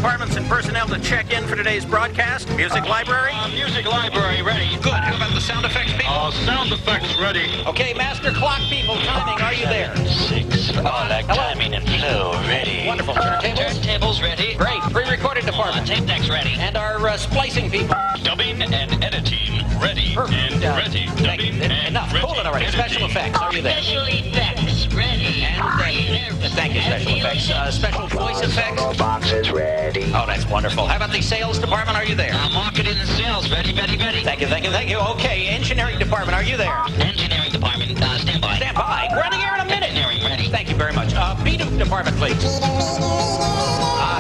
departments and personnel to check in for today's broadcast. Music library? Music library, ready. Good. How about the sound effects people? Sound effects ready. Okay, master clock people, timing, are you there? 6. Like timing and flow, ready. Wonderful. Turntables? Turntables ready. Great. Pre-recorded department. Tape decks ready. And our splicing people. Dubbing and editing ready. Perfect. And ready. Dubbing and enough. ready. Hold it already. Special effects, are you there? Special effects ready. Thank you, special effects. Special voice effects? Boxes ready. Oh, that's wonderful. How about the sales department? Are you there? Marketing and sales ready. Thank you. Okay, engineering department. Are you there? Engineering department, stand by. Stand by. We're on the air in a minute. Engineering ready. Thank you very much. B-Duke department, please.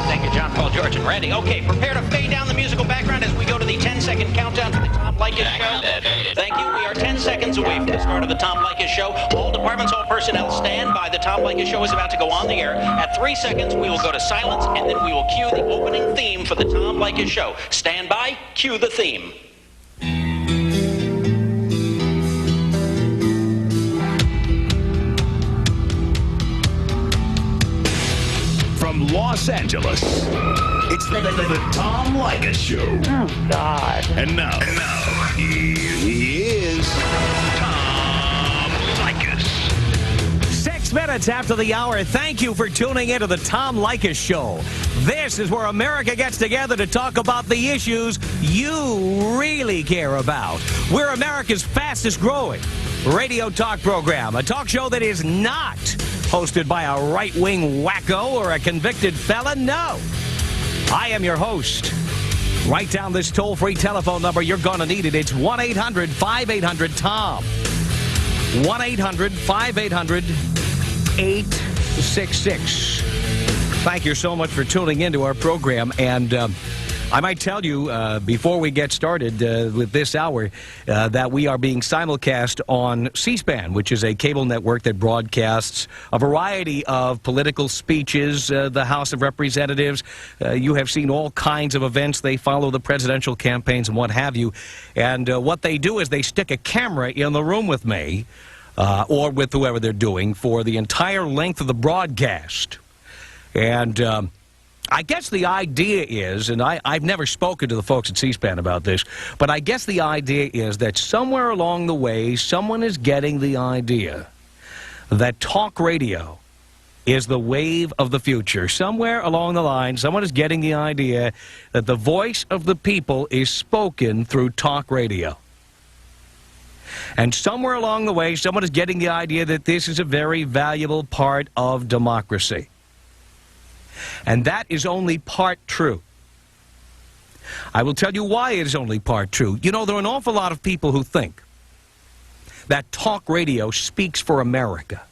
Thank you, John Paul George and Randy. Okay, prepare to fade down the musical background as we go to the 10-second countdown for the Tom Leykis show. Thank you. We are 10 seconds away from the start of the Tom Leykis show. All departments, all personnel, stand by. The Tom Leykis show is about to go on the air. At 3 seconds, we will go to silence, and then we will cue the opening theme for the Tom Leykis show. Stand by. Cue the theme. From Los Angeles, it's the Tom Leykis Show. Oh, God. And now, here he is, Tom Leykis. 6 minutes after the hour, thank you for tuning into the Tom Leykis Show. This is where America gets together to talk about the issues you really care about. We're America's fastest growing radio talk program, a talk show that is not hosted by a right-wing wacko or a convicted felon. No. I am your host. Write down this toll-free telephone number. You're going to need it. It's 1-800-5800-TOM. 1-800-5800-866. Thank you so much for tuning into our program. And I might tell you before we get started with this hour that we are being simulcast on C-SPAN, which is a cable network that broadcasts a variety of political speeches, the House of Representatives. You have seen all kinds of events. They follow the presidential campaigns and what have you. And what they do is they stick a camera in the room with me or with whoever they're doing for the entire length of the broadcast. And I guess the idea is, and I've never spoken to the folks at C-SPAN about this, but I guess the idea is that somewhere along the way, someone is getting the idea that talk radio is the wave of the future. Somewhere along the line, someone is getting the idea that the voice of the people is spoken through talk radio. And somewhere along the way, someone is getting the idea that this is a very valuable part of democracy. And that is only part true. I will tell you why it is only part true. You know, there are an awful lot of people who think that talk radio speaks for America.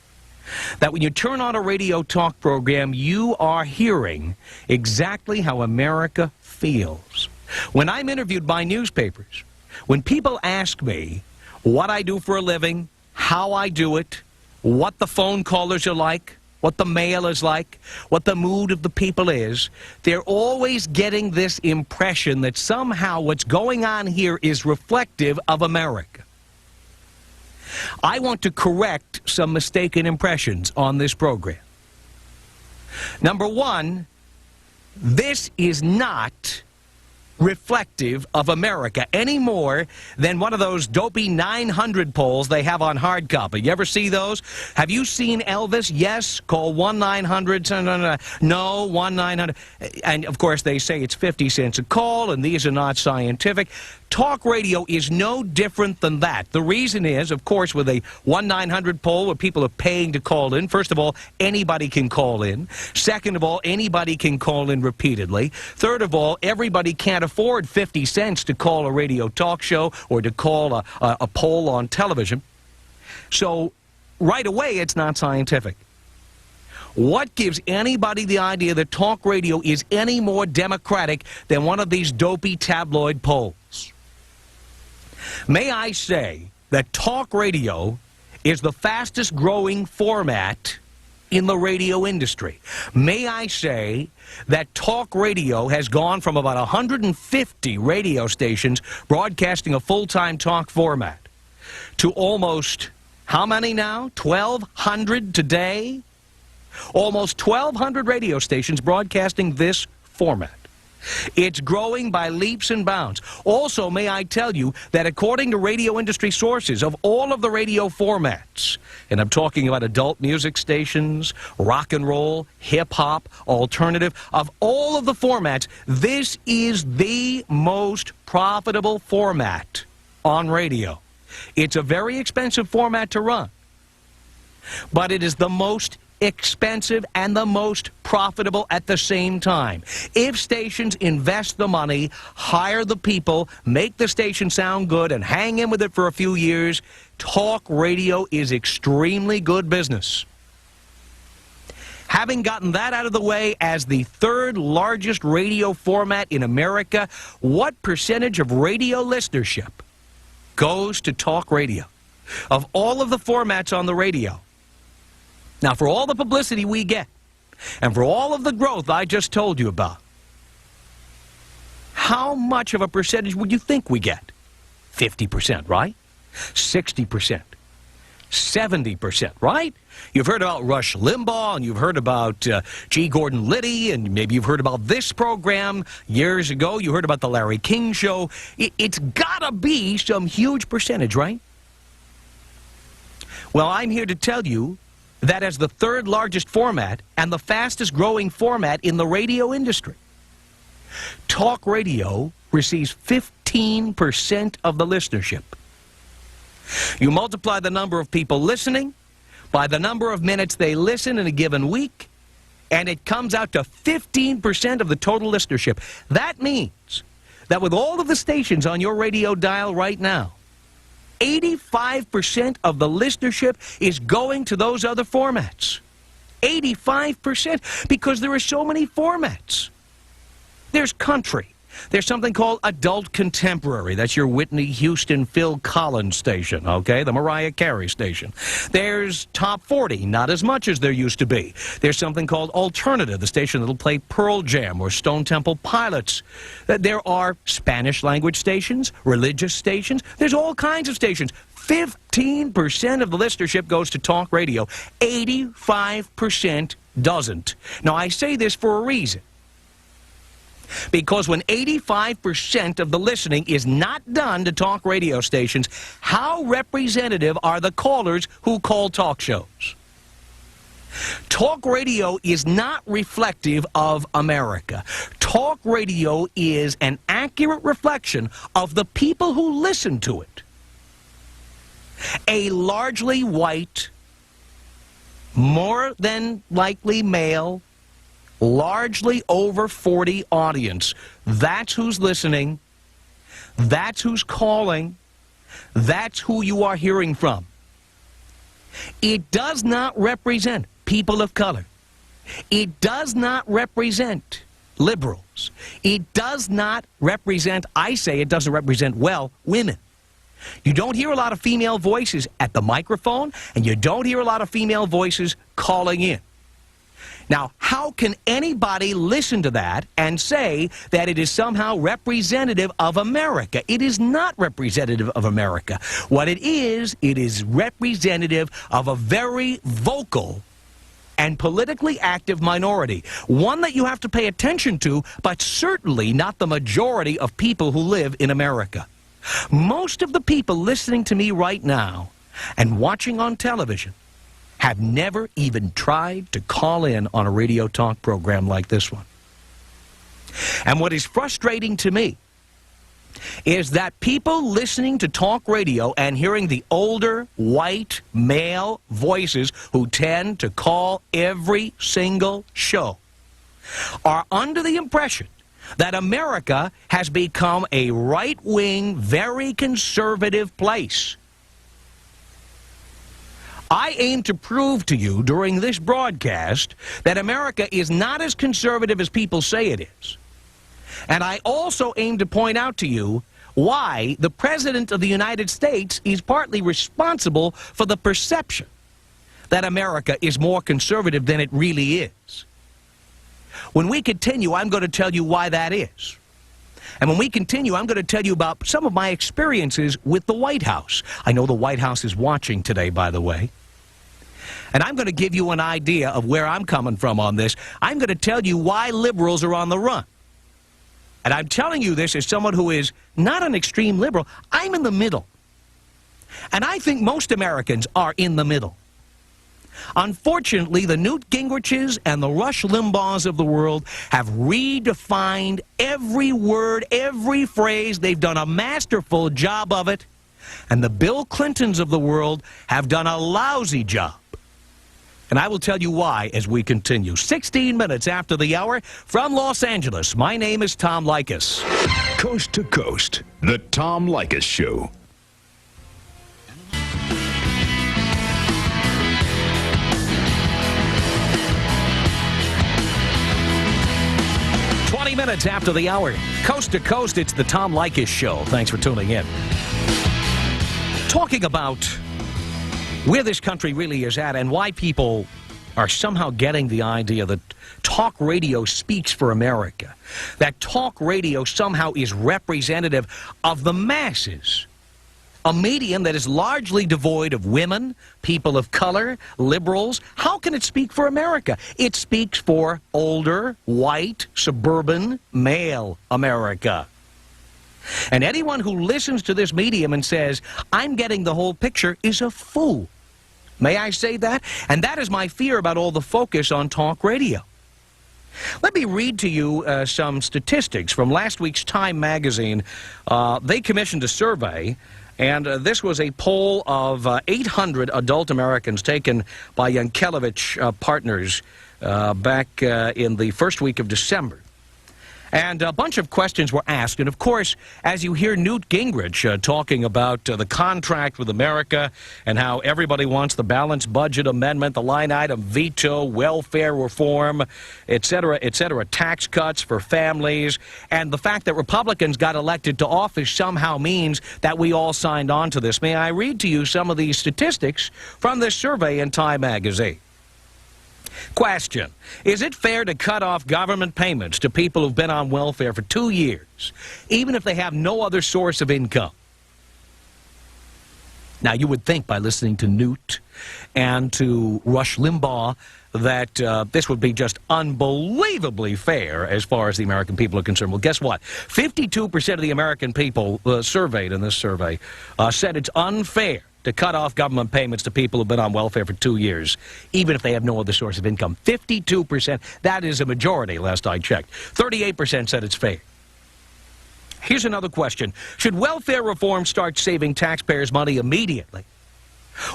That when you turn on a radio talk program, you are hearing exactly how America feels. When I'm interviewed by newspapers, when people ask me what I do for a living, how I do it, what the phone callers are like, what the mail is like, what the mood of the people is, they're always getting this impression that somehow what's going on here is reflective of America. I want to correct some mistaken impressions on this program. Number one, this is not reflective of America any more than one of those dopey 900 polls they have on hard copy. You ever see those? Have you seen Elvis? Yes. Call 1-900. No, 1-900. And, of course, they say it's 50 cents a call, and these are not scientific. Talk radio is no different than that. The reason is, of course, with a 1-900 poll where people are paying to call in, first of all, anybody can call in. Second of all, anybody can call in repeatedly. Third of all, everybody can't afford 50 cents to call a radio talk show or to call a poll on television. So, right away, it's not scientific. What gives anybody the idea that talk radio is any more democratic than one of these dopey tabloid polls? May I say that talk radio is the fastest growing format in the radio industry. May I say that talk radio has gone from about 150 radio stations broadcasting a full-time talk format to almost, how many now? 1,200 today? Almost 1,200 radio stations broadcasting this format. It's growing by leaps and bounds. Also, may I tell you that according to radio industry sources, of all of the radio formats, and I'm talking about adult music stations, rock and roll, hip-hop, alternative, of all of the formats, this is the most profitable format on radio. It's a very expensive format to run, but it is the most expensive and the most profitable at the same time. If stations invest the money, hire the people, make the station sound good, and hang in with it for a few years, talk radio is extremely good business. Having gotten that out of the way, as the third largest radio format in America, what percentage of radio listenership goes to talk radio? Of all of the formats on the radio. Now, for all the publicity we get, and for all of the growth I just told you about, how much of a percentage would you think we get? 50%, right? 60%. 70%, right? You've heard about Rush Limbaugh, and you've heard about G. Gordon Liddy, and maybe you've heard about this program years ago. You heard about the Larry King Show. It's gotta be some huge percentage, right? Well, I'm here to tell you that as the third largest format and the fastest growing format in the radio industry, talk radio receives 15% of the listenership. You multiply the number of people listening by the number of minutes they listen in a given week, and it comes out to 15% of the total listenership. That means that with all of the stations on your radio dial right now, 85% of the listenership is going to those other formats. 85%, because there are so many formats. There's country. There's something called adult contemporary. That's your Whitney Houston, Phil Collins station, okay? The Mariah Carey station. There's top 40, not as much as there used to be. There's something called alternative, the station that'll play Pearl Jam or Stone Temple Pilots. There are Spanish language stations, religious stations. There's all kinds of stations. 15% of the listenership goes to talk radio. 85% doesn't. Now, I say this for a reason. Because when 85% of the listening is not done to talk radio stations, how representative are the callers who call talk shows? Talk radio is not reflective of America. Talk radio is an accurate reflection of the people who listen to it. A largely white, more than likely male, largely over 40 audience. That's who's listening. That's who's calling. That's who you are hearing from. It does not represent people of color. It does not represent liberals. It does not represent, I say it doesn't represent, well, women. You don't hear a lot of female voices at the microphone, and you don't hear a lot of female voices calling in. Now, how can anybody listen to that and say that it is somehow representative of America? It is not representative of America. What it is representative of a very vocal and politically active minority. One that you have to pay attention to, but certainly not the majority of people who live in America. Most of the people listening to me right now and watching on television have never even tried to call in on a radio talk program like this one. And what is frustrating to me is that people listening to talk radio and hearing the older, white, male voices who tend to call every single show are under the impression that America has become a right-wing, very conservative place. I aim to prove to you during this broadcast that America is not as conservative as people say it is. And I also aim to point out to you why the President of the United States is partly responsible for the perception that America is more conservative than it really is. When we continue, I'm going to tell you why that is. And when we continue, I'm going to tell you about some of my experiences with the White House. I know the White House is watching today, by the way. And I'm going to give you an idea of where I'm coming from on this. I'm going to tell you why liberals are on the run. And I'm telling you this as someone who is not an extreme liberal. I'm in the middle. And I think most Americans are in the middle. Unfortunately, the Newt Gingriches and the Rush Limbaughs of the world have redefined every word, every phrase. They've done a masterful job of it. And the Bill Clintons of the world have done a lousy job. And I will tell you why as we continue. 16 minutes after the hour from Los Angeles. My name is Tom Leykis. Coast to Coast, the Tom Leykis Show. Minutes after the hour. Coast to Coast, it's the Tom Leykis Show. Thanks for tuning in. Talking about where this country really is at and why people are somehow getting the idea that talk radio speaks for America. That talk radio somehow is representative of the masses. A medium that is largely devoid of women, people of color, liberals. How can it speak for America? It speaks for older, white, suburban, male America. And anyone who listens to this medium and says, I'm getting the whole picture, is a fool. May I say that? And that is my fear about all the focus on talk radio. Let me read to you some statistics from last week's Time magazine. They commissioned a survey. And this was a poll of 800 adult Americans taken by Yankelevich Partners back in the first week of December. And a bunch of questions were asked. And, of course, as you hear Newt Gingrich talking about the contract with America and how everybody wants the balanced budget amendment, the line item veto, welfare reform, et cetera, tax cuts for families, and the fact that Republicans got elected to office somehow means that we all signed on to this. May I read to you some of these statistics from this survey in Time magazine? Question: is it fair to cut off government payments to people who've been on welfare for 2 years, even if they have no other source of income? Now, you would think by listening to Newt and to Rush Limbaugh that this would be just unbelievably fair as far as the American people are concerned. Well, guess what? 52% of the American people surveyed in this survey said it's unfair to cut off government payments to people who've been on welfare for 2 years, even if they have no other source of income. 52%. That is a majority, last I checked. 38% said it's fair. Here's another question. Should welfare reform start saving taxpayers money immediately?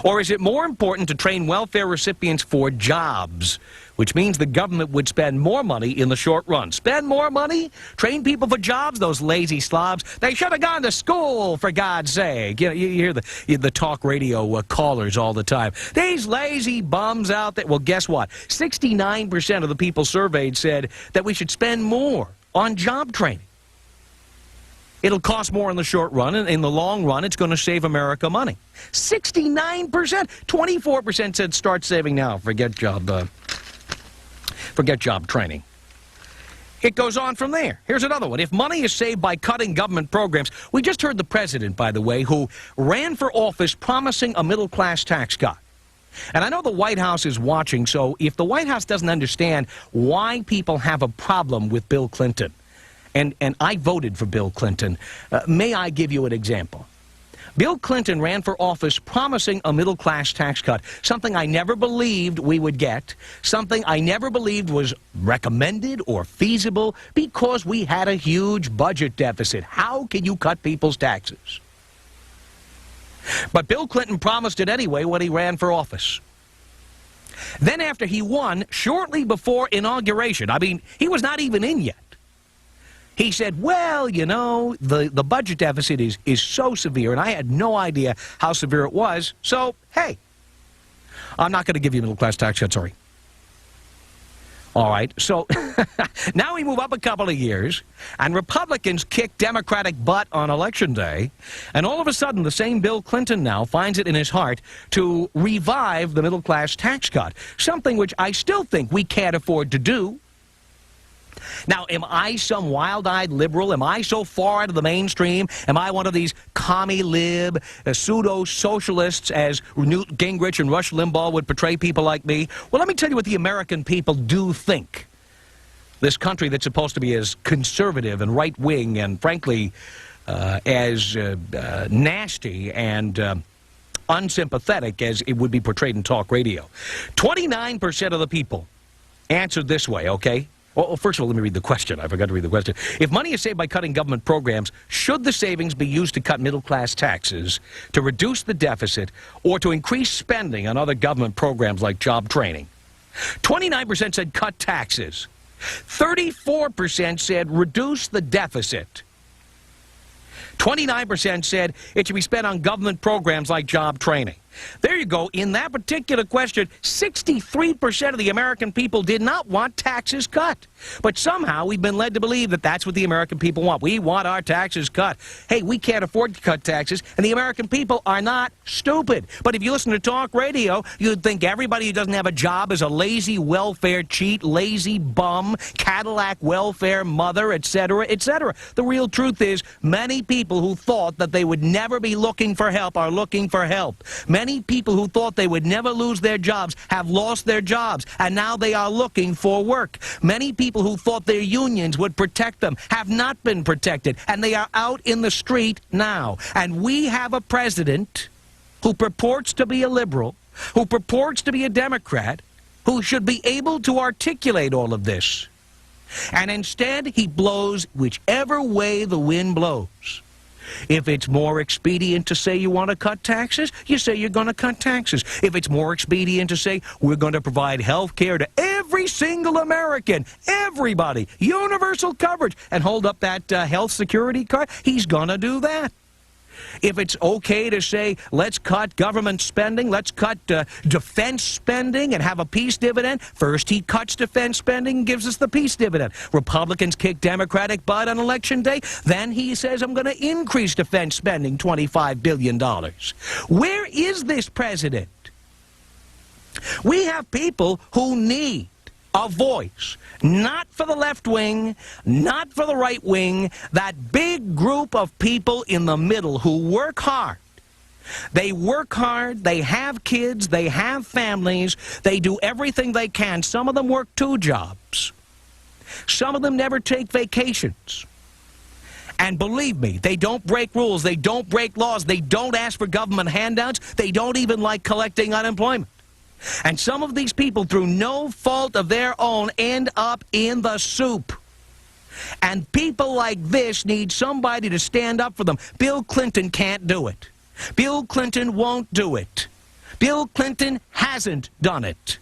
Or is it more important to train welfare recipients for jobs, which means the government would spend more money in the short run? Spend more money? Train people for jobs? Those lazy slobs. They should have gone to school, for God's sake. You hear the talk radio callers all the time. These lazy bums out there. Well, guess what? 69% of the people surveyed said that we should spend more on job training. It'll cost more in the short run, and in the long run, it's going to save America money. 69%. 24% said start saving now. Forget job training. It goes on from there. Here's another one. If money is saved by cutting government programs, we just heard the president, by the way, who ran for office promising a middle-class tax cut. And I know the White House is watching, so if the White House doesn't understand why people have a problem with Bill Clinton, and I voted for Bill Clinton, may I give you an example? Bill Clinton ran for office promising a middle-class tax cut, something I never believed we would get, something I never believed was recommended or feasible because we had a huge budget deficit. How can you cut people's taxes? But Bill Clinton promised it anyway when he ran for office. Then after he won, shortly before inauguration, I mean, he was not even in yet, he said, well, you know, the budget deficit is so severe, and I had no idea how severe it was, so, hey, I'm not going to give you a middle-class tax cut, sorry. All right, so now we move up a couple of years, and Republicans kick Democratic butt on Election Day, and all of a sudden the same Bill Clinton now finds it in his heart to revive the middle-class tax cut, something which I still think we can't afford to do. Now, am I some wild-eyed liberal? Am I so far out of the mainstream? Am I one of these commie-lib, pseudo-socialists, as Newt Gingrich and Rush Limbaugh would portray people like me? Well, let me tell you what the American people do think. This country that's supposed to be as conservative and right-wing and, frankly, as nasty and unsympathetic as it would be portrayed in talk radio. 29% of the people answered this way, okay? Well, first of all, let me read the question. I forgot to read the question. If money is saved by cutting government programs, should the savings be used to cut middle-class taxes, to reduce the deficit, or to increase spending on other government programs like job training? 29% said cut taxes. 34% said reduce the deficit. 29% said it should be spent on government programs like job training. There you go. In that particular question, 63% of the American people did not want taxes cut. But somehow we've been led to believe that that's what the American people want. We want our taxes cut. Hey, we can't afford to cut taxes, and the American people are not stupid. But if you listen to talk radio, you'd think everybody who doesn't have a job is a lazy welfare cheat, lazy bum, Cadillac welfare mother, etc., etc. The real truth is many people who thought that they would never be looking for help are looking for help. Many people who thought they would never lose their jobs have lost their jobs, and now they are looking for work. Many people who thought their unions would protect them have not been protected, and they are out in the street now. And we have a president who purports to be a liberal, who purports to be a Democrat, who should be able to articulate all of this. And instead, he blows whichever way the wind blows. If it's more expedient to say you want to cut taxes, you say you're going to cut taxes. If it's more expedient to say we're going to provide health care to every single American, everybody, universal coverage, and hold up that health security card, he's going to do that. If it's okay to say, let's cut government spending, let's cut defense spending and have a peace dividend, first he cuts defense spending and gives us the peace dividend. Republicans kick Democratic butt on Election Day, then he says, I'm going to increase defense spending $25 billion. Where is this president? We have people who need a voice, not for the left wing, not for the right wing, that big group of people in the middle who work hard. They work hard, they have kids, they have families, they do everything they can. Some of them work 2 jobs. Some of them never take vacations. And believe me, they don't break rules, they don't break laws, they don't ask for government handouts, they don't even like collecting unemployment. And some of these people, through no fault of their own, end up in the soup. And people like this need somebody to stand up for them. Bill Clinton can't do it. Bill Clinton won't do it. Bill Clinton hasn't done it.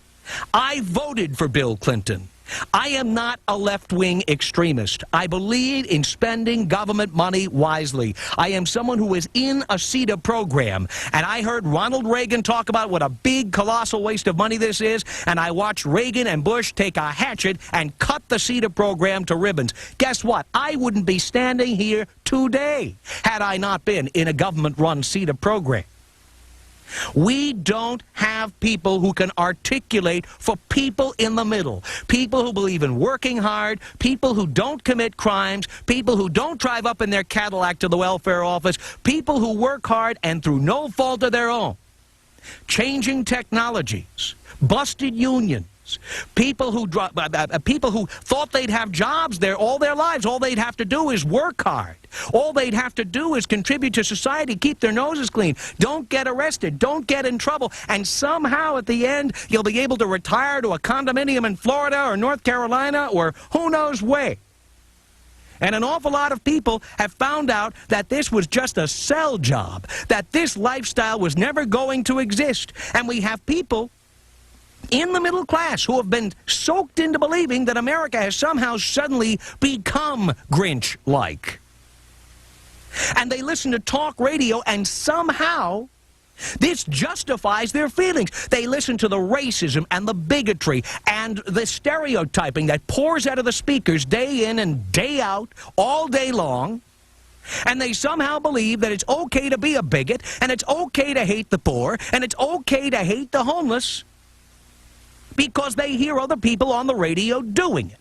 I voted for Bill Clinton. I am not a left-wing extremist. I believe in spending government money wisely. I am someone who is in a CETA program, and I heard Ronald Reagan talk about what a big, colossal waste of money this is, and I watched Reagan and Bush take a hatchet and cut the CETA program to ribbons. Guess what? I wouldn't be standing here today had I not been in a government-run CETA program. We don't have people who can articulate for people in the middle, people who believe in working hard, people who don't commit crimes, people who don't drive up in their Cadillac to the welfare office, people who work hard and through no fault of their own. Changing technologies, busted unions, people who thought they'd have jobs there all their lives. All they'd have to do is work hard. All they'd have to do is contribute to society, keep their noses clean, don't get arrested, don't get in trouble, and somehow at the end you'll be able to retire to a condominium in Florida or North Carolina or who knows where. And an awful lot of people have found out that this was just a sell job, that this lifestyle was never going to exist. And we have people in the middle class who have been soaked into believing that America has somehow suddenly become Grinch-like. And they listen to talk radio, and somehow this justifies their feelings. They listen to the racism and the bigotry and the stereotyping that pours out of the speakers day in and day out, all day long. And they somehow believe that it's okay to be a bigot, and it's okay to hate the poor, and it's okay to hate the homeless, because they hear other people on the radio doing it.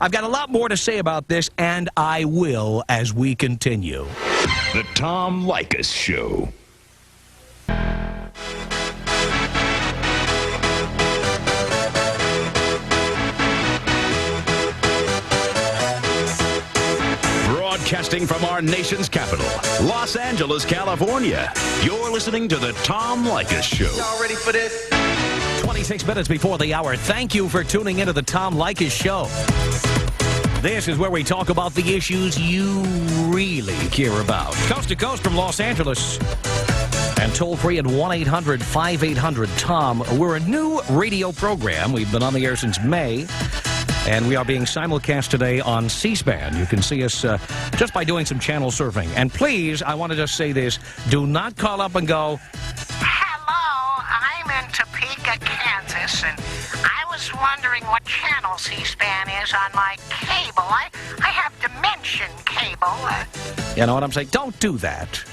I've got a lot more to say about this, and I will as we continue. The Tom Leykis Show. Broadcasting from our nation's capital, Los Angeles, California. You're listening to the Tom Leykis Show. Y'all ready for this? 26 minutes before the hour. Thank you for tuning into the Tom Leykis Show. This is where we talk about the issues you really care about. Coast to coast from Los Angeles. And toll free at 1-800-5800-TOM. We're a new radio program. We've been on the air since May. And we are being simulcast today on C-SPAN. You can see us just by doing some channel surfing. And please, I want to just say this. Do not call up and go, hello, I'm in Topeka, Kansas, and I was wondering what channel C-SPAN is on my cable. I have Dimension cable. You know what I'm saying? Don't do that.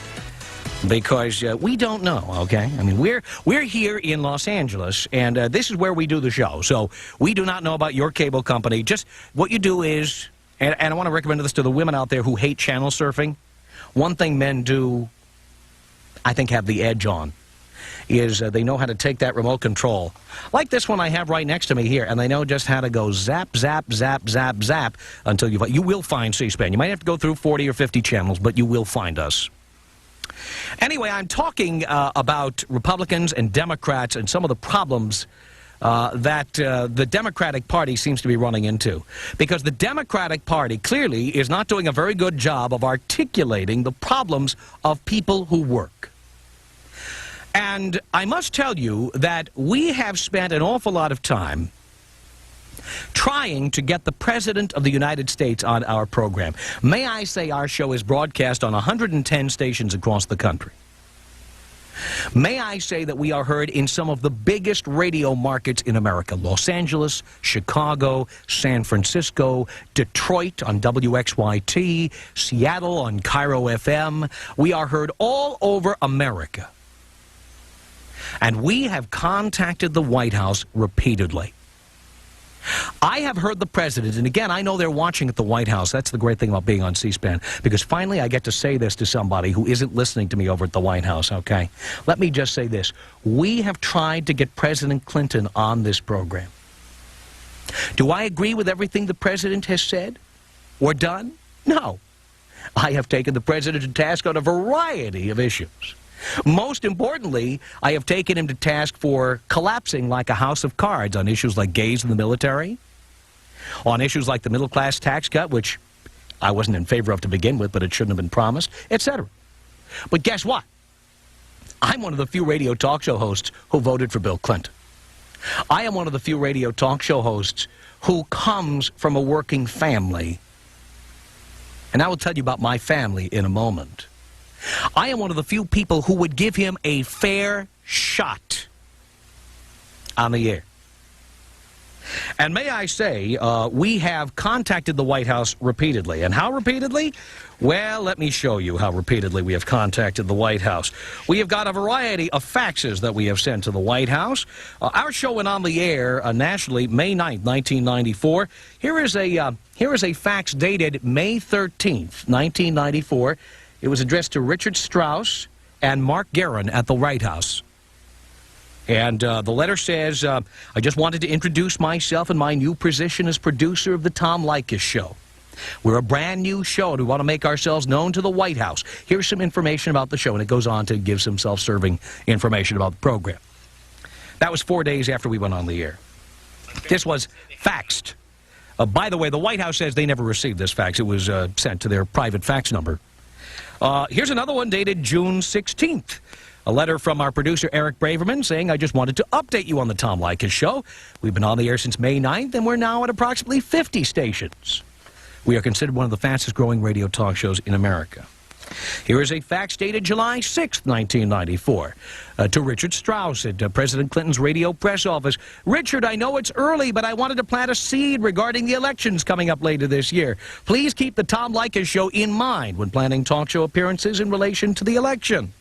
Because we don't know, okay? I mean, we're here in Los Angeles, and this is where we do the show. So we do not know about your cable company. Just what you do is, and I want to recommend this to the women out there who hate channel surfing. One thing men do, I think, have the edge on, is they know how to take that remote control, like this one I have right next to me here, and they know just how to go zap, zap, zap, zap, zap, until you will find C-SPAN. You might have to go through 40 or 50 channels, but you will find us. Anyway, I'm talking about Republicans and Democrats and some of the problems that the Democratic Party seems to be running into. Because the Democratic Party clearly is not doing a very good job of articulating the problems of people who work. And I must tell you that we have spent an awful lot of time trying to get the President of the United States on our program. May I say our show is broadcast on 110 stations across the country. May I say that we are heard in some of the biggest radio markets in America: Los Angeles, Chicago, San Francisco, Detroit on WXYT, Seattle on KIRO FM. We are heard all over America. And we have contacted the White House repeatedly. I have heard the president, and again, I know they're watching at the White House. That's the great thing about being on C-SPAN, because finally I get to say this to somebody who isn't listening to me over at the White House, okay? Let me just say this. We have tried to get President Clinton on this program. Do I agree with everything the president has said or done? No. I have taken the president to task on a variety of issues. Most importantly, I have taken him to task for collapsing like a house of cards on issues like gays in the military, on issues like the middle-class tax cut, which I wasn't in favor of to begin with, but it shouldn't have been promised, etc. But guess what? I'm one of the few radio talk show hosts who voted for Bill Clinton. I am one of the few radio talk show hosts who comes from a working family. And I will tell you about my family in a moment. I am one of the few people who would give him a fair shot on the air. And may I say, we have contacted the White House repeatedly. And how repeatedly? Well, let me show you how repeatedly we have contacted the White House. We have got a variety of faxes that we have sent to the White House. Our show went on the air nationally May 9th, 1994. Here is a fax dated May 13th, 1994. It was addressed to Richard Strauss and Mark Guerin at the White House. And the letter says, I just wanted to introduce myself and my new position as producer of the Tom Leykis Show. We're a brand new show, and we want to make ourselves known to the White House. Here's some information about the show, and it goes on to give some self-serving information about the program. That was 4 days after we went on the air. This was faxed. By the way, the White House says they never received this fax. It was sent to their private fax number. Here's another one dated June 16th. A letter from our producer, Eric Braverman, saying, I just wanted to update you on the Tom Leykis Show. We've been on the air since May 9th, and we're now at approximately 50 stations. We are considered one of the fastest-growing radio talk shows in America. Here is a fax dated July 6th, 1994, to Richard Strauss at President Clinton's radio press office. Richard, I know it's early, but I wanted to plant a seed regarding the elections coming up later this year. Please keep the Tom Leykis Show in mind when planning talk show appearances in relation to the election.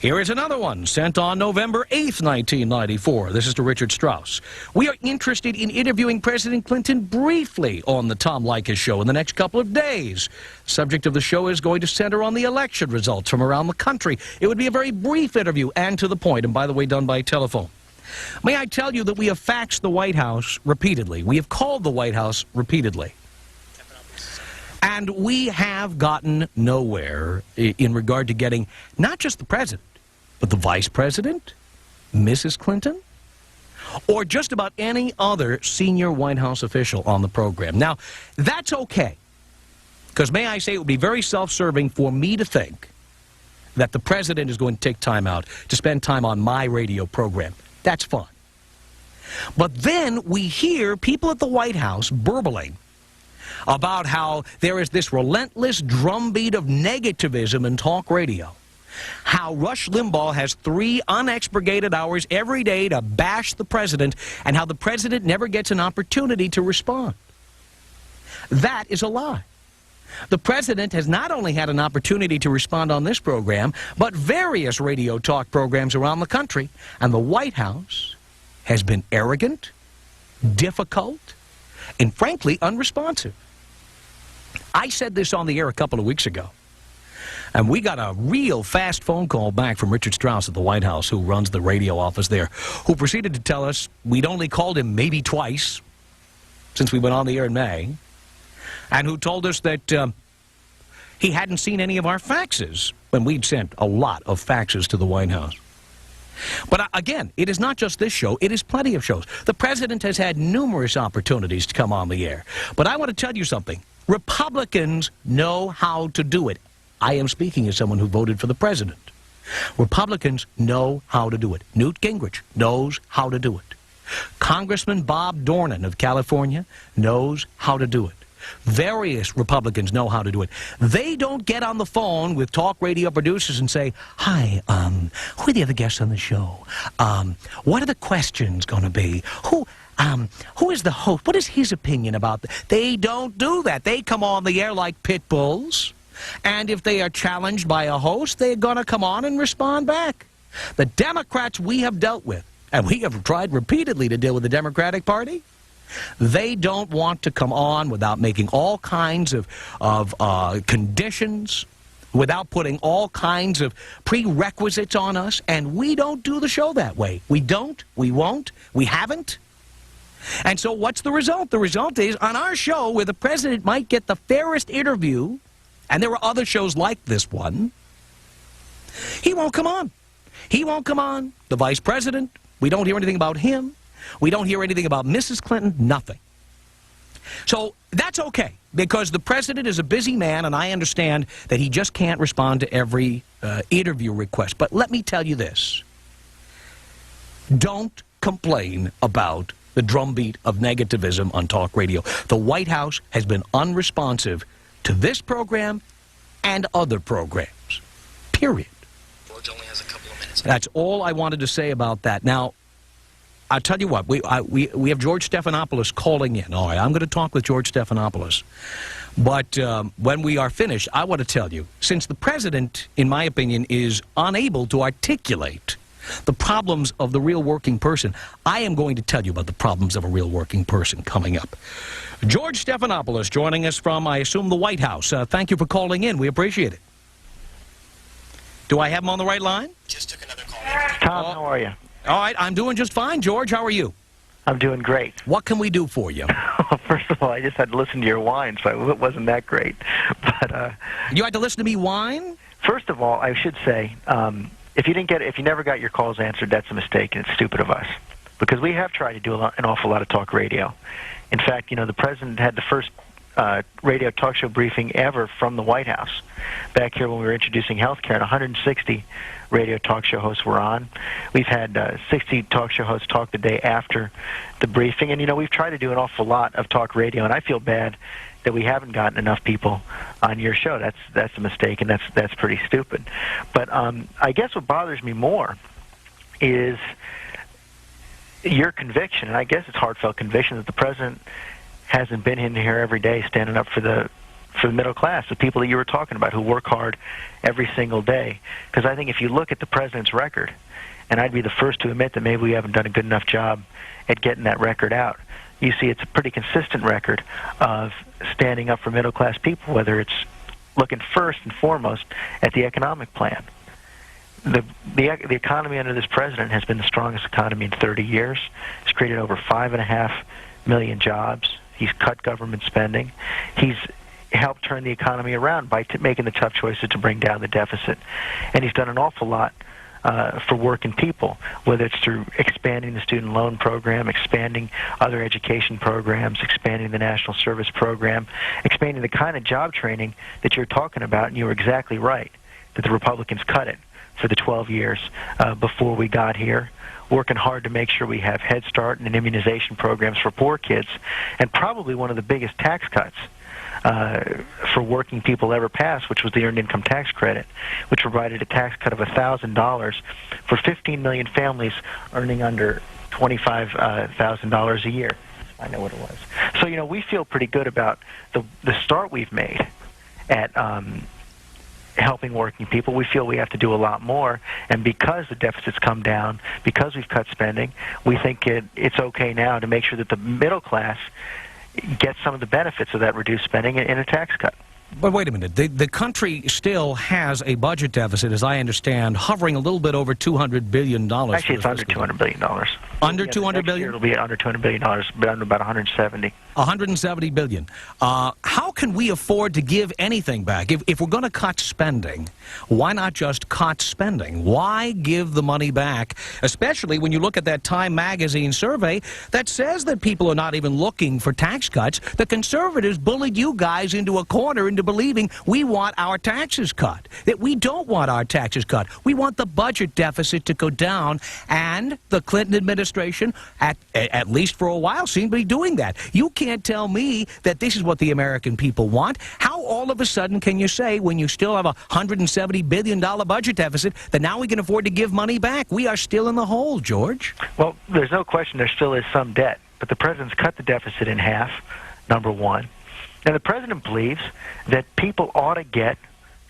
Here is another one, sent on November 8th, 1994. This is to Richard Strauss. We are interested in interviewing President Clinton briefly on the Tom Leykis Show in the next couple of days. The subject of the show is going to center on the election results from around the country. It would be a very brief interview and to the point, and by the way, done by telephone. May I tell you that we have faxed the White House repeatedly. We have called the White House repeatedly. And we have gotten nowhere in regard to getting not just the president, but the vice president, Mrs. Clinton, or just about any other senior White House official on the program. Now, that's okay, because may I say it would be very self-serving for me to think that the president is going to take time out to spend time on my radio program. That's fine. But then we hear people at the White House burbling about how there is this relentless drumbeat of negativism in talk radio. How Rush Limbaugh has 3 unexpurgated hours every day to bash the president, and how the president never gets an opportunity to respond. That is a lie. The president has not only had an opportunity to respond on this program, but various radio talk programs around the country, and the White House has been arrogant, difficult, and frankly unresponsive. I said this on the air a couple of weeks ago, and we got a real fast phone call back from Richard Strauss at the White House, who runs the radio office there, who proceeded to tell us we'd only called him maybe twice since we went on the air in May, and who told us that he hadn't seen any of our faxes when we'd sent a lot of faxes to the White House. But again, it is not just this show, it is plenty of shows. The president has had numerous opportunities to come on the air. But I want to tell you something. Republicans know how to do it. I am speaking as someone who voted for the president. Republicans know how to do it. Newt Gingrich knows how to do it. Congressman Bob Dornan of California knows how to do it. Various Republicans know how to do it. They don't get on the phone with talk radio producers and say, hi, who are the other guests on the show? What are the questions going to be? Who is the host? What is his opinion about that? They don't do that. They come on the air like pit bulls, and if they are challenged by a host, they're going to come on and respond back. The Democrats we have dealt with, and we have tried repeatedly to deal with the Democratic Party, they don't want to come on without making all kinds of conditions, without putting all kinds of prerequisites on us, and we don't do the show that way. We don't, we won't, we haven't. And so what's the result? The result is, on our show, where the president might get the fairest interview, and there are other shows like this one, he won't come on. He won't come on. The vice president, we don't hear anything about him. We don't hear anything about Mrs. Clinton, nothing. So that's okay, because the president is a busy man, and I understand that he just can't respond to every interview request. But let me tell you this. Don't complain about the drumbeat of negativism on talk radio. The White House has been unresponsive to this program and other programs, period. George only has a couple of minutes. That's all I wanted to say about that. Now, I'll tell you what, we have George Stephanopoulos calling in. All right, I'm going to talk with George Stephanopoulos. But when we are finished, I want to tell you, since the president, in my opinion, is unable to articulate the problems of the real working person, I am going to tell you about the problems of a real working person coming up. George Stephanopoulos joining us from, I assume, the White House. Thank you for calling in. We appreciate it. Do I have him on the right line? Just took another call. Tom, how are you? All right, I'm doing just fine. George, how are you? I'm doing great. What can we do for you? First of all, I just had to listen to your whine, so it wasn't that great. But you had to listen to me whine? First of all, I should say, if you never got your calls answered, that's a mistake, and it's stupid of us, because we have tried to do an awful lot of talk radio. In fact, the president had the first radio talk show briefing ever from the White House back here when we were introducing health care, and 160 radio talk show hosts were on. We've had 60 talk show hosts talk the day after the briefing, and we've tried to do an awful lot of talk radio, and I feel bad that we haven't gotten enough people on your show. That's a mistake, and that's pretty stupid. But I guess what bothers me more is your conviction, and I guess it's heartfelt conviction, that the president hasn't been in here every day standing up for the middle class, the people that you were talking about who work hard every single day. Because I think if you look at the president's record, and I'd be the first to admit that maybe we haven't done a good enough job at getting that record out, you see it's a pretty consistent record of standing up for middle class people, whether it's looking first and foremost at the economic plan. The economy under this president has been the strongest economy in 30 years. It's created over 5.5 million jobs. He's cut government spending. He's help turn the economy around by making the tough choices to bring down the deficit. And he's done an awful lot for working people, whether it's through expanding the student loan program, expanding other education programs, expanding the national service program, expanding the kind of job training that you're talking about, and you were exactly right, that the Republicans cut it for the 12 years before we got here, working hard to make sure we have Head Start and immunization programs for poor kids, and probably one of the biggest tax cuts for working people ever passed, which was the Earned Income Tax Credit, which provided a tax cut of $1,000 for 15 million families earning under $25,000 a year. I know what it was. So, you know, we feel pretty good about the start we've made at helping working people. We feel we have to do a lot more, and because the deficit's come down, because we've cut spending, we think it's okay now to make sure that the middle class get some of the benefits of that reduced spending in a tax cut. But wait a minute. The country still has a budget deficit, as I understand, hovering a little bit over $200 billion. Actually, it's under $200 billion. Under $200 billion? Year it'll be under $200 billion, but under about $170. $170 billion. How can we afford to give anything back? If we're going to cut spending, why not just cut spending? Why give the money back, especially when you look at that Time magazine survey that says that people are not even looking for tax cuts? The conservatives bullied you guys into a corner into believing we want our taxes cut, that we don't want our taxes cut. We want the budget deficit to go down, and the Clinton administration, at least for a while, seemed to be doing that. You can't tell me that this is what the American people want. How all of a sudden can you say, when you still have a $170 billion budget deficit, that now we can afford to give money back? We are still in the hole, George. Well, there's no question there still is some debt, but the president's cut the deficit in half, number one. And the president believes that people ought to get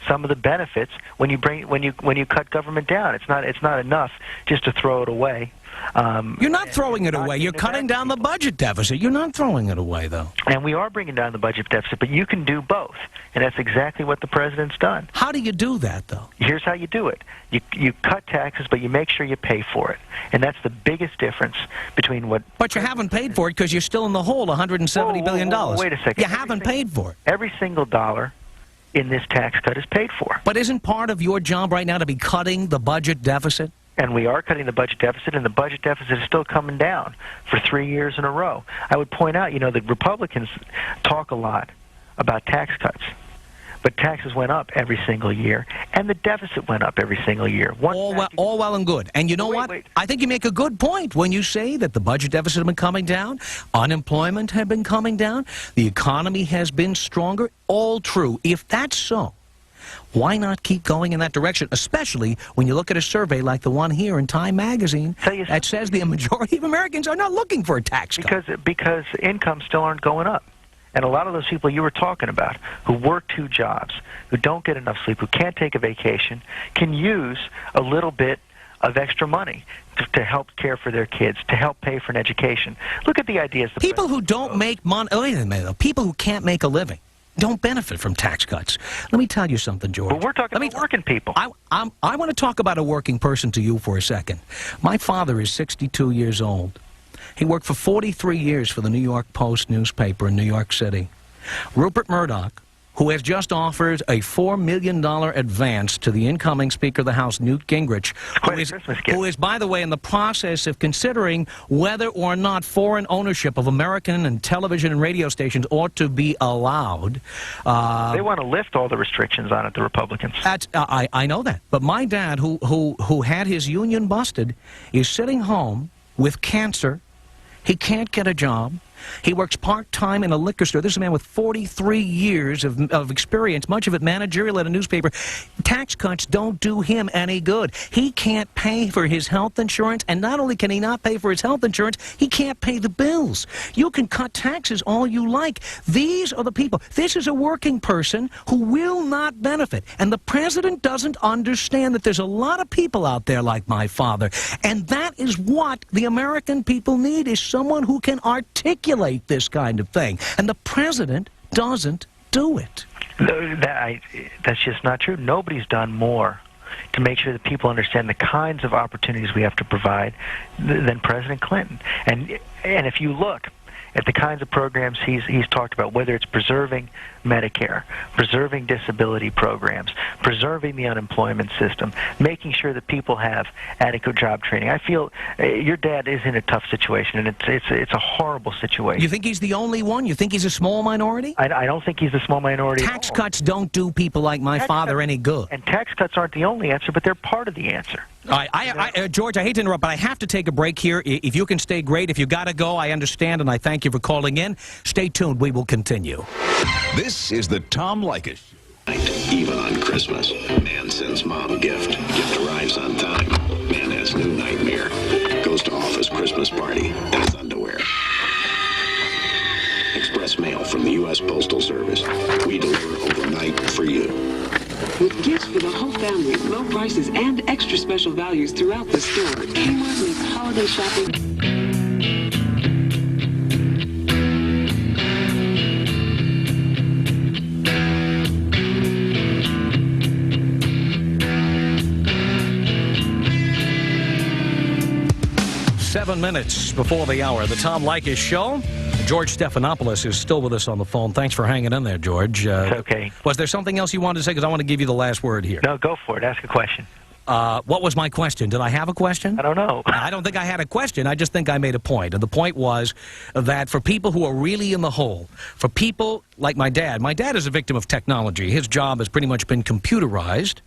some of the benefits when you cut government down. It's not enough just to throw it away. You're not throwing it away. You're cutting down the budget deficit. You're not throwing it away, though. And we are bringing down the budget deficit, but you can do both. And that's exactly what the president's done. How do you do that, though? Here's how you do it. You cut taxes, but you make sure you pay for it. And that's the biggest difference between what... But you haven't paid for it because you're still in the hole, $170 billion. Wait a second. You haven't paid for it. Every single dollar in this tax cut is paid for. But isn't part of your job right now to be cutting the budget deficit? And we are cutting the budget deficit, and the budget deficit is still coming down for 3 years in a row. I would point out, you know, the Republicans talk a lot about tax cuts, but taxes went up every single year, and the deficit went up every single year. All well and good. And you know what? I think you make a good point when you say that the budget deficit has been coming down, unemployment has been coming down, the economy has been stronger. All true. If that's so, why not keep going in that direction, especially when you look at a survey like the one here in Time magazine that says the majority of Americans are not looking for a tax cut? Because incomes still aren't going up. And a lot of those people you were talking about, who work 2 jobs, who don't get enough sleep, who can't take a vacation, can use a little bit of extra money to help care for their kids, to help pay for an education. Look at the ideas. People who don't make money, wait a minute, people who can't make a living don't benefit from tax cuts. Let me tell you something, George. But we're talking about working people. I want to talk about a working person to you for a second. My father is 62 years old. He worked for 43 years for the New York Post newspaper in New York City. Rupert Murdoch, who has just offered a $4 million advance to the incoming Speaker of the House, Newt Gingrich, who is, by the way, in the process of considering whether or not foreign ownership of American and television and radio stations ought to be allowed. They want to lift all the restrictions on it, the Republicans. I know that. But my dad, who had his union busted, is sitting home with cancer. He can't get a job. He works part-time in a liquor store. This is a man with 43 years of experience, much of it managerial at a newspaper. Tax cuts don't do him any good. He can't pay for his health insurance, and not only can he not pay for his health insurance, he can't pay the bills. You can cut taxes all you like. These are the people. This is a working person who will not benefit, and the president doesn't understand that there's a lot of people out there like my father, and that is what the American people need, is someone who can articulate this kind of thing, and the president doesn't do it. That's just not true. Nobody's done more to make sure that people understand the kinds of opportunities we have to provide than President Clinton. And if you look at the kinds of programs he's talked about, whether it's preserving Medicare, preserving disability programs, preserving the unemployment system, making sure that people have adequate job training. I feel your dad is in a tough situation, and it's a horrible situation. You think he's the only one? You think he's a small minority? I don't think he's a small minority. Tax cuts don't do people like my father any good. And tax cuts aren't the only answer, but they're part of the answer. All right, George, I hate to interrupt, but I have to take a break here. If you can stay, great. If you got to go, I understand, and I thank you for calling in. Stay tuned. We will continue. This is the Tom Leykis Show. Even on Christmas, man sends mom a gift. Gift arrives on time. Man has new nightmare. Goes to office Christmas party. Has underwear. Express mail from the U.S. Postal Service. We deliver overnight for you. With gifts for the whole family, low prices, and extra special values throughout the store, Kmart makes holiday shopping... Seven minutes before the hour, the Tom Leykis Show. George Stephanopoulos is still with us on the phone. Thanks for hanging in there, George. It's okay. Was there something else you wanted to say? Because I want to give you the last word here. No, go for it. Ask a question. What was my question? Did I have a question? I don't know. I don't think I had a question. I just think I made a point. And the point was that for people who are really in the hole, for people like my dad is a victim of technology. His job has pretty much been computerized.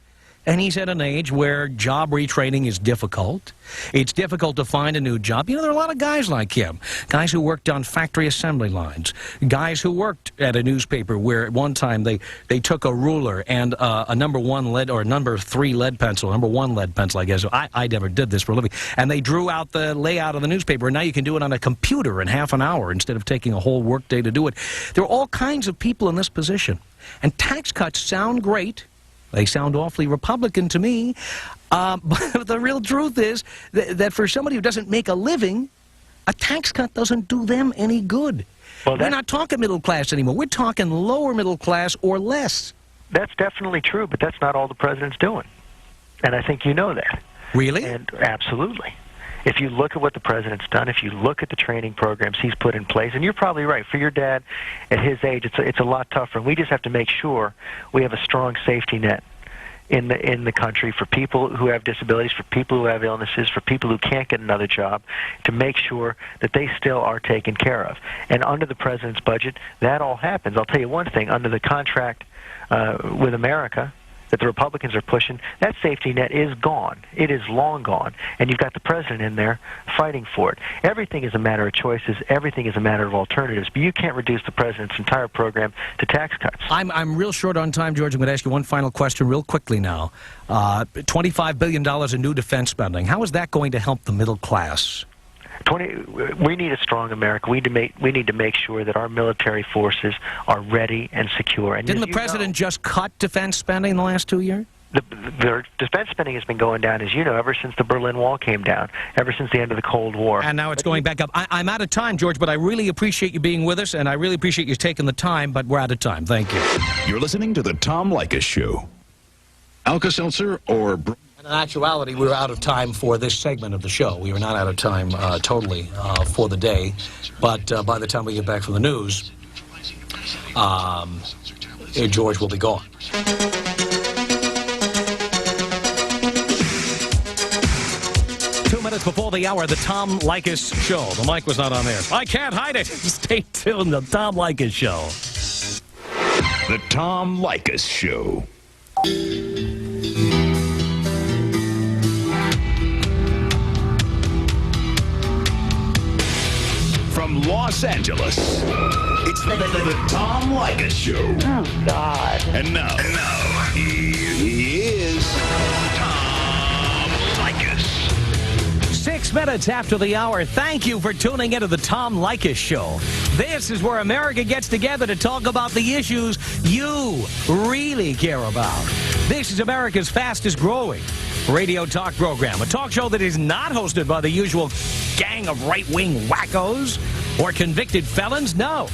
And he's at an age where job retraining is difficult. It's difficult to find a new job. You know, there are a lot of guys like him, guys who worked on factory assembly lines, guys who worked at a newspaper where at one time they took a ruler and a number 1 lead or number 3 lead pencil, number 1 lead pencil, I guess. I never did this for a living. And they drew out the layout of the newspaper, and now you can do it on a computer in half an hour instead of taking a whole workday to do it. There are all kinds of people in this position. And tax cuts sound great. They sound awfully Republican to me, but the real truth is that for somebody who doesn't make a living, a tax cut doesn't do them any good. Well, we're not talking middle class anymore. We're talking lower middle class or less. That's definitely true, but that's not all the president's doing. And I think you know that. Really? And absolutely. If you look at what the president's done, if you look at the training programs he's put in place, and you're probably right, for your dad at his age, it's a lot tougher. And we just have to make sure we have a strong safety net in the country for people who have disabilities, for people who have illnesses, for people who can't get another job, to make sure that they still are taken care of. And under the president's budget, that all happens. I'll tell you one thing, under the contract with America that the Republicans are pushing, that safety net is gone. It is long gone. And you've got the president in there fighting for it. Everything is a matter of choices. Everything is a matter of alternatives. But you can't reduce the president's entire program to tax cuts. I'm real short on time, George. I'm going to ask you one final question real quickly now. $25 billion in new defense spending. How is that going to help the middle class? We need a strong America. We need to make sure that our military forces are ready and secure. And didn't the president just cut defense spending in the last 2 years? The defense spending has been going down, as you know, ever since the Berlin Wall came down, ever since the end of the Cold War. And now it's going back up. I'm out of time, George, but I really appreciate you being with us, and I really appreciate you taking the time, but we're out of time. Thank you. You're listening to the Tom Leykis Show. Alka-Seltzer or... In actuality, we were out of time for this segment of the show. We were not out of time totally for the day, but by the time we get back from the news, George will be gone. Minutes before the hour, the Tom Leykis Show. The mic was not on there. I can't hide it. Stay tuned. The Tom Leykis Show. The Tom Leykis Show. From Los Angeles, it's the Tom Leykis Show. Oh, God. And now, he is Tom Leykis. 6 minutes after the hour, thank you for tuning into the Tom Leykis Show. This is where America gets together to talk about the issues you really care about. This is America's fastest growing radio talk program, a talk show that is not hosted by the usual gang of right-wing wackos or convicted felons. No.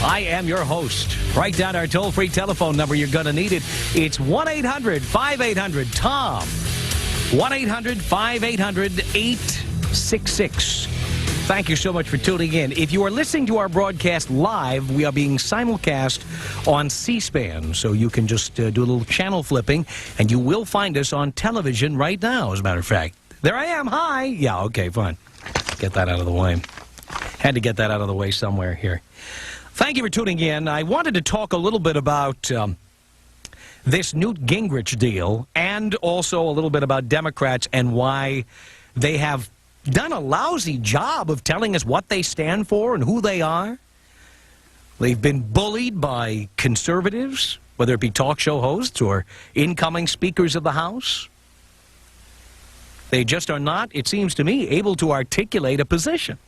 I am your host. Write down our toll-free telephone number. You're going to need it. It's 1-800-5800-TOM. 1-800-5800-866. Thank you so much for tuning in. If you are listening to our broadcast live, we are being simulcast on C-SPAN, so you can just do a little channel flipping, and you will find us on television right now, as a matter of fact. There I am. Hi. Yeah, okay, fine. Get that out of the way. Had to get that out of the way somewhere here. Thank you for tuning in. I wanted to talk a little bit about this Newt Gingrich deal, and also a little bit about Democrats and why they have done a lousy job of telling us what they stand for and who they are. They've been bullied by conservatives, whether it be talk show hosts or incoming speakers of the House. They just are not, it seems to me, able to articulate a position.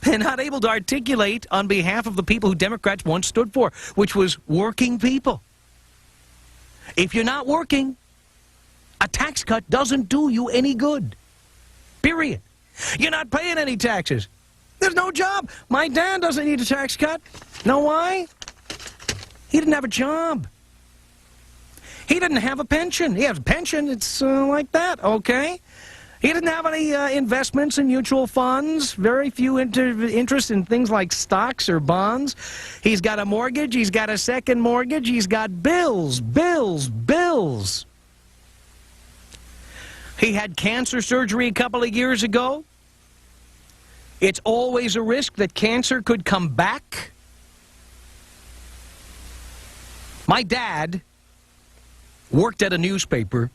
They're not able to articulate on behalf of the people who Democrats once stood for, which was working people. If you're not working, a tax cut doesn't do you any good. Period. You're not paying any taxes. There's no job. My dad doesn't need a tax cut. Know why? He didn't have a job. He didn't have a pension. He has a pension. It's like that, okay? He didn't have any investments in mutual funds, very few interest in things like stocks or bonds. He's got a mortgage. He's got a second mortgage. He's got bills, bills, bills. He had cancer surgery a couple of years ago. It's always a risk that cancer could come back. My dad worked at a newspaper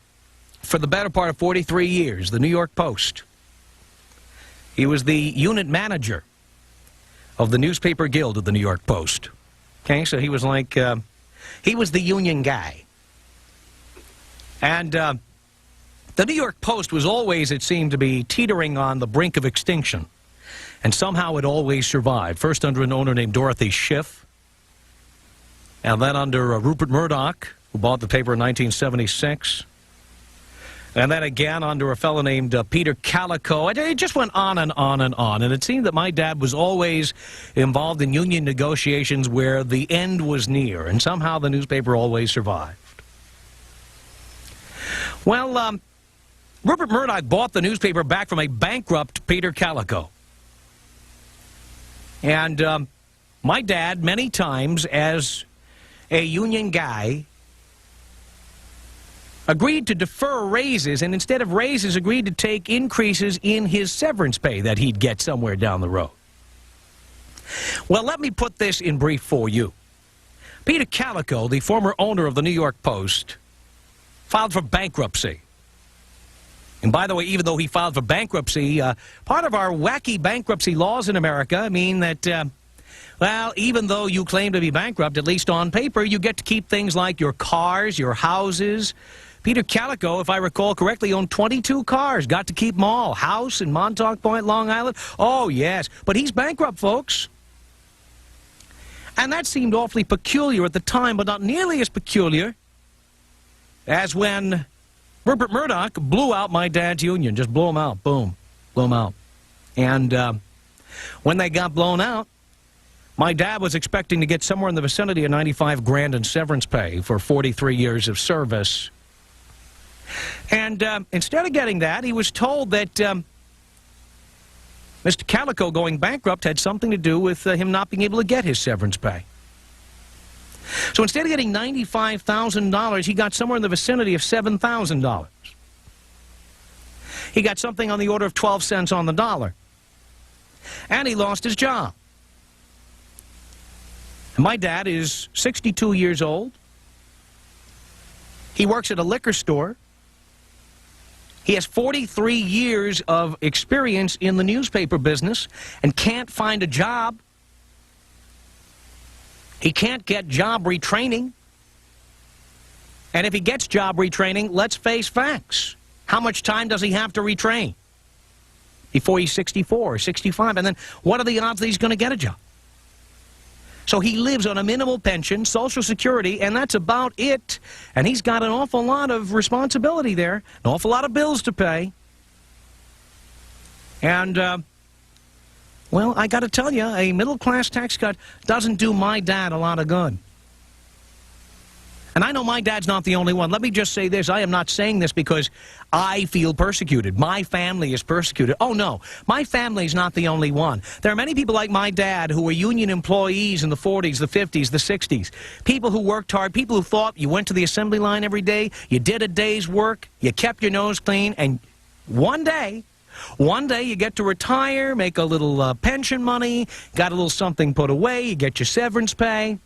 for the better part of 43 years, the New York Post. He was the unit manager of the newspaper guild of the New York Post. Okay, so he was like, he was the union guy. And the New York Post was always, it seemed to be, teetering on the brink of extinction. And somehow it always survived. First under an owner named Dorothy Schiff, and then under Rupert Murdoch, who bought the paper in 1976. And then again under a fellow named Peter Calico. It just went on and on and on. And it seemed that my dad was always involved in union negotiations where the end was near. And somehow the newspaper always survived. Well, Rupert Murdoch bought the newspaper back from a bankrupt Peter Calico. And my dad, many times as a union guy, agreed to defer raises, and instead of raises, agreed to take increases in his severance pay that he'd get somewhere down the road. Well, let me put this in brief for you. Peter Calico, the former owner of the New York Post, filed for bankruptcy. And by the way, even though he filed for bankruptcy, part of our wacky bankruptcy laws in America mean that, well, even though you claim to be bankrupt, at least on paper, you get to keep things like your cars, your houses. Peter Calico, if I recall correctly, owned 22 cars, got to keep them all. House in Montauk Point, Long Island. Oh, yes. But he's bankrupt, folks. And that seemed awfully peculiar at the time, but not nearly as peculiar as when Rupert Murdoch blew out my dad's union. Just blew them out. Boom. Blew them out. And when they got blown out, my dad was expecting to get somewhere in the vicinity of $95,000 in severance pay for 43 years of service. And instead of getting that, he was told that Mr. Calico going bankrupt had something to do with him not being able to get his severance pay. So instead of getting $95,000, he got somewhere in the vicinity of $7,000. He got something on the order of 12 cents on the dollar. And he lost his job. And my dad is 62 years old. He works at a liquor store. He has 43 years of experience in the newspaper business and can't find a job. He can't get job retraining. And if he gets job retraining, let's face facts. How much time does he have to retrain before he's 64 or 65? And then what are the odds that he's going to get a job? So he lives on a minimal pension, Social Security, and that's about it. And he's got an awful lot of responsibility there, an awful lot of bills to pay. And, well, I got to tell you, a middle-class tax cut doesn't do my dad a lot of good. And I know my dad's not the only one. Let me just say this. I am not saying this because I feel persecuted. My family is persecuted. Oh, no. My family's not the only one. There are many people like my dad who were union employees in the 40s, the 50s, the 60s. People who worked hard. People who thought you went to the assembly line every day, you did a day's work, you kept your nose clean, and one day you get to retire, make a little pension money, got a little something put away, you get your severance pay.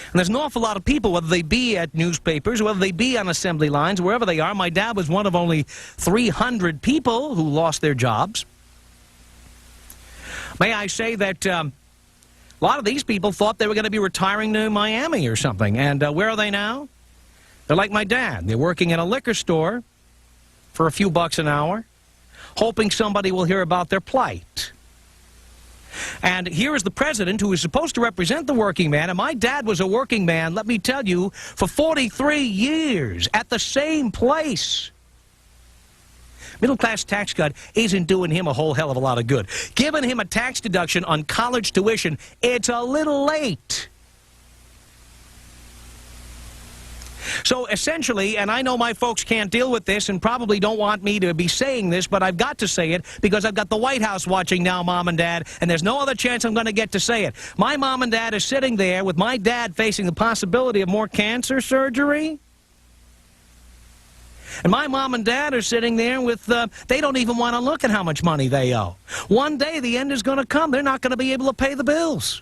And there's an awful lot of people, whether they be at newspapers, whether they be on assembly lines, wherever they are. My dad was one of only 300 people who lost their jobs. May I say that a lot of these people thought they were going to be retiring to Miami or something. And where are they now? They're like my dad. They're working at a liquor store for a few bucks an hour, hoping somebody will hear about their plight. And here is the president who is supposed to represent the working man, and my dad was a working man, let me tell you, for 43 years at the same place. Middle-class tax cut isn't doing him a whole hell of a lot of good. Giving him a tax deduction on college tuition, it's a little late. So essentially, and I know my folks can't deal with this and probably don't want me to be saying this, but I've got to say it because I've got the White House watching now, Mom and Dad, and there's no other chance I'm going to get to say it. My mom and dad are sitting there with my dad facing the possibility of more cancer surgery. And my mom and dad are sitting there with, they don't even want to look at how much money they owe. One day the end is going to come. They're not going to be able to pay the bills.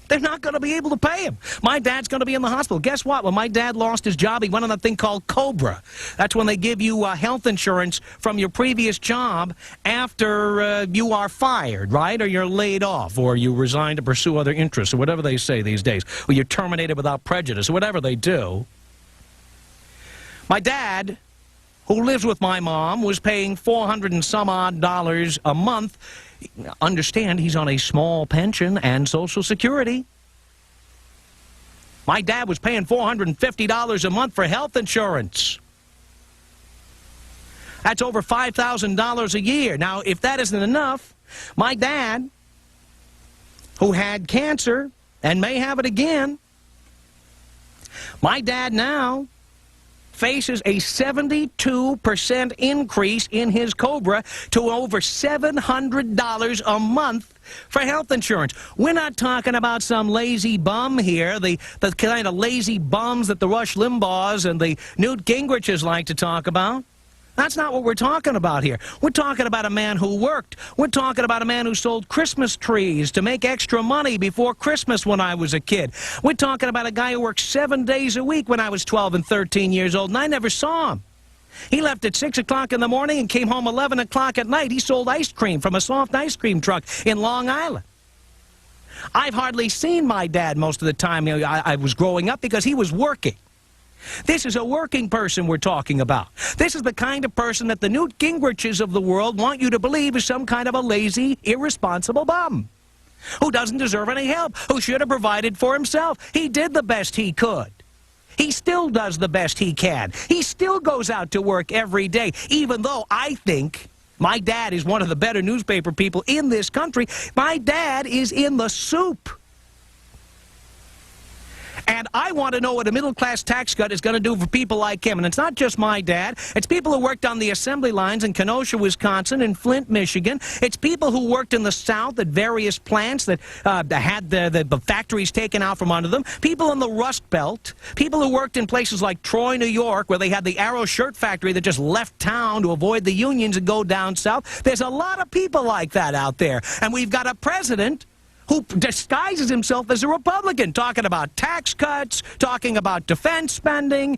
They're not going to be able to pay him. My dad's going to be in the hospital. Guess what? When my dad lost his job, he went on a thing called COBRA. That's when they give you health insurance from your previous job after you are fired, right? Or you're laid off, or you resign to pursue other interests, or whatever they say these days. Or you're terminated without prejudice, or whatever they do. My dad, who lives with my mom, was paying $400 and some odd a month. Understand, he's on a small pension and Social Security. My dad was paying $450 a month for health insurance. That's over $5,000 a year. Now, if that isn't enough, my dad, who had cancer and may have it again, my dad now faces a 72% increase in his COBRA to over $700 a month for health insurance. We're not talking about some lazy bum here, the kind of lazy bums that the Rush Limbaughs and the Newt Gingriches like to talk about. That's not what we're talking about here. We're talking about a man who worked. We're talking about a man who sold Christmas trees to make extra money before Christmas when I was a kid. We're talking about a guy who worked 7 days a week when I was 12 and 13 years old, and I never saw him. He left at 6 o'clock in the morning and came home 11 o'clock at night. He sold ice cream from a soft ice cream truck in Long Island. I've hardly seen my dad most of the time I was growing up because he was working. This is a working person we're talking about. This is the kind of person that the Newt Gingriches of the world want you to believe is some kind of a lazy, irresponsible bum who doesn't deserve any help, who should have provided for himself. He did the best he could. He still does the best he can. He still goes out to work every day, even though I think my dad is one of the better newspaper people in this country. My dad is in the soup. And I want to know what a middle-class tax cut is going to do for people like him. And it's not just my dad. It's people who worked on the assembly lines in Kenosha, Wisconsin, and Flint, Michigan. It's people who worked in the South at various plants that had the factories taken out from under them. People in the Rust Belt. People who worked in places like Troy, New York, where they had the Arrow shirt factory that just left town to avoid the unions and go down south. There's a lot of people like that out there. And we've got a president who disguises himself as a Republican, talking about tax cuts, talking about defense spending,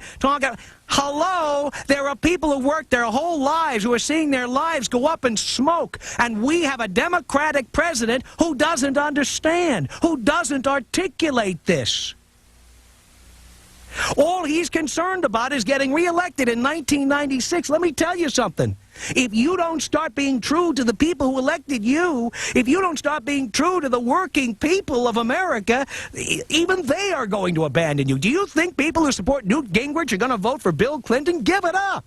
hello, there are people who worked their whole lives who are seeing their lives go up in smoke, and we have a Democratic president who doesn't understand, who doesn't articulate this. All he's concerned about is getting reelected in 1996. Let me tell you something. If you don't start being true to the people who elected you, if you don't start being true to the working people of America, even they are going to abandon you. Do you think people who support Newt Gingrich are going to vote for Bill Clinton? Give it up.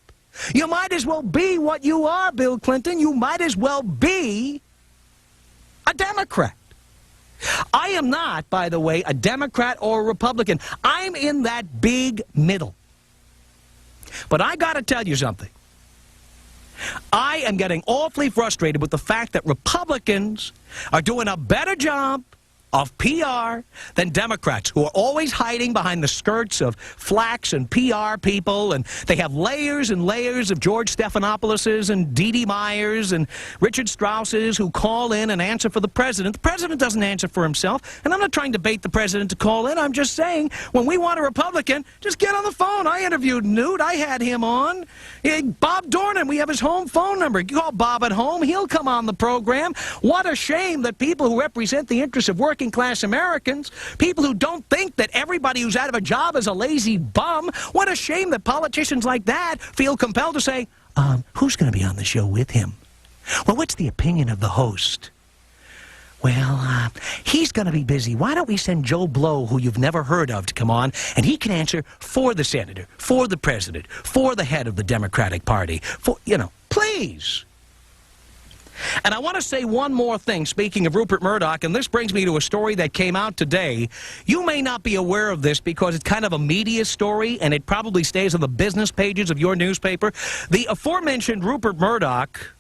You might as well be what you are, Bill Clinton. You might as well be a Democrat. I am not, by the way, a Democrat or a Republican. I'm in that big middle. But I got to tell you something. I am getting awfully frustrated with the fact that Republicans are doing a better job of PR than Democrats, who are always hiding behind the skirts of flax and PR people, and they have layers and layers of George Stephanopoulos' and Dee Dee Meyers and Richard Strauss's who call in and answer for the president. The president doesn't answer for himself, and I'm not trying to bait the president to call in. I'm just saying, when we want a Republican, just get on the phone. I interviewed Newt. I had him on. Bob Dornan, we have his home phone number. You call Bob at home. He'll come on the program. What a shame that people who represent the interests of working class Americans, people who don't think that everybody who's out of a job is a lazy bum, what a shame that politicians like that feel compelled to say, who's going to be on the show with him? Well, what's the opinion of the host? Well, he's going to be busy. Why don't we send Joe Blow, who you've never heard of, to come on, and he can answer for the senator, for the president, for the head of the Democratic Party, for, please. And I want to say one more thing, speaking of Rupert Murdoch, and this brings me to a story that came out today. You may not be aware of this because it's kind of a media story, and it probably stays on the business pages of your newspaper. The aforementioned Rupert Murdoch,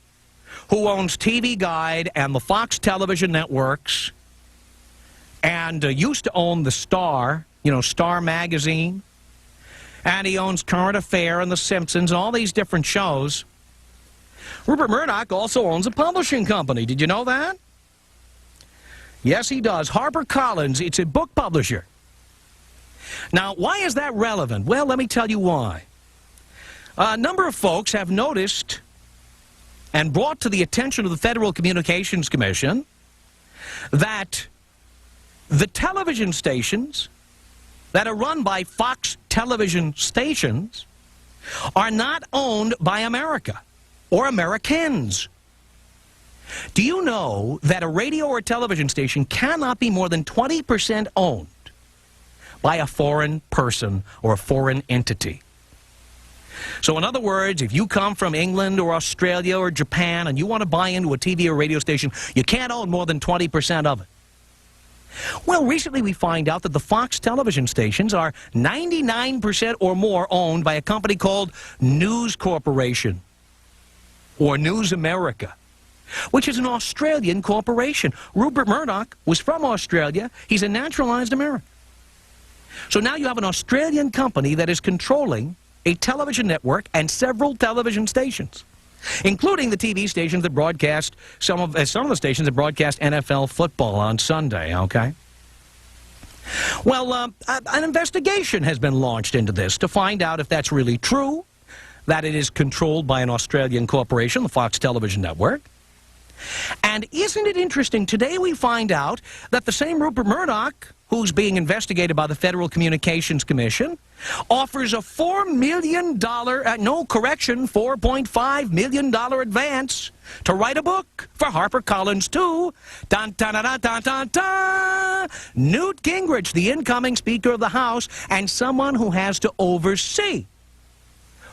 who owns TV Guide and the Fox television networks, and used to own the Star, Star magazine, and he owns Current Affair and The Simpsons and all these different shows. Rupert Murdoch also owns a publishing company. Did you know that? Yes, he does. HarperCollins. It's a book publisher. Now, why is that relevant? Well, let me tell you why. A number of folks have noticed and brought to the attention of the Federal Communications Commission that the television stations that are run by Fox television stations are not owned by America or Americans. Do you know that a radio or television station cannot be more than 20% owned by a foreign person or a foreign entity? So in other words, if you come from England or Australia or Japan and you want to buy into a TV or radio station, you can't own more than 20% of it. Well, recently we find out that the Fox television stations are 99% or more owned by a company called News Corporation, or News America, which is an Australian corporation. Rupert Murdoch was from Australia. He's a naturalized American. So now you have an Australian company that is controlling a television network and several television stations, including the TV stations that broadcast, some of the stations that broadcast NFL football on Sunday, okay? Well, an investigation has been launched into this to find out if that's really true, that it is controlled by an Australian corporation, the Fox television network. And isn't it interesting, today we find out that the same Rupert Murdoch, who's being investigated by the Federal Communications Commission, offers a $4 million, $4.5 million advance to write a book for HarperCollins too. Dun, dun, dun, dun, dun, dun, dun. Newt Gingrich, the incoming Speaker of the House, and someone who has to oversee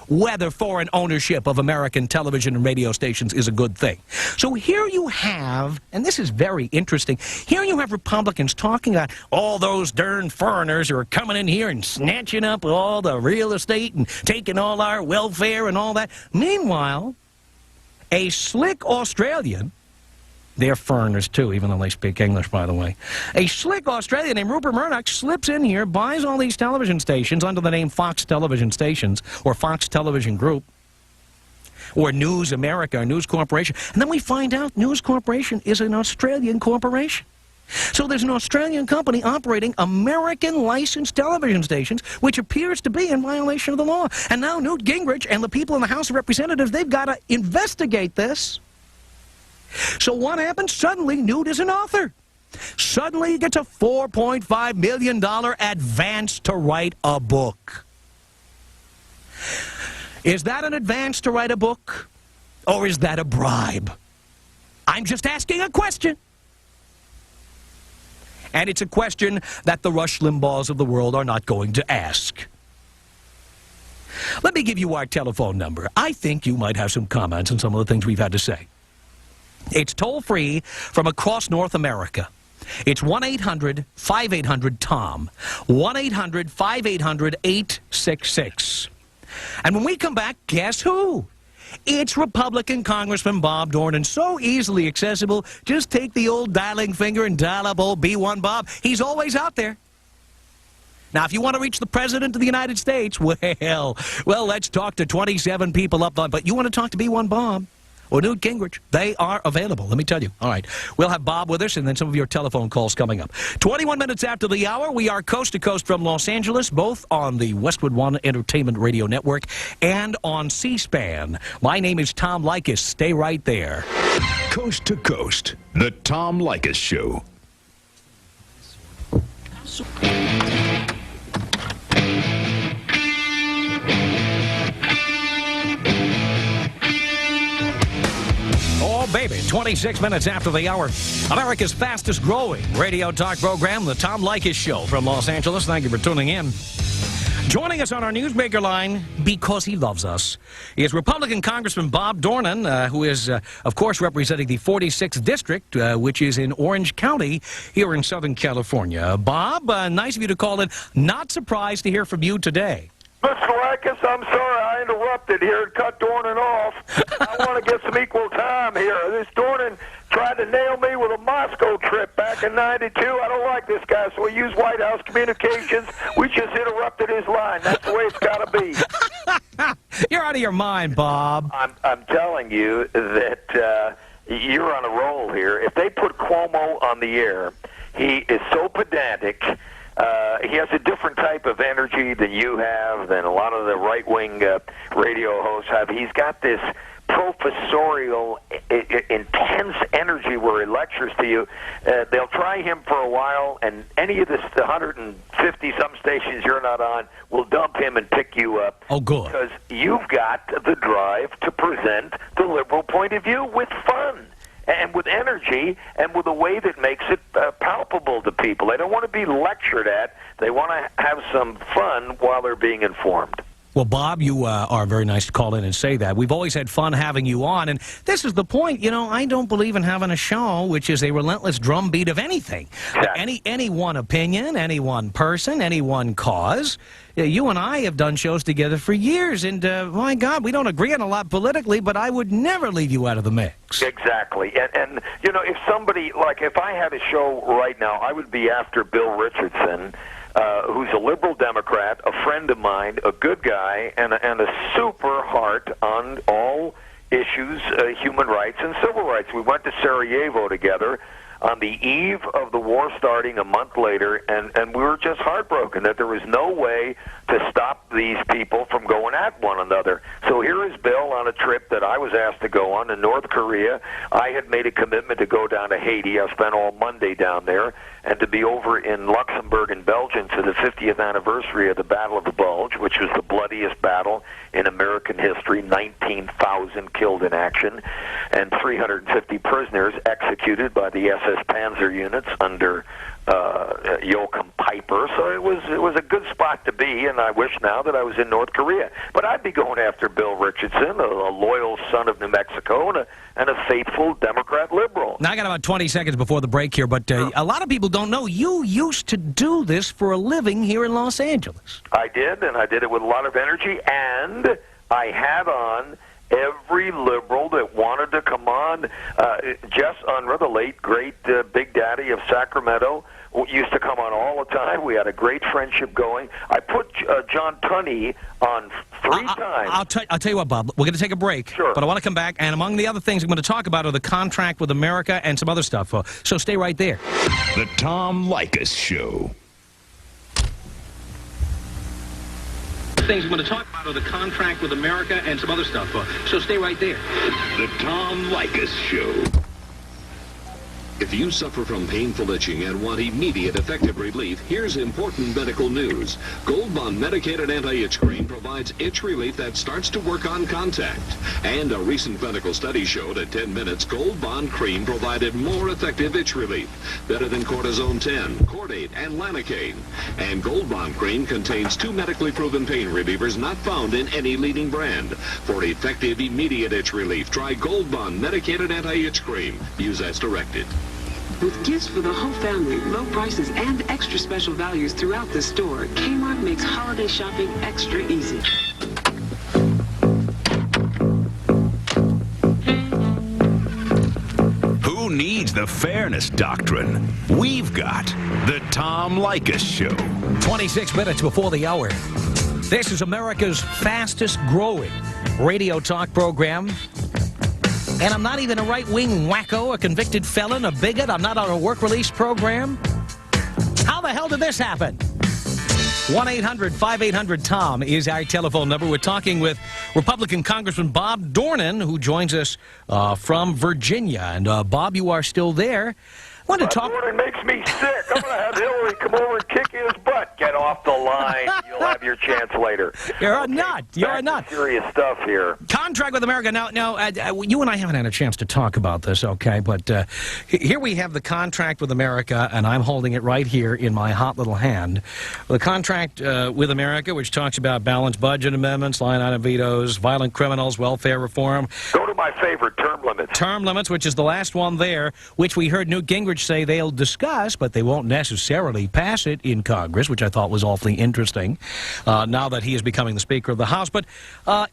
whether foreign ownership of American television and radio stations is a good thing. So here you have, and this is very interesting, here you have Republicans talking about all those darn foreigners who are coming in here and snatching up all the real estate and taking all our welfare and all that. Meanwhile, a slick Australian, they're foreigners too, even though they speak English, by the way. A slick Australian named Rupert Murdoch slips in here, buys all these television stations under the name Fox Television Stations, or Fox Television Group, or News America, or News Corporation. And then we find out News Corporation is an Australian corporation. So there's an Australian company operating American licensed television stations, which appears to be in violation of the law. And now Newt Gingrich and the people in the House of Representatives, they've got to investigate this. So what happens? Suddenly, Newt is an author. Suddenly, he gets a $4.5 million advance to write a book. Is that an advance to write a book? Or is that a bribe? I'm just asking a question. And it's a question that the Rush Limbaughs of the world are not going to ask. Let me give you our telephone number. I think you might have some comments on some of the things we've had to say. It's toll-free from across North America. It's 1-800-5800-TOM. 1-800-5800-866. And when we come back, guess who? It's Republican Congressman Bob Dornan. So easily accessible. Just take the old dialing finger and dial up old B1 Bob. He's always out there. Now, if you want to reach the President of the United States, well, let's talk to 27 people up on. But you want to talk to B1 Bob or Newt Gingrich, they are available, let me tell you. All right, we'll have Bob with us and then some of your telephone calls coming up. 21 minutes after the hour, we are coast to coast from Los Angeles, both on the Westwood One Entertainment Radio Network and on C-SPAN. My name is Tom Leykis. Stay right there. Coast to Coast, the Tom Leykis Show. Oh, baby, 26 minutes after the hour. America's fastest growing radio talk program, the Tom Leykis Show from Los Angeles. Thank you for tuning in. Joining us on our newsmaker line, because he loves us, is Republican Congressman Bob Dornan, who is, of course, representing the 46th District, which is in Orange County here in Southern California. Bob, nice of you to call in. Not surprised to hear from you today. Mr. Leykis, I'm sorry I interrupted here and cut Dornan off. I want to get some equal time here. This Dornan tried to nail me with a Moscow trip back in '92. I don't like this guy, so we used White House communications. We just interrupted his line. That's the way it's got to be. You're out of your mind, Bob. I'm telling you that you're on a roll here. If they put Cuomo on the air, he is so pedantic. He has a different type of energy than you have, than a lot of the right-wing radio hosts have. He's got this professorial, intense energy where he lectures to you. They'll try him for a while, and any of the 150-some stations you're not on will dump him and pick you up. Oh, good. Because you've got the drive to present the liberal point of view with fun. And with energy, and with a way that makes it palpable to people. They don't want to be lectured at. They want to have some fun while they're being informed. Well, Bob, you are very nice to call in and say that. We've always had fun having you on, and this is the point. You know, I don't believe in having a show which is a relentless drumbeat of anything. Exactly. Any one opinion, any one person, any one cause. You and I have done shows together for years, and my God, we don't agree on a lot politically, but I would never leave you out of the mix. Exactly. And you know, if somebody, like if I had a show right now, I would be after Bill Richardson, who's a liberal Democrat, a friend of mine, a good guy, and a super heart on all issues, human rights and civil rights. We went to Sarajevo together on the eve of the war starting a month later, and we were just heartbroken that there was no way to stop these people from going at one another. So here is Bill on a trip that I was asked to go on in North Korea. I had made a commitment to go down to Haiti. I spent all Monday down there, and to be over in Luxembourg and Belgium for the 50th anniversary of the Battle of the Bulge, which was the bloodiest battle in American history, 19,000 killed in action, and 350 prisoners executed by the SS Panzer units under Joachim Peiper. So it was a good spot to be, and I wish now that I was in North Korea. But I'd be going after Bill Richardson, a loyal son of New Mexico, and a faithful Democrat liberal. Now, I got about 20 seconds before the break here, but a lot of people don't know you used to do this for a living here in Los Angeles. I did, and I did it with a lot of energy, and I had on every liberal that wanted to come on. Jess Unruh, the late, great Big Daddy of Sacramento, used to come on all the time. We had a great friendship going. I put John Tunney on three times. I'll tell you what, Bob. We're going to take a break. Sure. But I want to come back, and among the other things I'm going to talk about are the contract with America and some other stuff. So stay right there. The Tom Leykis Show. Things I'm going to talk about are the contract with America and some other stuff. So stay right there. The Tom Leykis Show. If you suffer from painful itching and want immediate effective relief, here's important medical news. Gold Bond medicated anti-itch cream provides itch relief that starts to work on contact. And a recent clinical study showed at 10 minutes, Gold Bond cream provided more effective itch relief, better than Cortisone 10, Cordate, and Lanacaine. And Gold Bond cream contains 2 medically proven pain relievers not found in any leading brand. For effective immediate itch relief, try Gold Bond medicated anti-itch cream. Use as directed. With gifts for the whole family, low prices, and extra special values throughout the store, Kmart makes holiday shopping extra easy. Who needs the fairness doctrine? We've got the Tom Leykis Show. 26 minutes before the hour. This is America's fastest growing radio talk program. And I'm not even a right-wing wacko, a convicted felon, a bigot. I'm not on a work release program. How the hell did this happen? 1-800-5800-TOM is our telephone number. We're talking with Republican Congressman Bob Dornan, who joins us from Virginia. And, Bob, you are still there. I want to talk. Dornan makes me sick. I'm going to have Hillary come over and kick his butt. Get off the line. You'll have your chance later. You're a nut. You're a nut. Serious stuff here. Contract with America. Now, you and I haven't had a chance to talk about this, okay? But here we have the contract with America, and I'm holding it right here in my hot little hand. The contract with America, which talks about balanced budget amendments, line item vetoes, violent criminals, welfare reform. Go to my favorite, term limits. Term limits, which is the last one there, which we heard Newt Gingrich say they'll discuss, but they won't necessarily pass it in Congress, which I thought was awfully interesting now that he is becoming the Speaker of the House. But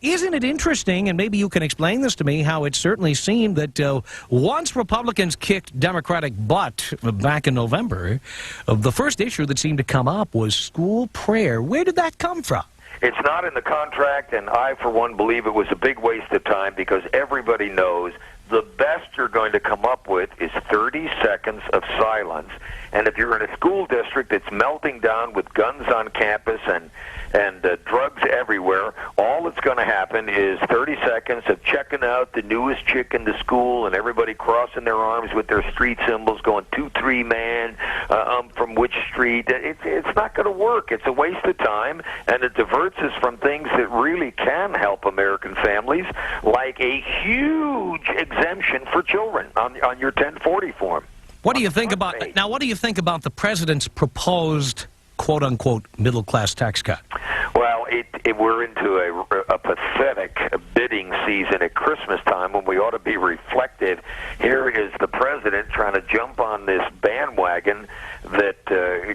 isn't it interesting, and maybe you can explain this to me, how it certainly seemed that once Republicans kicked Democratic butt back in November, the first issue that seemed to come up was school prayer. Where did that come from? It's not in the contract, and I, for one, believe it was a big waste of time because everybody knows the best you're going to come up with is 30 seconds of silence. And if you're in a school district that's melting down with guns on campus and drugs everywhere, all that's going to happen is 30 seconds of checking out the newest chick in the school and everybody crossing their arms with their street symbols going 2-3 man from which street. It's not going to work. It's a waste of time, and it diverts us from things that really can help American families, like a huge exemption for children on your 1040 form. What do you think about now? What do you think about the president's proposed "quote-unquote" middle-class tax cut? Well, we're into a pathetic bidding season at Christmas time when we ought to be reflective. Here is the president trying to jump on this bandwagon that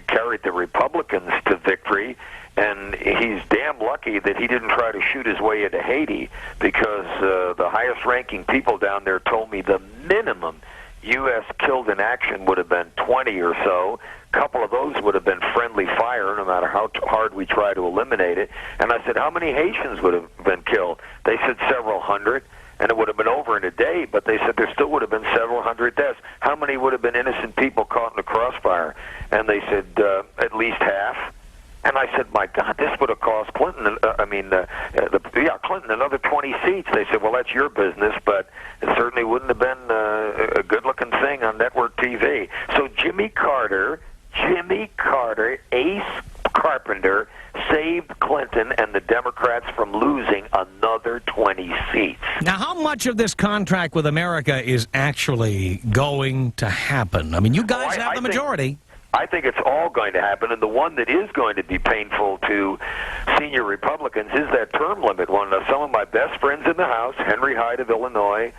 carried the Republicans to victory. And he's damn lucky that he didn't try to shoot his way into Haiti, because the highest-ranking people down there told me the minimum U.S. killed in action would have been 20 or so. A couple of those would have been friendly fire, no matter how hard we try to eliminate it. And I said, how many Haitians would have been killed? They said several hundred, and it would have been over in a day, but they said there still would have been several hundred deaths. How many would have been innocent people caught in the crossfire? And they said at least half. And I said, my God, this would have cost Clinton, Clinton another 20 seats. They said, well, that's your business, but it certainly wouldn't have been a good-looking thing on network TV. So Jimmy Carter, Ace Carpenter, saved Clinton and the Democrats from losing another 20 seats. Now, how much of this contract with America is actually going to happen? I mean, you guys have the majority. I think it's all going to happen, and the one that is going to be painful to senior Republicans is that term limit one. Now, some of my best friends in the House, Henry Hyde of Illinois,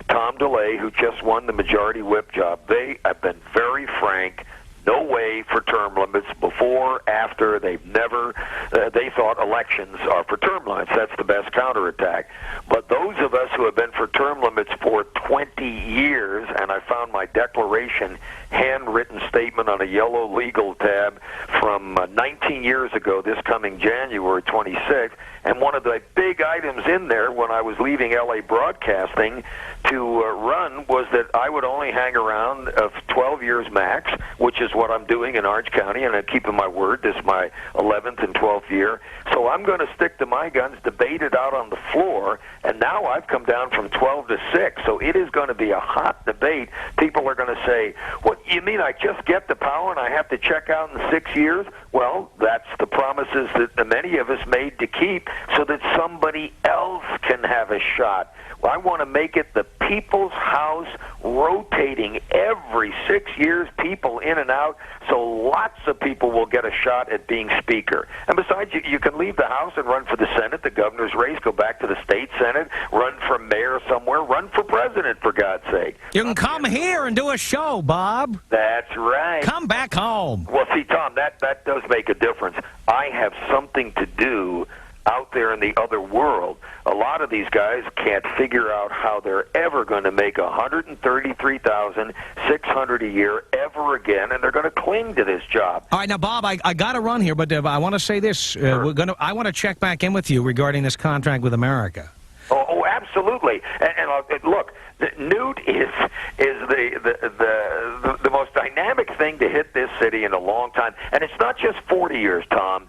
Tom DeLay, who just won the majority whip job, they have been very frank. No way for term limits before, after. They've never, they thought elections are for term limits. That's the best counterattack. But those of us who have been for term limits for 20 years, and I found my declaration, handwritten statement on a yellow legal tab from 19 years ago, this coming January 26th, and one of the big items in there when I was leaving L.A. Broadcasting to run was that I would only hang around 12 years max, which is what I'm doing in Orange County, and I'm keeping my word. This is my 11th and 12th year. So I'm going to stick to my guns, debate it out on the floor, and now I've come down from 12 to 6. So it is going to be a hot debate. People are going to say, what, you mean I just get the power and I have to check out in 6 years? Well, that's the promises that many of us made to keep so that somebody else can have a shot. Well, I want to make it the people's house, rotating every 6 years, people in and out, so lots of people will get a shot at being Speaker. And besides, you can leave the House and run for the Senate, the governor's race, go back to the state Senate, run for mayor somewhere, run for president, for God's sake. You can come here and do a show, Bob. That's right. Come back home. Well, see, Tom, that does make a difference. I have something to do out there in the other world. A lot of these guys can't figure out how they're ever going to make $133,600 a year ever again, and they're going to cling to this job. All right, now, Bob, I got to run here, but I want to say this. Sure. I want to check back in with you regarding this contract with America. Oh, absolutely. And look, Newt is the most dynamic thing to hit this city in a long time, and it's not just 40 years, Tom.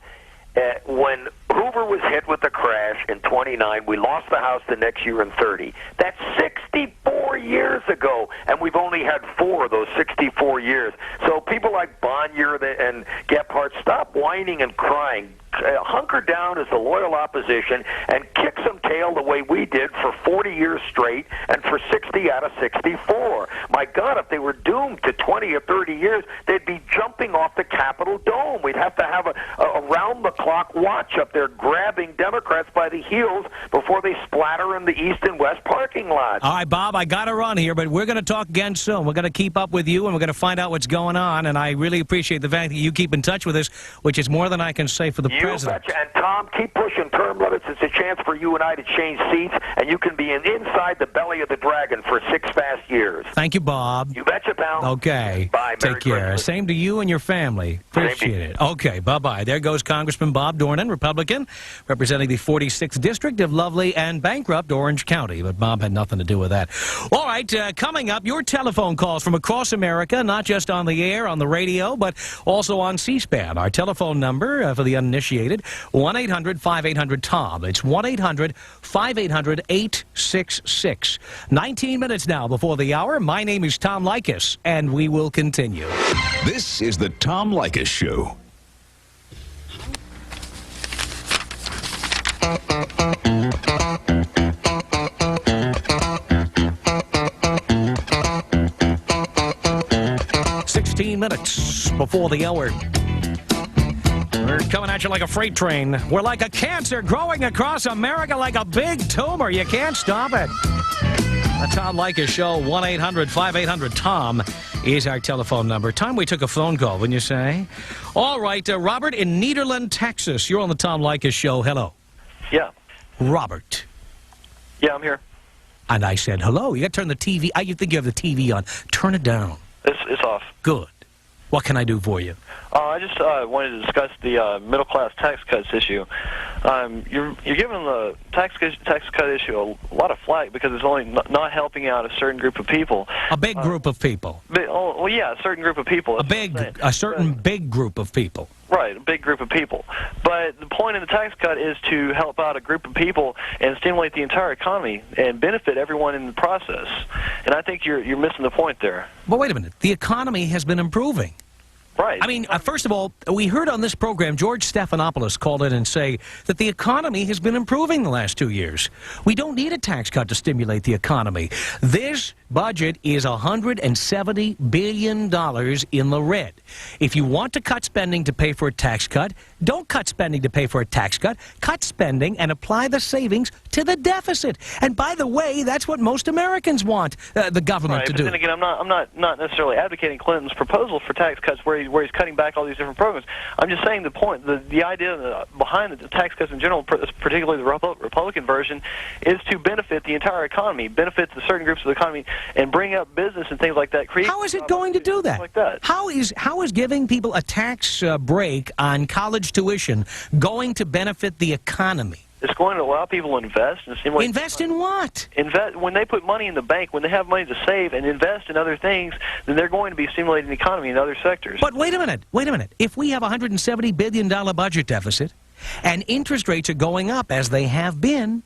When Hoover was hit with the crash in 29, we lost the House the next year in 30. That's 64 years ago, and we've only had 4 of those 64 years. So people like Bonnier and Gephardt, stop whining and crying. Hunker down as the loyal opposition and kick some tail the way we did for 40 years straight and for 60 out of 64. My God, if they were doomed to 20 or 30 years, they'd be jumping off the Capitol dome. We'd have to have a round-the-clock watch up there grabbing Democrats by the heels before they splatter in the east and west parking lots. All right, Bob, I got to run here, but we're going to talk again soon. We're going to keep up with you, and we're going to find out what's going on, and I really appreciate the fact that you keep in touch with us, which is more than I can say for the president. Betcha. And Tom, keep pushing term limits. It's a chance for you and I to change seats, and you can be inside the belly of the dragon for 6 fast years. Thank you, Bob. You betcha, pal. Okay. Bye. Take care. Christmas. Same to you and your family. Appreciate it. Okay, bye-bye. There goes Congressman Bob Dornan, Republican, representing the 46th District of lovely and bankrupt Orange County. But Bob had nothing to do with that. All right, coming up, your telephone calls from across America, not just on the air, on the radio, but also on C-SPAN. Our telephone number for the uninitiated, 1-800-5800-TOM. It's 1-800-5800-866. 19 minutes now before the hour. My name is Tom Leykis, and we will continue. This is the Tom Leykis Show. Minutes before the hour. We're coming at you like a freight train. We're like a cancer growing across America like a big tumor. You can't stop it. The Tom Leykis Show, 1-800-5800-TOM is our telephone number. Time we took a phone call, wouldn't you say? All right, Robert in Nederland, Texas. You're on the Tom Leykis Show. Hello. Yeah. Robert. Yeah, I'm here. And I said, hello. You got to turn the TV. You think you have the TV on. Turn it down. It's off. Good. What can I do for you? I just wanted to discuss the middle-class tax cuts issue. You're giving the tax cut issue a lot of flack because it's only not helping out a certain group of people. A big group of people. Well, yeah, a certain group of people. A certain big group of people. Right, a big group of people. But the point of the tax cut is to help out a group of people and stimulate the entire economy and benefit everyone in the process. And I think you're missing the point there. But wait a minute. The economy has been improving. Right. I mean, first of all, we heard on this program, George Stephanopoulos called in and say that the economy has been improving the last 2 years. We don't need a tax cut to stimulate the economy. This budget is $170 billion in the red. If you want to cut spending to pay for a tax cut, don't cut spending to pay for a tax cut. Cut spending and apply the savings to the deficit. And by the way, that's what most Americans want the government to do. But then again, I'm not necessarily advocating Clinton's proposal for tax cuts where he's cutting back all these different programs. I'm just saying the point, the idea behind the tax cuts in general, particularly the Republican version, is to benefit the entire economy, benefit the certain groups of the economy, and bring up business and things like that. How is it going to do that? Like that. How is giving people a tax break on college tuition going to benefit the economy? It's going to allow people to invest and stimulate. Invest in what? Invest when they put money in the bank, when they have money to save and invest in other things, then they're going to be stimulating the economy in other sectors. But wait a minute. If we have a $170 billion budget deficit and interest rates are going up as they have been,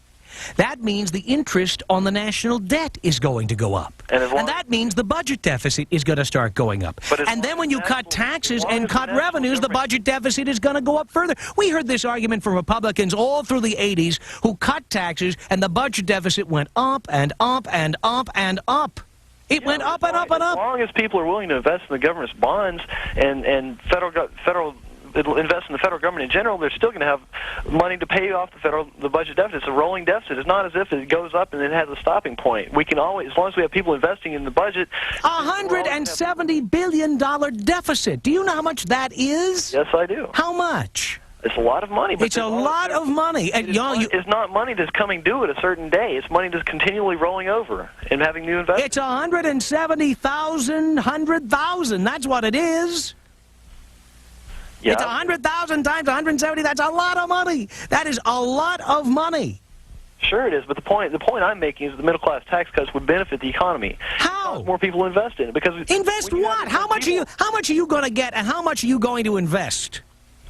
that means the interest on the national debt is going to go up. And that means the budget deficit is going to start going up. And then when you cut taxes and cut revenues, the budget deficit is going to go up further. We heard this argument from Republicans all through the 80s who cut taxes, and the budget deficit went up and up and up and up. It went up and up and up. As long as people are willing to invest in the government's bonds and federal invest in the federal government in general, they're still going to have money to pay off the budget deficit. It's a rolling deficit. It's not as if it goes up and it has a stopping point. We can always, as long as we have people investing in the budget. $170 billion deficit. Do you know how much that is? Yes, I do. How much? It's a lot of money. It's a lot of money. And it's not money that's coming due at a certain day. It's money that's continually rolling over and having new investments. It's 170,000, 100,000. That's what it is. Yeah. It's 100,000 times 170. That's a lot of money. That is a lot of money. Sure it is, but the point I'm making is the middle class tax cuts would benefit the economy. How? More people invest in it because invest what? How much are you going to get, and how much are you going to invest?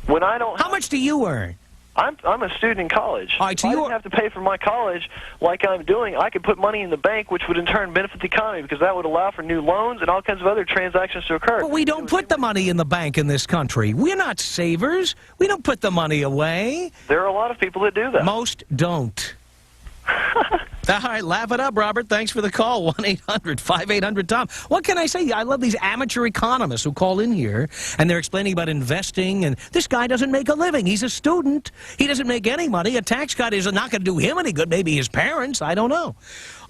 When I don't. How much do you earn? I'm a student in college. All right, so I didn't have to pay for my college like I'm doing. I could put money in the bank, which would in turn benefit the economy because that would allow for new loans and all kinds of other transactions to occur. But we don't put the money in the bank in this country. We're not savers. We don't put the money away. There are a lot of people that do that. Most don't. All right, laugh it up, Robert. Thanks for the call. 1-800-5800-TOM. What can I say? I love these amateur economists who call in here, and they're explaining about investing, and this guy doesn't make a living. He's a student. He doesn't make any money. A tax cut is not going to do him any good. Maybe his parents. I don't know.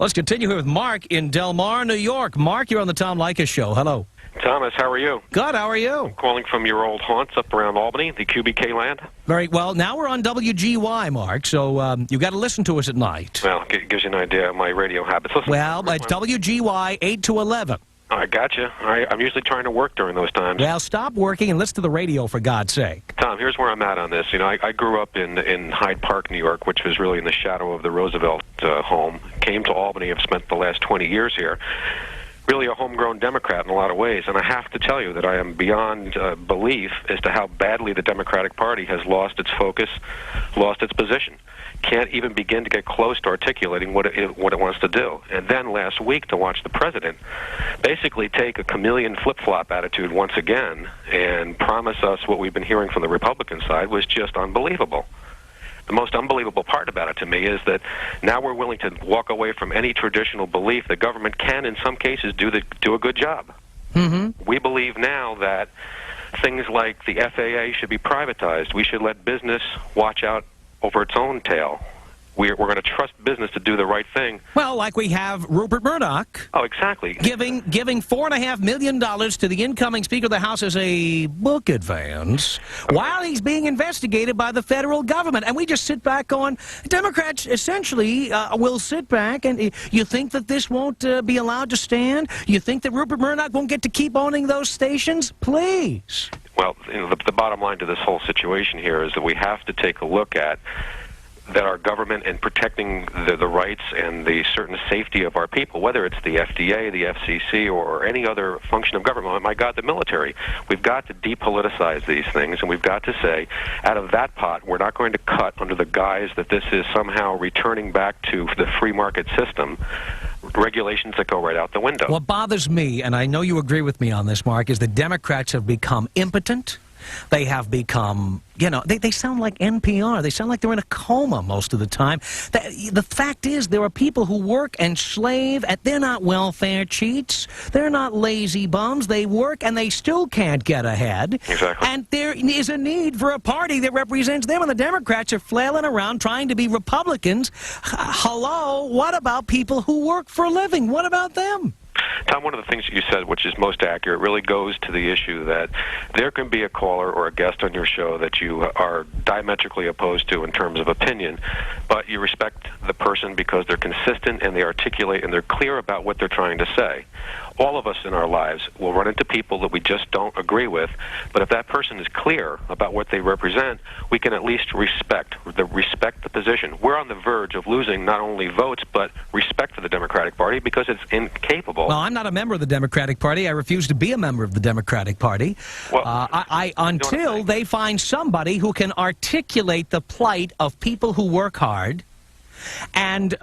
Let's continue here with Mark in Del Mar, New York. Mark, you're on the Tom Leykis Show. Hello. Thomas, how are you? Good, how are you? I'm calling from your old haunts up around Albany, the QBK land. Very well. Now we're on WGY, Mark, so you got to listen to us at night. Well, it gives you an idea of my radio habits. Listen, well, it's WGY 8 to 11. I got you. I'm usually trying to work during those times. Well, stop working and listen to the radio, for God's sake. Tom, here's where I'm at on this. You know, I grew up in Hyde Park, New York, which was really in the shadow of the Roosevelt home. Came to Albany. I've spent the last 20 years here. Really a homegrown Democrat in a lot of ways, and I have to tell you that I am beyond belief as to how badly the Democratic Party has lost its focus, lost its position. Can't even begin to get close to articulating what it wants to do. And then last week to watch the president basically take a chameleon flip-flop attitude once again and promise us what we've been hearing from the Republican side was just unbelievable. The most unbelievable part about it to me is that now we're willing to walk away from any traditional belief that government can, in some cases, do a good job. Mm-hmm. We believe now that things like the FAA should be privatized. We should let business watch out over its own tail. We're going to trust business to do the right thing. Well, like we have Rupert Murdoch. Oh, exactly. Giving $4.5 million to the incoming Speaker of the House as a book advance while he's being investigated by the federal government. And we just sit back going, Democrats essentially will sit back and you think that this won't be allowed to stand? You think that Rupert Murdoch won't get to keep owning those stations? Please. Well, you know, the bottom line to this whole situation here is that we have to take a look at that our government and protecting the rights and the certain safety of our people, whether it's the FDA, the FCC, or any other function of government, my God, the military. We've got to depoliticize these things, and we've got to say, out of that pot, we're not going to cut under the guise that this is somehow returning back to the free market system, regulations that go right out the window. What bothers me, and I know you agree with me on this, Mark, is that Democrats have become impotent. They have become, you know, they sound like NPR. They sound like they're in a coma most of the time. The fact is there are people who work and slave, and they're not welfare cheats. They're not lazy bums. They work, and they still can't get ahead. Exactly. And there is a need for a party that represents them, and the Democrats are flailing around trying to be Republicans. Hello? What about people who work for a living? What about them? Tom, one of the things that you said, which is most accurate, really goes to the issue that there can be a caller or a guest on your show that you are diametrically opposed to in terms of opinion, but you respect the person because they're consistent and they articulate and they're clear about what they're trying to say. All of us in our lives will run into people that we just don't agree with, but if that person is clear about what they represent, we can at least respect the position. We're on the verge of losing not only votes, but respect for the Democratic Party because it's incapable. Well, I'm not a member of the Democratic Party. I refuse to be a member of the Democratic Party until they find somebody who can articulate the plight of people who work hard and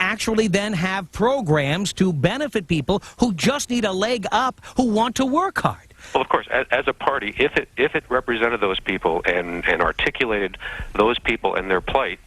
actually then have programs to benefit people who just need a leg up, who want to work hard. Well, of course, as a party, if it represented those people and articulated those people and their plight,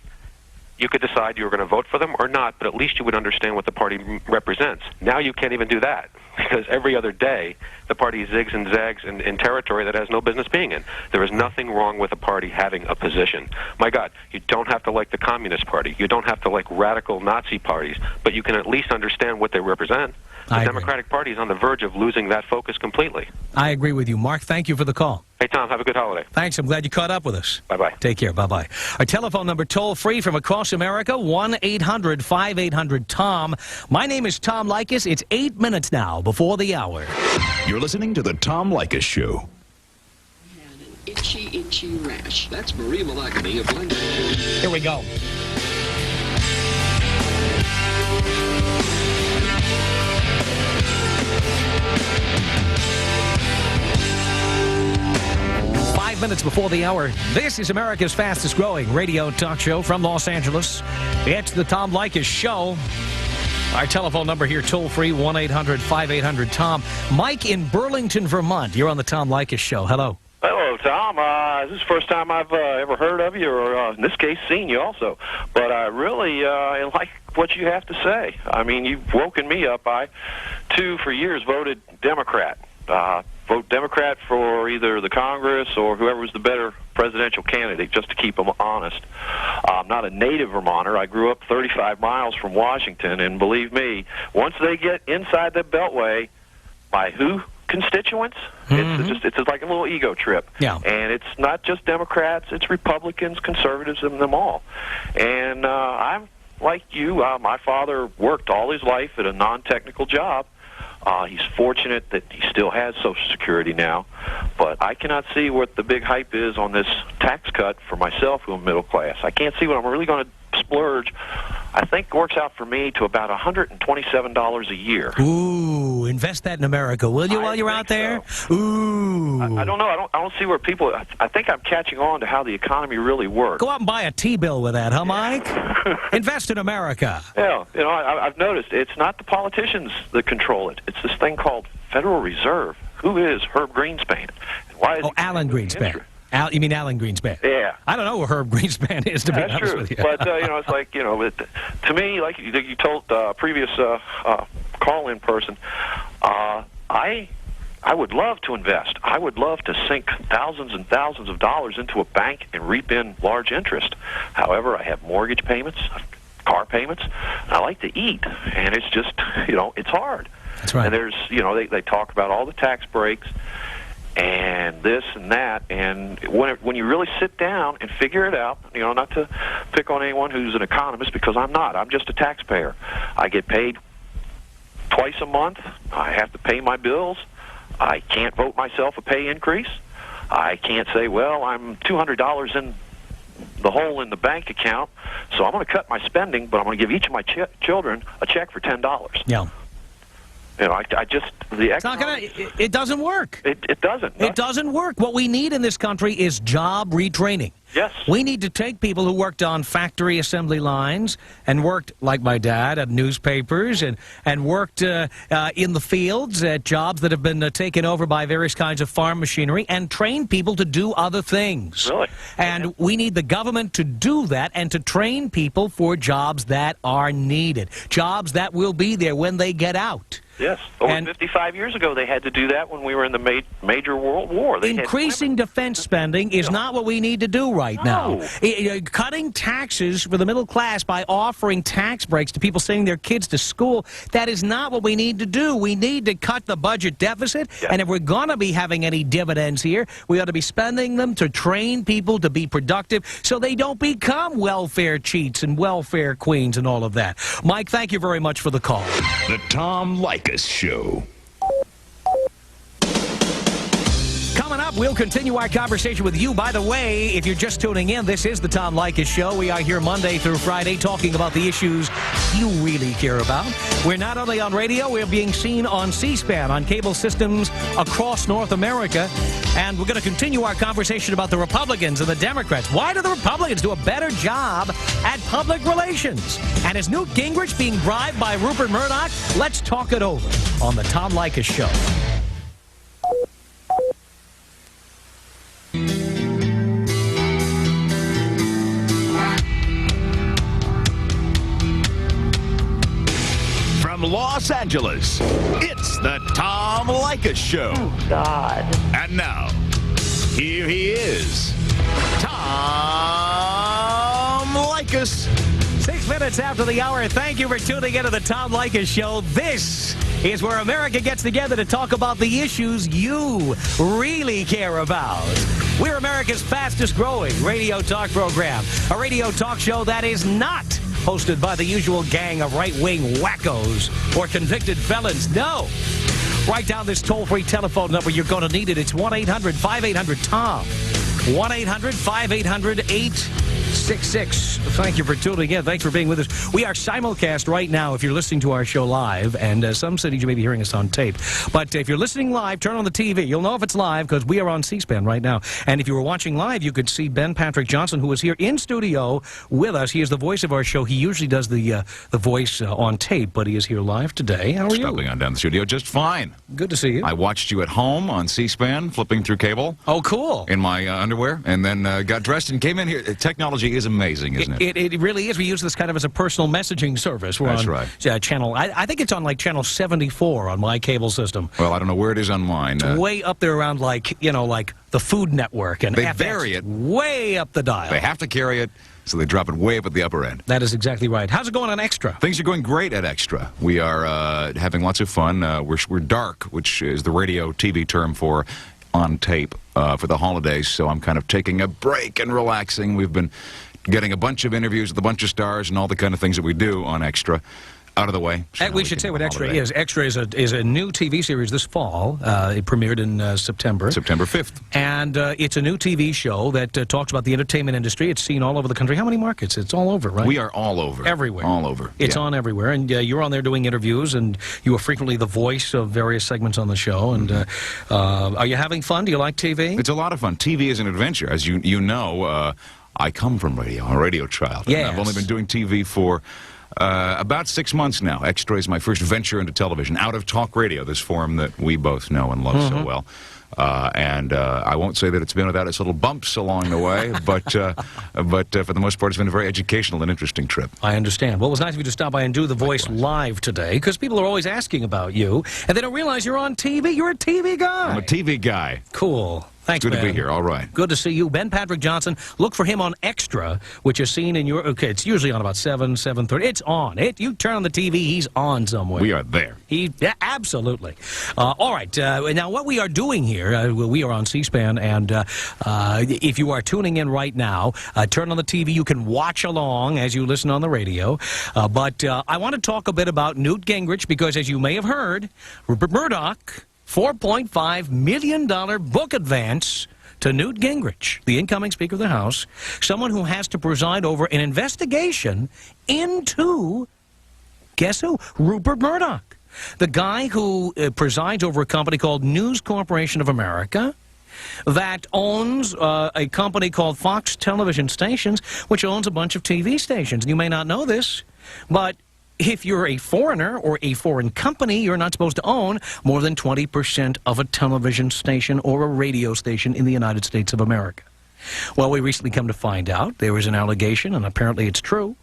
you could decide you were going to vote for them or not, but at least you would understand what the party represents. Now you can't even do that, because every other day the party zigs and zags in territory that has no business being in. There is nothing wrong with a party having a position. My God, you don't have to like the Communist Party. You don't have to like radical Nazi parties, but you can at least understand what they represent. The Democratic Party is on the verge of losing that focus completely. I agree with you. Mark, thank you for the call. Hey, Tom, have a good holiday. Thanks. I'm glad you caught up with us. Bye-bye. Take care. Bye-bye. Our telephone number toll-free from across America, 1-800-5800-TOM. My name is Tom Leykis. It's 8 minutes now before the hour. You're listening to the Tom Leykis Show. Itchy rash. That's Marie Malakany of London. Here we go. Minutes before the hour. This is America's fastest growing radio talk show from Los Angeles. It's the Tom Leykis Show. Our telephone number here, toll free, 1-800-5800-TOM. Mike in Burlington, Vermont. You're on the Tom Leykis Show. Hello. Hello, Tom. This is the first time I've ever heard of you, or in this case, seen you also. But I really like what you have to say. I mean, you've woken me up. I, too, for years voted Democrat. Vote Democrat for either the Congress or whoever was the better presidential candidate, just to keep them honest. I'm not a native Vermonter. I grew up 35 miles from Washington, and believe me, once they get inside the Beltway, by who constituents, it's like a little ego trip. Yeah. And it's not just Democrats, it's Republicans, conservatives, and them all. And I'm like you. My father worked all his life at a non-technical job. He's fortunate that he still has Social Security now, but I cannot see what the big hype is on this tax cut for myself, who am middle class. I can't see what I'm really going to splurge. I think it works out for me to about $127 a year. Ooh, invest that in America, will you, while you're out there? So. Ooh. I don't know. I don't see where people... I think I'm catching on to how the economy really works. Go out and buy a T-bill with that, huh, Mike? Invest in America. Yeah, you know, I've noticed it's not the politicians that control it. It's this thing called Federal Reserve. Who is Herb Greenspan? And why is Alan Greenspan. You mean Alan Greenspan? Yeah. I don't know who Herb Greenspan is, to be honest with you. But, you know, it's like, you know, to me, like you told previous call-in person, I would love to invest. I would love to sink thousands and thousands of dollars into a bank and reap in large interest. However, I have mortgage payments, car payments, and I like to eat, and it's just, you know, it's hard. That's right. And there's, you know, they talk about all the tax breaks and this and that, and when you really sit down and figure it out, you know, not to pick on anyone who's an economist, because I'm not. I'm just a taxpayer. I get paid twice a month. I have to pay my bills. I can't vote myself a pay increase. I can't say, well, I'm $200 in the hole in the bank account, so I'm going to cut my spending, but I'm going to give each of my children a check for $10. Yeah. You know, I just... It's not gonna, it doesn't work. It doesn't. No. It doesn't work. What we need in this country is job retraining. Yes. We need to take people who worked on factory assembly lines and worked, like my dad, at newspapers and worked in the fields at jobs that have been taken over by various kinds of farm machinery, and train people to do other things. Really? And we need the government to do that and to train people for jobs that are needed, jobs that will be there when they get out. Yes. Over 55 years ago, they had to do that when we were in the major world war. Increasing defense spending is not what we need to do right now. Cutting taxes for the middle class by offering tax breaks to people sending their kids to school, that is not what we need to do. We need to cut the budget deficit, and if we're going to be having any dividends here, we ought to be spending them to train people to be productive so they don't become welfare cheats and welfare queens and all of that. Mike, thank you very much for the call. The Tom Leykis Show. Coming up, We'll continue our conversation with you. By the way, if you're just tuning in, this is the Tom Leykis Show. We are here Monday through Friday talking about the issues you really care about. We're not only on radio, we're being seen on C-SPAN, on cable systems across North America. And we're going to continue our conversation about the Republicans and the Democrats. Why do the Republicans do a better job at public relations? And is Newt Gingrich being bribed by Rupert Murdoch? Let's talk it over on the Tom Leykis Show. From Los Angeles, it's the Tom Leykis Show. Oh, God. And now, here he is, Tom Leykis. 6 minutes after the hour, thank you for tuning into the Tom Leykis Show. This is where America gets together to talk about the issues you really care about. We're America's fastest growing radio talk program, a radio talk show that is not hosted by the usual gang of right-wing wackos or convicted felons. No. Write down this toll-free telephone number. You're going to need it. It's 1-800-5800-TOM. 1-800-5800-866. Thank you for tuning in. Thanks for being with us. We are simulcast right now if you're listening to our show live, and some cities you may be hearing us on tape. But if you're listening live, turn on the TV. You'll know if it's live because we are on C-SPAN right now. And if you were watching live, you could see Ben Patrick Johnson, who is here in studio with us. He is the voice of our show. He usually does the voice on tape, but he is here live today. How are you? Stopping on down the studio just fine. Good to see you. I watched you at home on C-SPAN, flipping through cable. Oh, cool. In my underwear, and then got dressed and came in here. Technology is amazing, isn't it? It really is. We use this kind of as a personal messaging service. We're That's on right. Channel, I think it's on like channel 74 on my cable system. Well, I don't know where it is on mine. Way up there around like the Food Network and they FX. vary it. Way up the dial. They have to carry it, so they drop it way up at the upper end. That is exactly right. How's it going on Extra? Things are going great at Extra. We are having lots of fun. We're dark, which is the radio TV term for on tape for the holidays, so I'm kind of taking a break and relaxing. We've been getting a bunch of interviews with a bunch of stars and all the kind of things that we do on Extra out of the way. So we should say what Extra is. Extra is a new TV series this fall. It premiered in September. September 5th. And it's a new TV show that talks about the entertainment industry. It's seen all over the country. How many markets? It's all over, right? We are all over. Everywhere. All over. It's on everywhere. And you're on there doing interviews, and you are frequently the voice of various segments on the show. And are you having fun? Do you like TV? It's a lot of fun. TV is an adventure. As you know, I come from radio. I'm a radio child. Yes. And I've only been doing TV for about 6 months now. Extra is my first venture into television, out of talk radio, this form that we both know and love so well. And I won't say that it's been without its little bumps along the way, but for the most part, it's been a very educational and interesting trip. I understand. Well, it was nice of you to stop by and do the voice live today, because people are always asking about you, and they don't realize you're on TV. You're a TV guy. I'm a TV guy. Cool. Thanks, Good man. to be here. All right. Good to see you. Ben Patrick Johnson. Look for him on Extra, which is seen in your... Okay, it's usually on about 7:30. It's on. You turn on the TV, he's on somewhere. We are there. Yeah, absolutely. All right. Now, what we are doing here, we are on C-SPAN, and if you are tuning in right now, turn on the TV. You can watch along as you listen on the radio. But I want to talk a bit about Newt Gingrich, because as you may have heard, Rupert Murdoch... $4.5 million book advance to Newt Gingrich, the incoming Speaker of the House, someone who has to preside over an investigation into, guess who? Rupert Murdoch, the guy who presides over a company called News Corporation of America that owns a company called Fox Television Stations, which owns a bunch of TV stations. And you may not know this, but if you're a foreigner or a foreign company, you're not supposed to own more than 20% of a television station or a radio station in the United States of America. Well, we recently come to find out there was an allegation, and apparently it's true.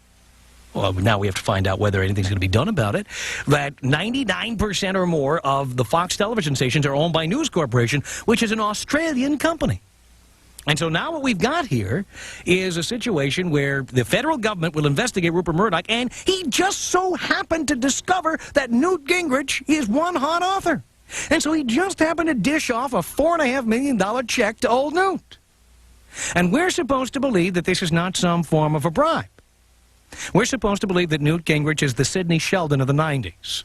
Well, now we have to find out whether anything's going to be done about it, that 99% or more of the Fox television stations are owned by News Corporation, which is an Australian company. And so now what we've got here is a situation where the federal government will investigate Rupert Murdoch, and he just so happened to discover that Newt Gingrich is one hot author. And so he just happened to dish off a $4.5 million check to old Newt. And we're supposed to believe that this is not some form of a bribe. We're supposed to believe that Newt Gingrich is the Sidney Sheldon of the 90s.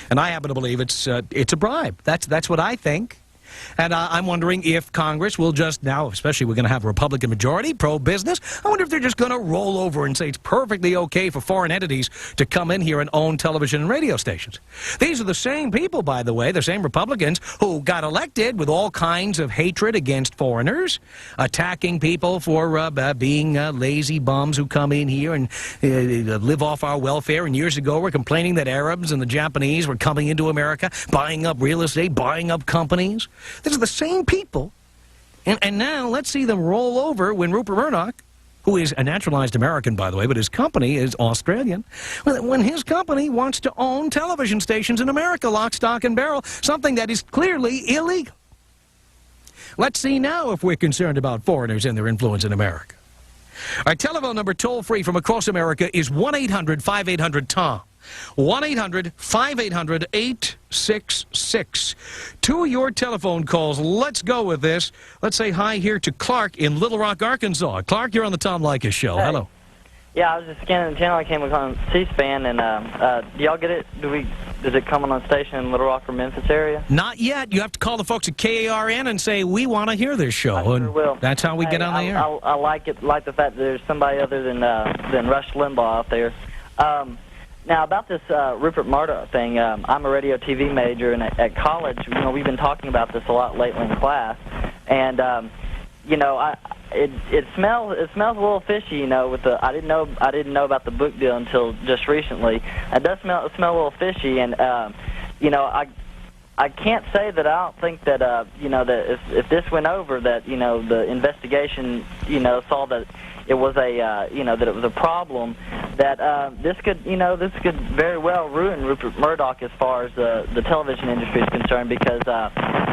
And I happen to believe it's a bribe. That's what I think. And I'm wondering if Congress will just now, especially we're going to have a Republican majority, pro-business, I wonder if they're just going to roll over and say it's perfectly okay for foreign entities to come in here and own television and radio stations. These are the same people, by the way, the same Republicans who got elected with all kinds of hatred against foreigners, attacking people for being lazy bums who come in here and live off our welfare. And years ago, we're complaining that Arabs and the Japanese were coming into America, buying up real estate, buying up companies. These are the same people. And now let's see them roll over when Rupert Murdoch, who is a naturalized American, by the way, but his company is Australian, when his company wants to own television stations in America, lock, stock, and barrel, something that is clearly illegal. Let's see now if we're concerned about foreigners and their influence in America. Our telephone number toll-free from across America is 1-800-5800-TOM. 1-800-5800-866. 2 of your telephone calls. Let's go with this. Let's say hi here to Clark in Little Rock, Arkansas. Clark, you're on the Tom Leykis Show. Hey. Hello. Yeah, I was just scanning the channel. I came on C-SPAN, and do y'all get it? Does it come on a station in Little Rock or Memphis area? Not yet. You have to call the folks at KIRO and say, we want to hear this show. I sure will. That's how we get on the air. I like it, like the fact that there's somebody other than Rush Limbaugh out there. Now, about this Rupert Murdoch thing, I'm a radio TV major, and at college, we've been talking about this a lot lately in class, and it smells a little fishy, with the I didn't know about the book deal until just recently. It does smell a little fishy, and I can't say that I don't think that that if this went over, that the investigation saw that it was a that it was a problem, that this could very well ruin Rupert Murdoch as far as the television industry is concerned, because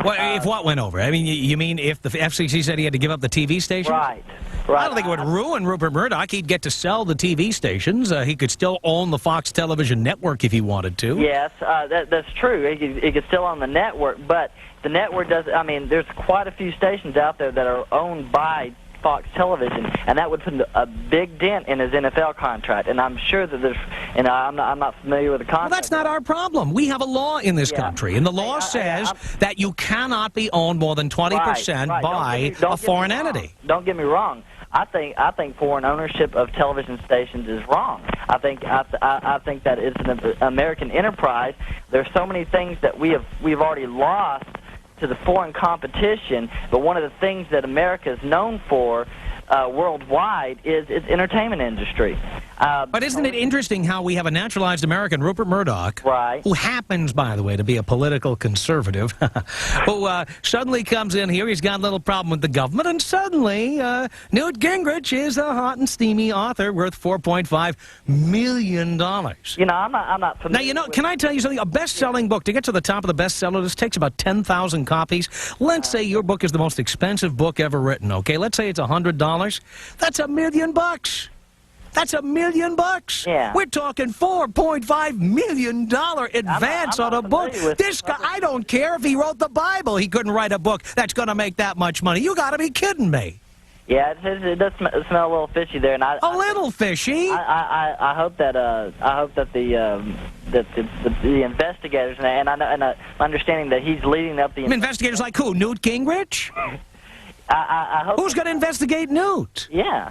if what went over? I mean, you mean if the FCC said he had to give up the TV stations? Right. I don't think it would ruin Rupert Murdoch. He'd get to sell the TV stations. He could still own the Fox television network if he wanted to. Yes, that's true. He could still own the network, but the network does. I mean, there's quite a few stations out there that are owned by Fox Television, and that would put a big dent in his NFL contract. And I'm sure that there's, I'm not familiar with the contract. Well, that's not our problem. We have a law in this country, and the law says that you cannot be owned more than 20% by a foreign entity. Don't get me wrong. I think foreign ownership of television stations is wrong. I think that it's an American enterprise. There's so many things that we've already lost to the foreign competition, but one of the things that America is known for worldwide is its entertainment industry. But isn't it interesting how we have a naturalized American, Rupert Murdoch, right, who happens, by the way, to be a political conservative, who suddenly comes in here, he's got a little problem with the government, and suddenly Newt Gingrich is a hot and steamy author worth $4.5 million. I'm not familiar. Now, can I tell you something? A best-selling book, to get to the top of the bestseller list, takes about 10,000 copies. Let's say your book is the most expensive book ever written, okay? Let's say it's $100. That's $1 million. That's $1 million. Yeah. We're talking $4.5 million advance on a book. This guy, I don't care if he wrote the Bible. He couldn't write a book that's going to make that much money. You got to be kidding me. Yeah, it does smell a little fishy there, and a little fishy. I hope that the investigators, and understanding that he's leading up the investigators like who? Newt Gingrich? I hope. Who's going to investigate Newt? Yeah.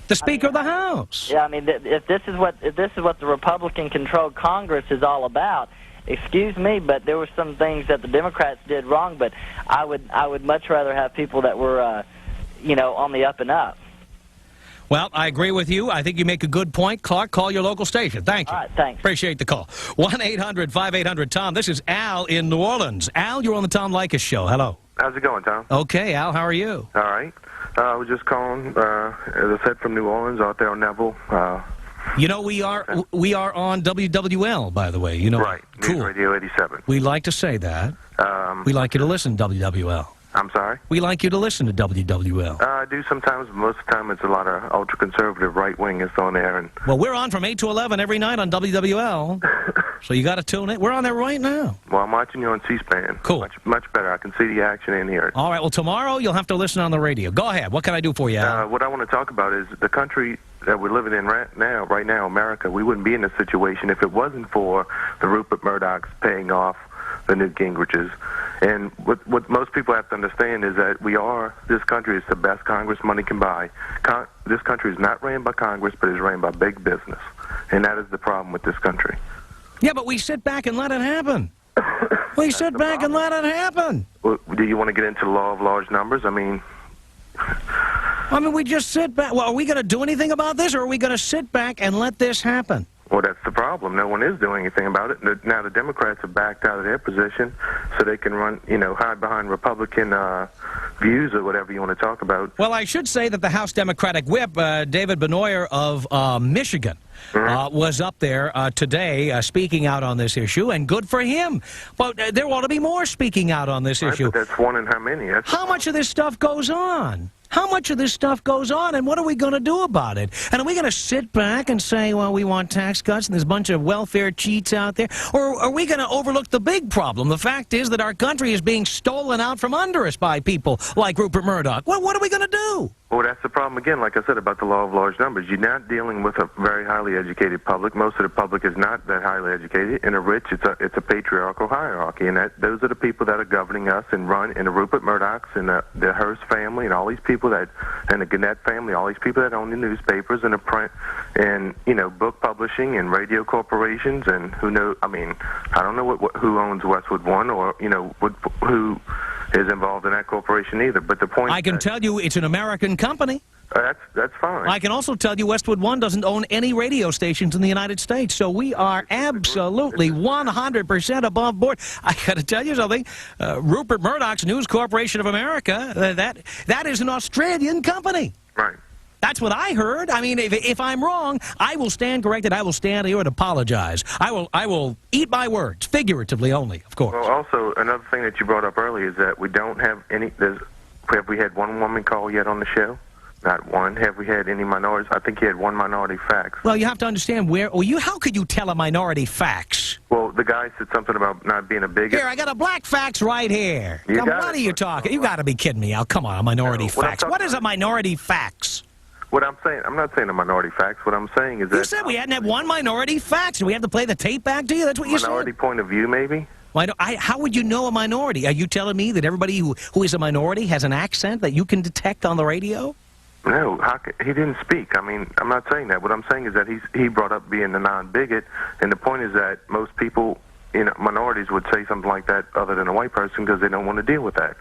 The Speaker of the House. Yeah, I mean, if this is what the Republican-controlled Congress is all about, excuse me, but there were some things that the Democrats did wrong. But I would much rather have people that were, on the up and up. Well, I agree with you. I think you make a good point. Clark, call your local station. Thank you. All right, thanks. Appreciate the call. 1-800-5800-TOM. This is Al in New Orleans. Al, you're on the Tom Leykis Show. Hello. How's it going, Tom? Okay, Al, how are you? All right. I was just calling, as I said, from New Orleans, out there on Neville. We are on WWL, by the way. Right, cool. News Radio 87. We like to say that. We like you to listen to WWL. I'm sorry? We like you to listen to WWL. I do sometimes, but most of the time it's a lot of ultra-conservative right-wingers on there. And well, we're on from 8 to 11 every night on WWL, so you got to tune in. We're on there right now. Well, I'm watching you on C-SPAN. Cool. Much better. I can see the action and hear it. All right, well, tomorrow you'll have to listen on the radio. Go ahead. What can I do for you, Al? What I want to talk about is the country that we're living in right now, America. We wouldn't be in this situation if it wasn't for the Rupert Murdochs paying off the Newt Gingriches. And what most people have to understand is that this country is the best Congress money can buy. This country is not ran by Congress, but is ran by big business. And that is the problem with this country. Yeah, but we sit back and let it happen. We sit back and let it happen. Well, do you want to get into the law of large numbers? I mean, we just sit back. Well, are we going to do anything about this, or are we going to sit back and let this happen? Well, that's the problem. No one is doing anything about it. Now the Democrats have backed out of their position so they can run, hide behind Republican views or whatever you want to talk about. Well, I should say that the House Democratic whip, David Benoyer of Michigan, was up there today speaking out on this issue, and good for him. But there ought to be more speaking out on this issue. But that's one in how many? How much of this stuff goes on? How much of this stuff goes on, and what are we going to do about it? And are we going to sit back and say, well, we want tax cuts, and there's a bunch of welfare cheats out there? Or are we going to overlook the big problem? The fact is that our country is being stolen out from under us by people like Rupert Murdoch. Well, what are we going to do? Well, that's the problem again, like I said, about the law of large numbers. You're not dealing with a very highly educated public. Most of the public is not that highly educated. And the rich, it's a patriarchal hierarchy. And those are the people that are governing us and run, and the Rupert Murdochs and the Hearst family and all these people and the Gannett family, all these people that own the newspapers and the print and, book publishing and radio corporations and who knows, I don't know who owns Westwood One or, who is involved in that corporation either. But the point I can tell you it's an American company. That's fine. I can also tell you Westwood One doesn't own any radio stations in the United States, so we are absolutely 100% above board. I got to tell you something. Rupert Murdoch's News Corporation of America, that is an Australian company. Right. That's what I heard. If I'm wrong, I will stand corrected. I will stand here and apologize. I will eat my words, figuratively only, of course. Well, also, another thing that you brought up earlier is that we don't have any... Have we had one woman call yet on the show? Not one. Have we had any minorities? I think you had one minority fax. Well, you have to understand how could you tell a minority fax? Well, the guy said something about not being a bigot. Here, I got a black fax right here. What are you talking? You got to be kidding me. Come on, a minority fax. What is a minority fax? What I'm saying, I'm not saying a minority fax. What I'm saying is that... You said we hadn't had one minority fax, and we have to play the tape back to you? That's what you said? Minority point of view, maybe? Well, how would you know a minority? Are you telling me that everybody who is a minority has an accent that you can detect on the radio? No, he didn't speak. I'm not saying that. What I'm saying is that he brought up being the non-bigot, and the point is that most people, minorities would say something like that other than a white person because they don't want to deal with that.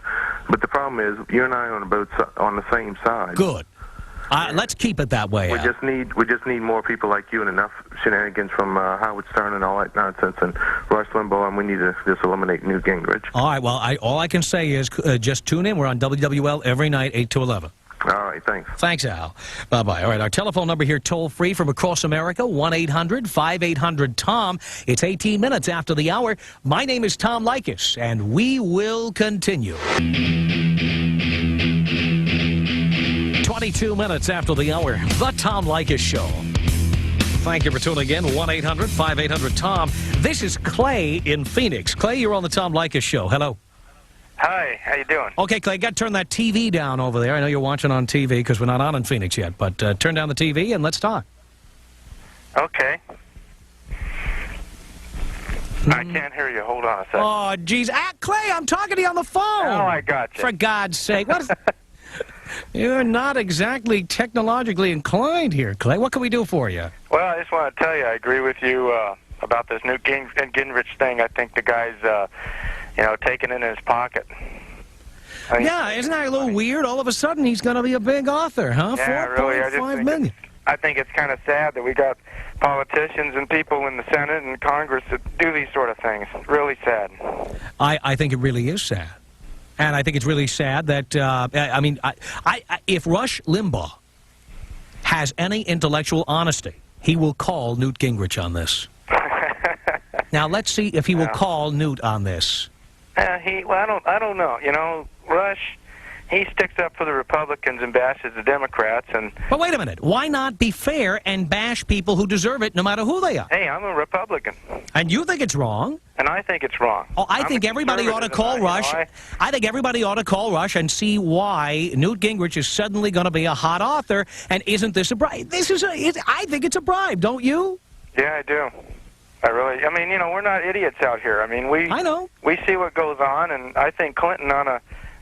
But the problem is, you and I are on the same side. Good. Let's keep it that way. We just need more people like you and enough shenanigans from Howard Stern and all that nonsense and Rush Limbaugh, and we need to just eliminate Newt Gingrich. All right. Well, all I can say is just tune in. We're on WWL every night, 8 to 11. All right, thanks. Thanks, Al. Bye-bye. All right, our telephone number here, toll-free from across America, 1-800-5800-TOM. It's 18 minutes after the hour. My name is Tom Leykis, and we will continue. 22 minutes after the hour, The Tom Leykis Show. Thank you for tuning in, 1-800-5800-TOM. This is Clay in Phoenix. Clay, you're on The Tom Leykis Show. Hello. Hi, how you doing? Okay, Clay, got to turn that TV down over there. I know you're watching on TV because we're not on in Phoenix yet, but turn down the TV and let's talk. Okay. I can't hear you. Hold on a second. Oh, geez. Clay, I'm talking to you on the phone. Oh, I got you. For God's sake. What is... You're not exactly technologically inclined here, Clay. What can we do for you? Well, I just want to tell you, I agree with you about this Newt Gingrich thing. I think the guy's, taking it in his pocket. Yeah, isn't that a little weird? All of a sudden, he's going to be a big author, huh? Yeah, really. $4.5 million. I think it's kind of sad that we got politicians and people in the Senate and Congress that do these sort of things. It's really sad. I think it really is sad. And I think it's really sad that, if Rush Limbaugh has any intellectual honesty, he will call Newt Gingrich on this. Now, let's see if he will call Newt on this. I don't know. Rush, he sticks up for the Republicans and bashes the Democrats. But wait a minute. Why not be fair and bash people who deserve it no matter who they are? Hey, I'm a Republican. And you think it's wrong? And I think it's wrong. Oh, I think everybody ought to call Rush. I think everybody ought to call Rush and see why Newt Gingrich is suddenly going to be a hot author. And isn't this a bribe? I think it's a bribe, don't you? Yeah, I do. I mean, you know, we're not idiots out here. I mean, I know. We see what goes on, and I think Clinton ought to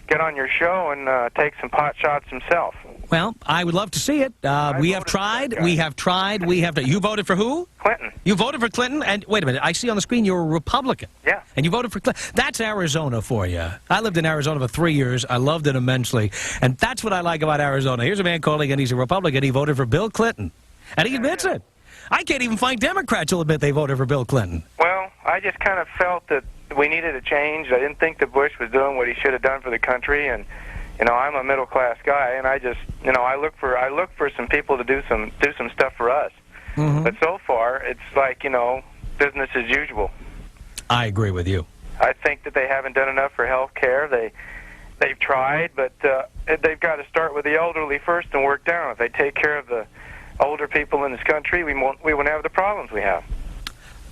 get on your show and take some pot shots himself. Well, I would love to see it. We have tried. You voted for who? Clinton. You voted for Clinton? And wait a minute. I see on the screen you're a Republican. Yeah. And you voted for Clinton. That's Arizona for you. I lived in Arizona for 3 years. I loved it immensely. And that's what I like about Arizona. Here's a man calling, and he's a Republican. He voted for Bill Clinton. And he admits it. I can't even find Democrats who'll admit they voted for Bill Clinton. Well, I just kind of felt that we needed a change. I didn't think that Bush was doing what he should have done for the country, and you know, I'm a middle-class guy, and I just, you know, I look for some people to do some stuff for us. Mm-hmm. But so far, it's like, you know, business as usual. I agree with you. I think that they haven't done enough for health care. They've tried, but they've got to start with the elderly first and work down. If they take care of the older people in this country, we won't have the problems we have.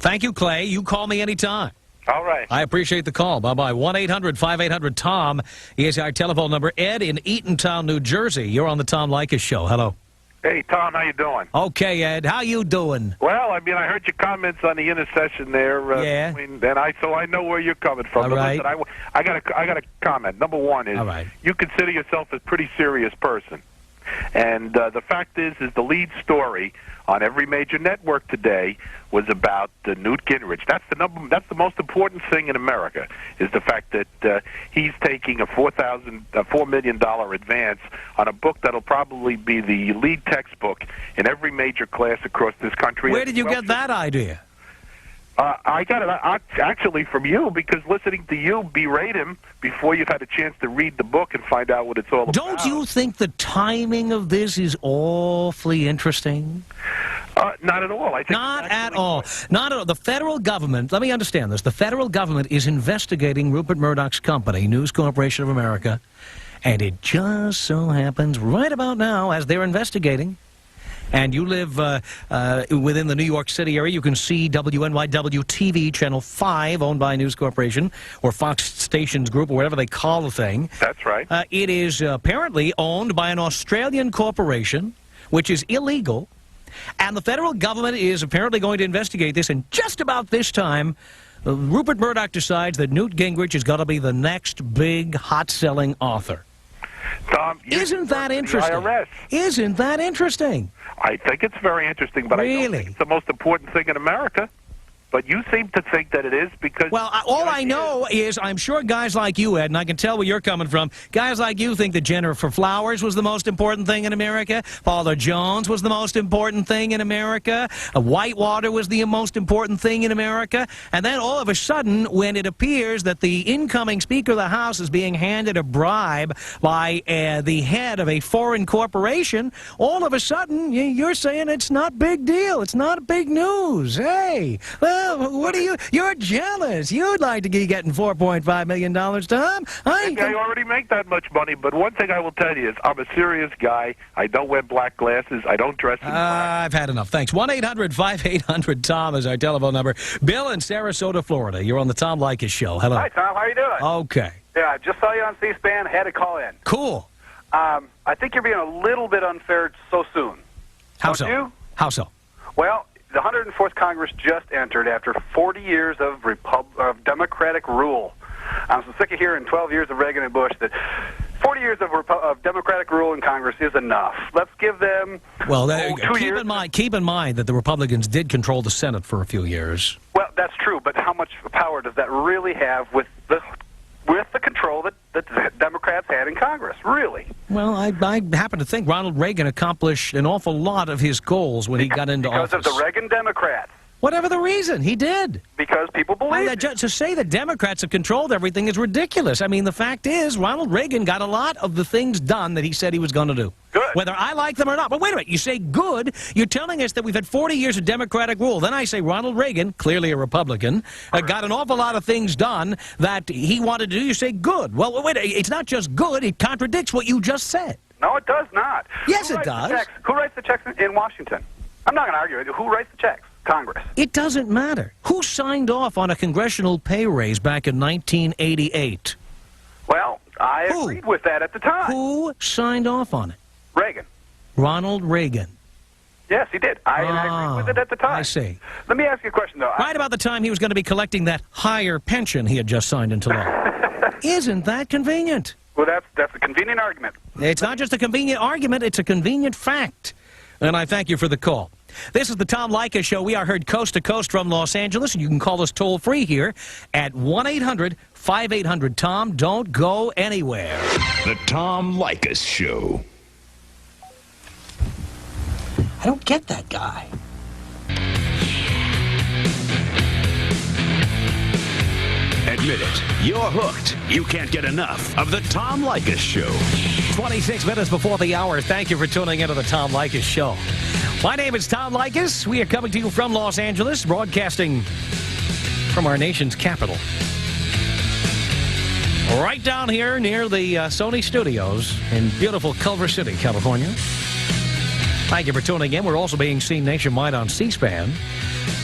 Thank you, Clay. You call me anytime. All right. I appreciate the call. Bye-bye. 1-800-5800-TOM is our telephone number. Ed in Eatontown, New Jersey. You're on the Tom Leykis Show. Hello. Hey, Tom, how you doing? Okay, Ed. How you doing? Well, I mean, I heard your comments on the intercession there. Yeah. So I know where you're coming from. All right. Listen, I got a comment. Number one is, all right, you consider yourself a pretty serious person. And the fact is the lead story on every major network today was about Newt Gingrich. That's the most important thing in America, is the fact that he's taking a $4 million advance on a book that'll probably be the lead textbook in every major class across this country. Where did you get that idea? I got it actually from you, because listening to you berate him before you've had a chance to read the book and find out what it's all about. Don't you think the timing of this is awfully interesting? Not at all. I think not at all. Not at all. The federal government, let me understand this, the federal government is investigating Rupert Murdoch's company, News Corporation of America, and it just so happens right about now, as they're investigating, and you live within the New York City area, you can see WNYW-TV, Channel 5, owned by News Corporation, or Fox Stations Group, or whatever they call the thing. That's right. It is apparently owned by an Australian corporation, which is illegal, and the federal government is apparently going to investigate this, and just about this time, Rupert Murdoch decides that Newt Gingrich is going to be the next big, hot-selling author. Tom, isn't that interesting? Isn't that interesting? I think it's very interesting, but I don't think it's the most important thing in America. But you seem to think that it is, because... Well, all I know is I'm sure guys like you, Ed, and I can tell where you're coming from, guys like you think that Jennifer Flowers was the most important thing in America, Father Jones was the most important thing in America, Whitewater was the most important thing in America, and then all of a sudden, when it appears that the incoming Speaker of the House is being handed a bribe by the head of a foreign corporation, all of a sudden, you're saying it's not big deal, it's not big news. Hey, well, what are you? You're jealous. You'd like to be getting $4.5 million, Tom. I already make that much money, but one thing I will tell you is I'm a serious guy. I don't wear black glasses. I don't dress in black. I've had enough. Thanks. 1-800-5800-TOM is our telephone number. Bill in Sarasota, Florida. You're on the Tom Leykis Show. Hello. Hi, Tom. How are you doing? Okay. Yeah, I just saw you on C-SPAN. Had to call in. Cool. I think you're being a little bit unfair so soon. How Don't so? You? How so? Well, the 104th Congress just entered after 40 years of Democratic rule. I'm so sick of hearing 12 years of Reagan and Bush that 40 years of Democratic rule in Congress is enough. Let's give them 2 years. Keep in mind that the Republicans did control the Senate for a few years. Well, that's true, but how much power does that really have with the control that the Democrats had in Congress, really? Well, I happen to think Ronald Reagan accomplished an awful lot of his goals when he got into office. Because of the Reagan Democrats. Whatever the reason, he did. Because people believe it. To say that Democrats have controlled everything is ridiculous. I mean, the fact is, Ronald Reagan got a lot of the things done that he said he was going to do. Good. Whether I like them or not. But wait a minute, you say good, you're telling us that we've had 40 years of Democratic rule. Then I say Ronald Reagan, clearly a Republican, got an awful lot of things done that he wanted to do. You say good. Well, wait, it's not just good, it contradicts what you just said. No, it does not. Yes, it does. Who writes the checks in Washington? I'm not going to argue with you. Who writes the checks? Congress. It doesn't matter. Who signed off on a congressional pay raise back in 1988? Well, I agreed with that at the time. Who signed off on it? Reagan. Ronald Reagan. Yes, he did. I agreed with it at the time. I see. Let me ask you a question, though. Right about the time he was going to be collecting that higher pension he had just signed into law. Isn't that convenient? Well, that's a convenient argument. It's not just a convenient argument, it's a convenient fact. And I thank you for the call. This is the Tom Leykis Show. We are heard coast to coast from Los Angeles, and you can call us toll-free here at 1-800-5800-TOM. Don't go anywhere. The Tom Leykis Show. I don't get that guy. Admit it, you're hooked. You can't get enough of the Tom Leykis Show. 26 minutes before the hour. Thank you for tuning into the Tom Leykis Show. My name is Tom Leykis. We are coming to you from Los Angeles, broadcasting from our nation's capital. Right down here near the Sony Studios in beautiful Culver City, California. Thank you for tuning in. We're also being seen nationwide on C-SPAN.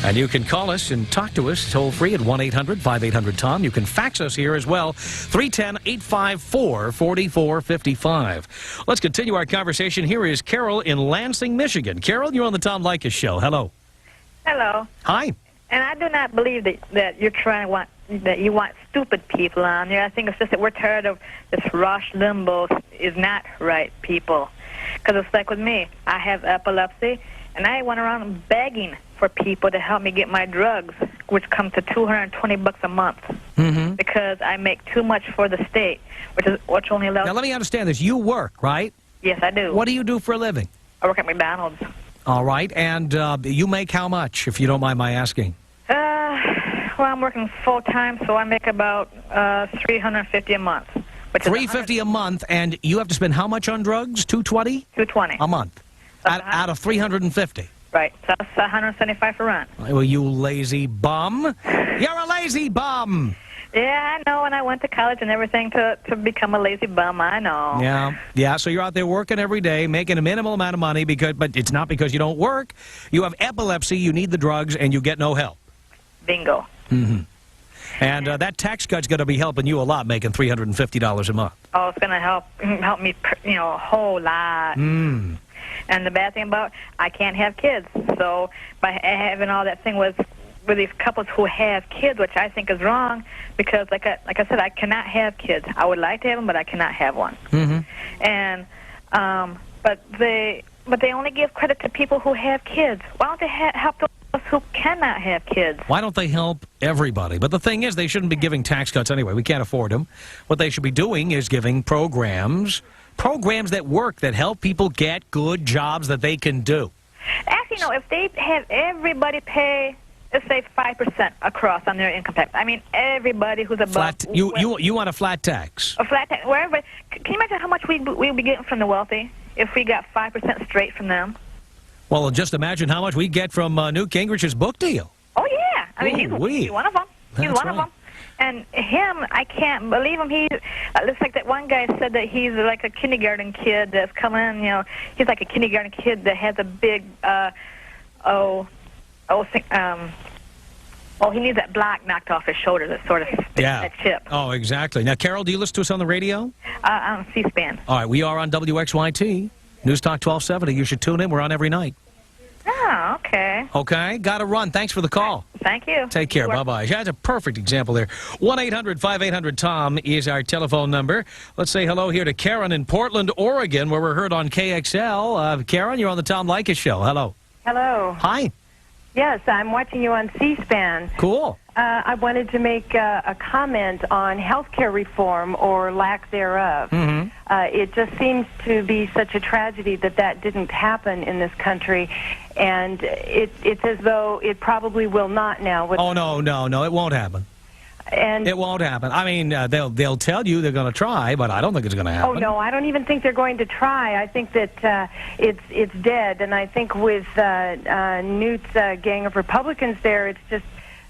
And you can call us and talk to us toll-free at 1-800-5800-TOM. You can fax us here as well, 310-854-4455. Let's continue our conversation. Here is Carol in Lansing, Michigan. Carol, you're on the Tom Leykis Show. Hello. Hello. Hi. And I do not believe that you're that you want stupid people on there. I think it's just that we're tired of this Rush Limbaugh is not right people. Because it's like with me. I have epilepsy, and I went around begging for people to help me get my drugs, which comes to $220 a month, because I make too much for the state, which only allows. Now let me understand this. You work, right? Yes, I do. What do you do for a living? I work at McDonald's. All right, and you make how much, if you don't mind my asking? Well, I'm working full time, so I make about $350 a month. $350 a month, and you have to spend how much on drugs? $220? $220 a month. Out of $350. Right, so that's $175 for rent. Well, you lazy bum. You're a lazy bum. Yeah, I know, and I went to college and everything to become a lazy bum, I know. Yeah, so you're out there working every day, making a minimal amount of money, but it's not because you don't work. You have epilepsy, you need the drugs, and you get no help. Bingo. And that tax cut's going to be helping you a lot, making $350 a month. Oh, it's going to help me, a whole lot. And the bad thing about I can't have kids. So by having all that thing with these couples who have kids, which I think is wrong, because like I said, I cannot have kids. I would like to have them, but I cannot have one. And but they only give credit to people who have kids. Why don't they help those who cannot have kids? Why don't they help everybody? But the thing is, they shouldn't be giving tax cuts anyway. We can't afford them. What they should be doing is giving programs that work, that help people get good jobs that they can do. Actually, if they have everybody pay, let's say 5% across on their income tax. I mean, everybody who's above. Flat, you want a flat tax? A flat tax. Wherever. Can you imagine how much we'd be getting from the wealthy if we got 5% straight from them? Well, just imagine how much we get from Newt Gingrich's book deal. Oh yeah, I mean he's one of them. He's one of them. And him, I can't believe him. He looks like that one guy said that he's like a kindergarten kid that's coming in. He's like a kindergarten kid that has a big he needs that black knocked off his shoulder, that sort of that chip. Oh, exactly. Now, Carol, do you listen to us on the radio? On C-SPAN. All right, we are on WXYT, News Talk 1270. You should tune in. We're on every night. Oh, okay. Okay, got to run. Thanks for the call. Thank you. Take care. Bye-bye. Yeah, that's a perfect example there. 1-800-5800-TOM is our telephone number. Let's say hello here to Karen in Portland, Oregon, where we're heard on KXL. Karen, you're on the Tom Leykis Show. Hello. Hello. Hi. Yes, I'm watching you on C-SPAN. Cool. I wanted to make a comment on health care reform or lack thereof. It just seems to be such a tragedy that didn't happen in this country, and it's as though it probably will not now. Oh, no, it won't happen. And it won't happen. I mean, they'll tell you they're going to try, but I don't think it's going to happen. Oh no, I don't even think they're going to try. I think that it's dead, and I think with Newt's gang of Republicans there, it's just.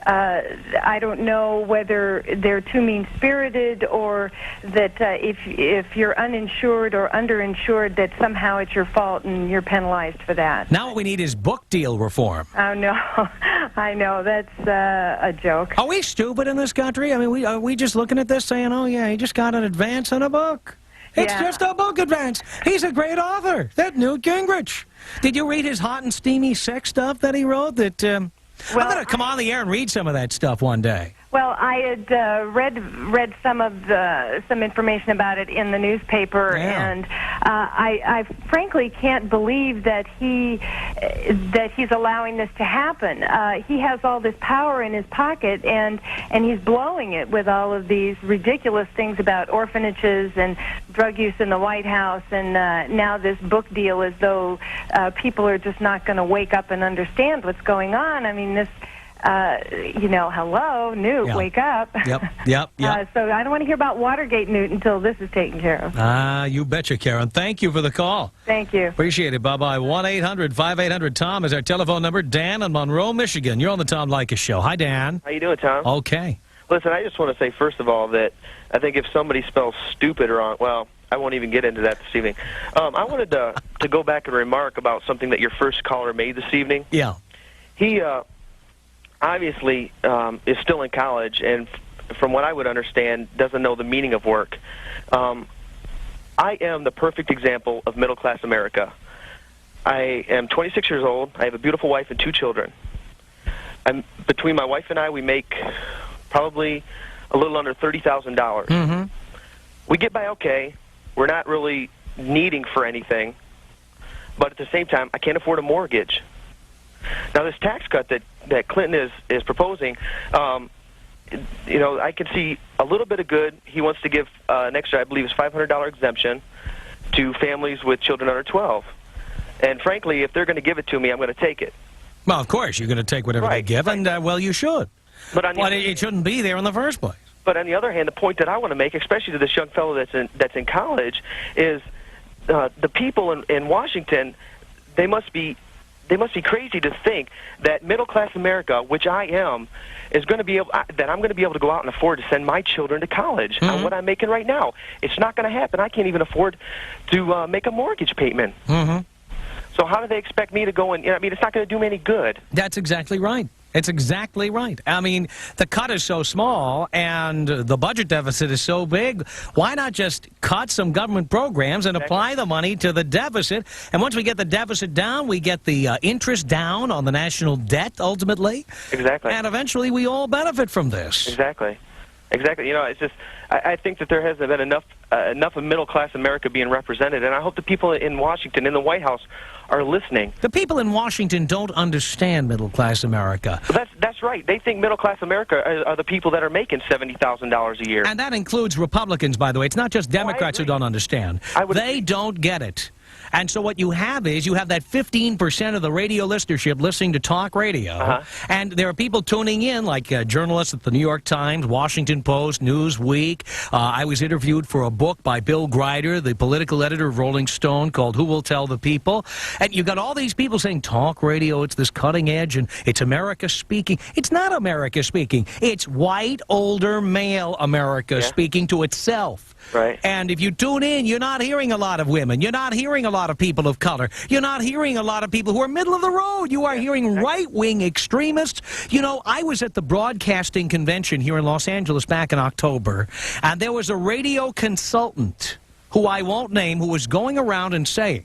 I don't know whether they're too mean-spirited or that if you're uninsured or underinsured, that somehow it's your fault and you're penalized for that. Now what we need is book deal reform. Oh, no. I know. That's a joke. Are we stupid in this country? I mean, are we just looking at this saying, oh, yeah, he just got an advance on a book? It's just a book advance. He's a great author. That Newt Gingrich. Did you read his hot and steamy sex stuff that he wrote? That I'm going to come on the air and read some of that stuff one day. Well, I had read some of some information about it in the newspaper, and I frankly can't believe that he's allowing this to happen. He has all this power in his pocket, and he's blowing it with all of these ridiculous things about orphanages and drug use in the White House, and now this book deal, as though people are just not going to wake up and understand what's going on. I mean, this. Hello, Newt, wake up. Yep. So I don't want to hear about Watergate, Newt, until this is taken care of. You betcha, Karen. Thank you for the call. Thank you. Appreciate it. Bye-bye. 1-800-5800-TOM is our telephone number. Dan in Monroe, Michigan. You're on the Tom Leykis Show. Hi, Dan. How you doing, Tom? Okay. Listen, I just want to say, first of all, that I think if somebody spells stupid wrong, well, I won't even get into that this evening. I wanted to go back and remark about something that your first caller made this evening. Yeah. He obviously is still in college, and from what I would understand, doesn't know the meaning of work. I am the perfect example of middle-class America. I am 26 years old. I have a beautiful wife and 2 children. Between my wife and I, we make probably a little under $30,000. Mm-hmm. We get by okay. We're not really needing for anything. But at the same time, I can't afford a mortgage. Now, this tax cut that Clinton is proposing, I can see a little bit of good. He wants to give an extra, I believe, it's $500 exemption to families with children under 12. And frankly, if they're going to give it to me, I'm going to take it. Well, of course, you're going to take whatever they give, and, you should. But it shouldn't be there in the first place. But on the other hand, the point that I want to make, especially to this young fellow that's in college, is the people in Washington, they must be crazy to think that middle-class America, which I am, is going to be able that I'm going to be able to go out and afford to send my children to college on what I'm making right now. It's not going to happen. I can't even afford to make a mortgage payment. Mm-hmm. So how do they expect me to go and? It's not going to do me any good. That's exactly right. It's exactly right. I mean, the cut is so small and the budget deficit is so big. Why not just cut some government programs and apply the money to the deficit? And once we get the deficit down, we get the interest down on the national debt, ultimately. Exactly. And eventually we all benefit from this. Exactly. It's just, I think that there hasn't been enough of middle-class America being represented, and I hope the people in Washington, in the White House, are listening. The people in Washington don't understand middle-class America. That's right. They think middle-class America are the people that are making $70,000 a year. And that includes Republicans, by the way. It's not just Democrats who don't understand. They don't get it. And so what you have is you have that 15% of the radio listenership listening to talk radio, and there are people tuning in, like journalists at the New York Times, Washington Post, Newsweek. I was interviewed for a book by Bill Grider, the political editor of Rolling Stone, called Who Will Tell the People? And you've got all these people saying talk radio, it's this cutting edge, and it's America speaking. It's not America speaking. It's white, older, male America speaking to itself. Right. And if you tune in, you're not hearing a lot of women. You're not hearing a lot of people of color. You're not hearing a lot of people who are middle of the road. You are hearing right-wing extremists. I was at the broadcasting convention here in Los Angeles back in October, and there was a radio consultant who I won't name who was going around and saying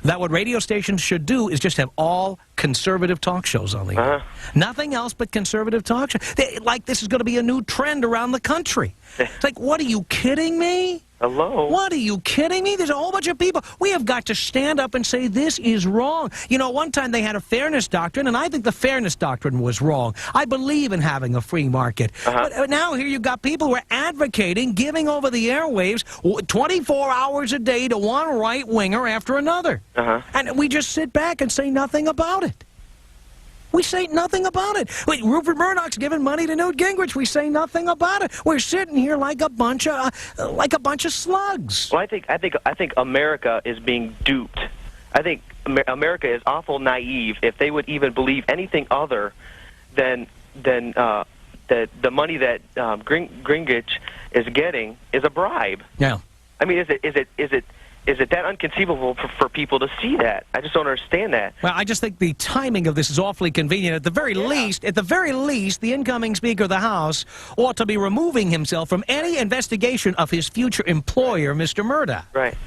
that what radio stations should do is just have all conservative talk shows on the air. Nothing else but conservative talk shows. Like this is going to be a new trend around the country. It's like, what, are you kidding me? Hello? What, are you kidding me? There's a whole bunch of people. We have got to stand up and say this is wrong. One time they had a fairness doctrine, and I think the fairness doctrine was wrong. I believe in having a free market. But now here you've got people who are advocating giving over the airwaves 24 hours a day to one right-winger after another. And we just sit back and say nothing about it. We say nothing about it. Wait, Rupert Murdoch's giving money to Newt Gingrich. We say nothing about it. We're sitting here like a bunch of slugs. Well, I think America is being duped. I think America is awful naive if they would even believe anything other than the money that Gingrich is getting is a bribe. Yeah. I mean, is it that inconceivable for people to see that? I just don't understand that. Well, I just think the timing of this is awfully convenient. At the very least, the incoming Speaker of the House ought to be removing himself from any investigation of his future employer, Mr. Murdoch. Right.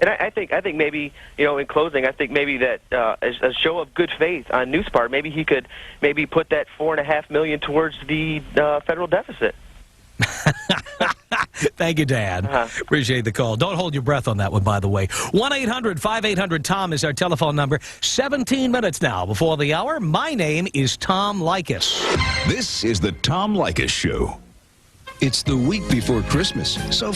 And I think maybe, in closing, I think maybe that as a show of good faith on Newt's part, maybe he could maybe put that $4.5 million towards the federal deficit. Thank you, Dan. Appreciate the call. Don't hold your breath on that one, by the way. 1-800-5800-TOM is our telephone number. 17 minutes now before the hour. My name is Tom Leykis. This is the Tom Leykis Show. It's the week before Christmas, so...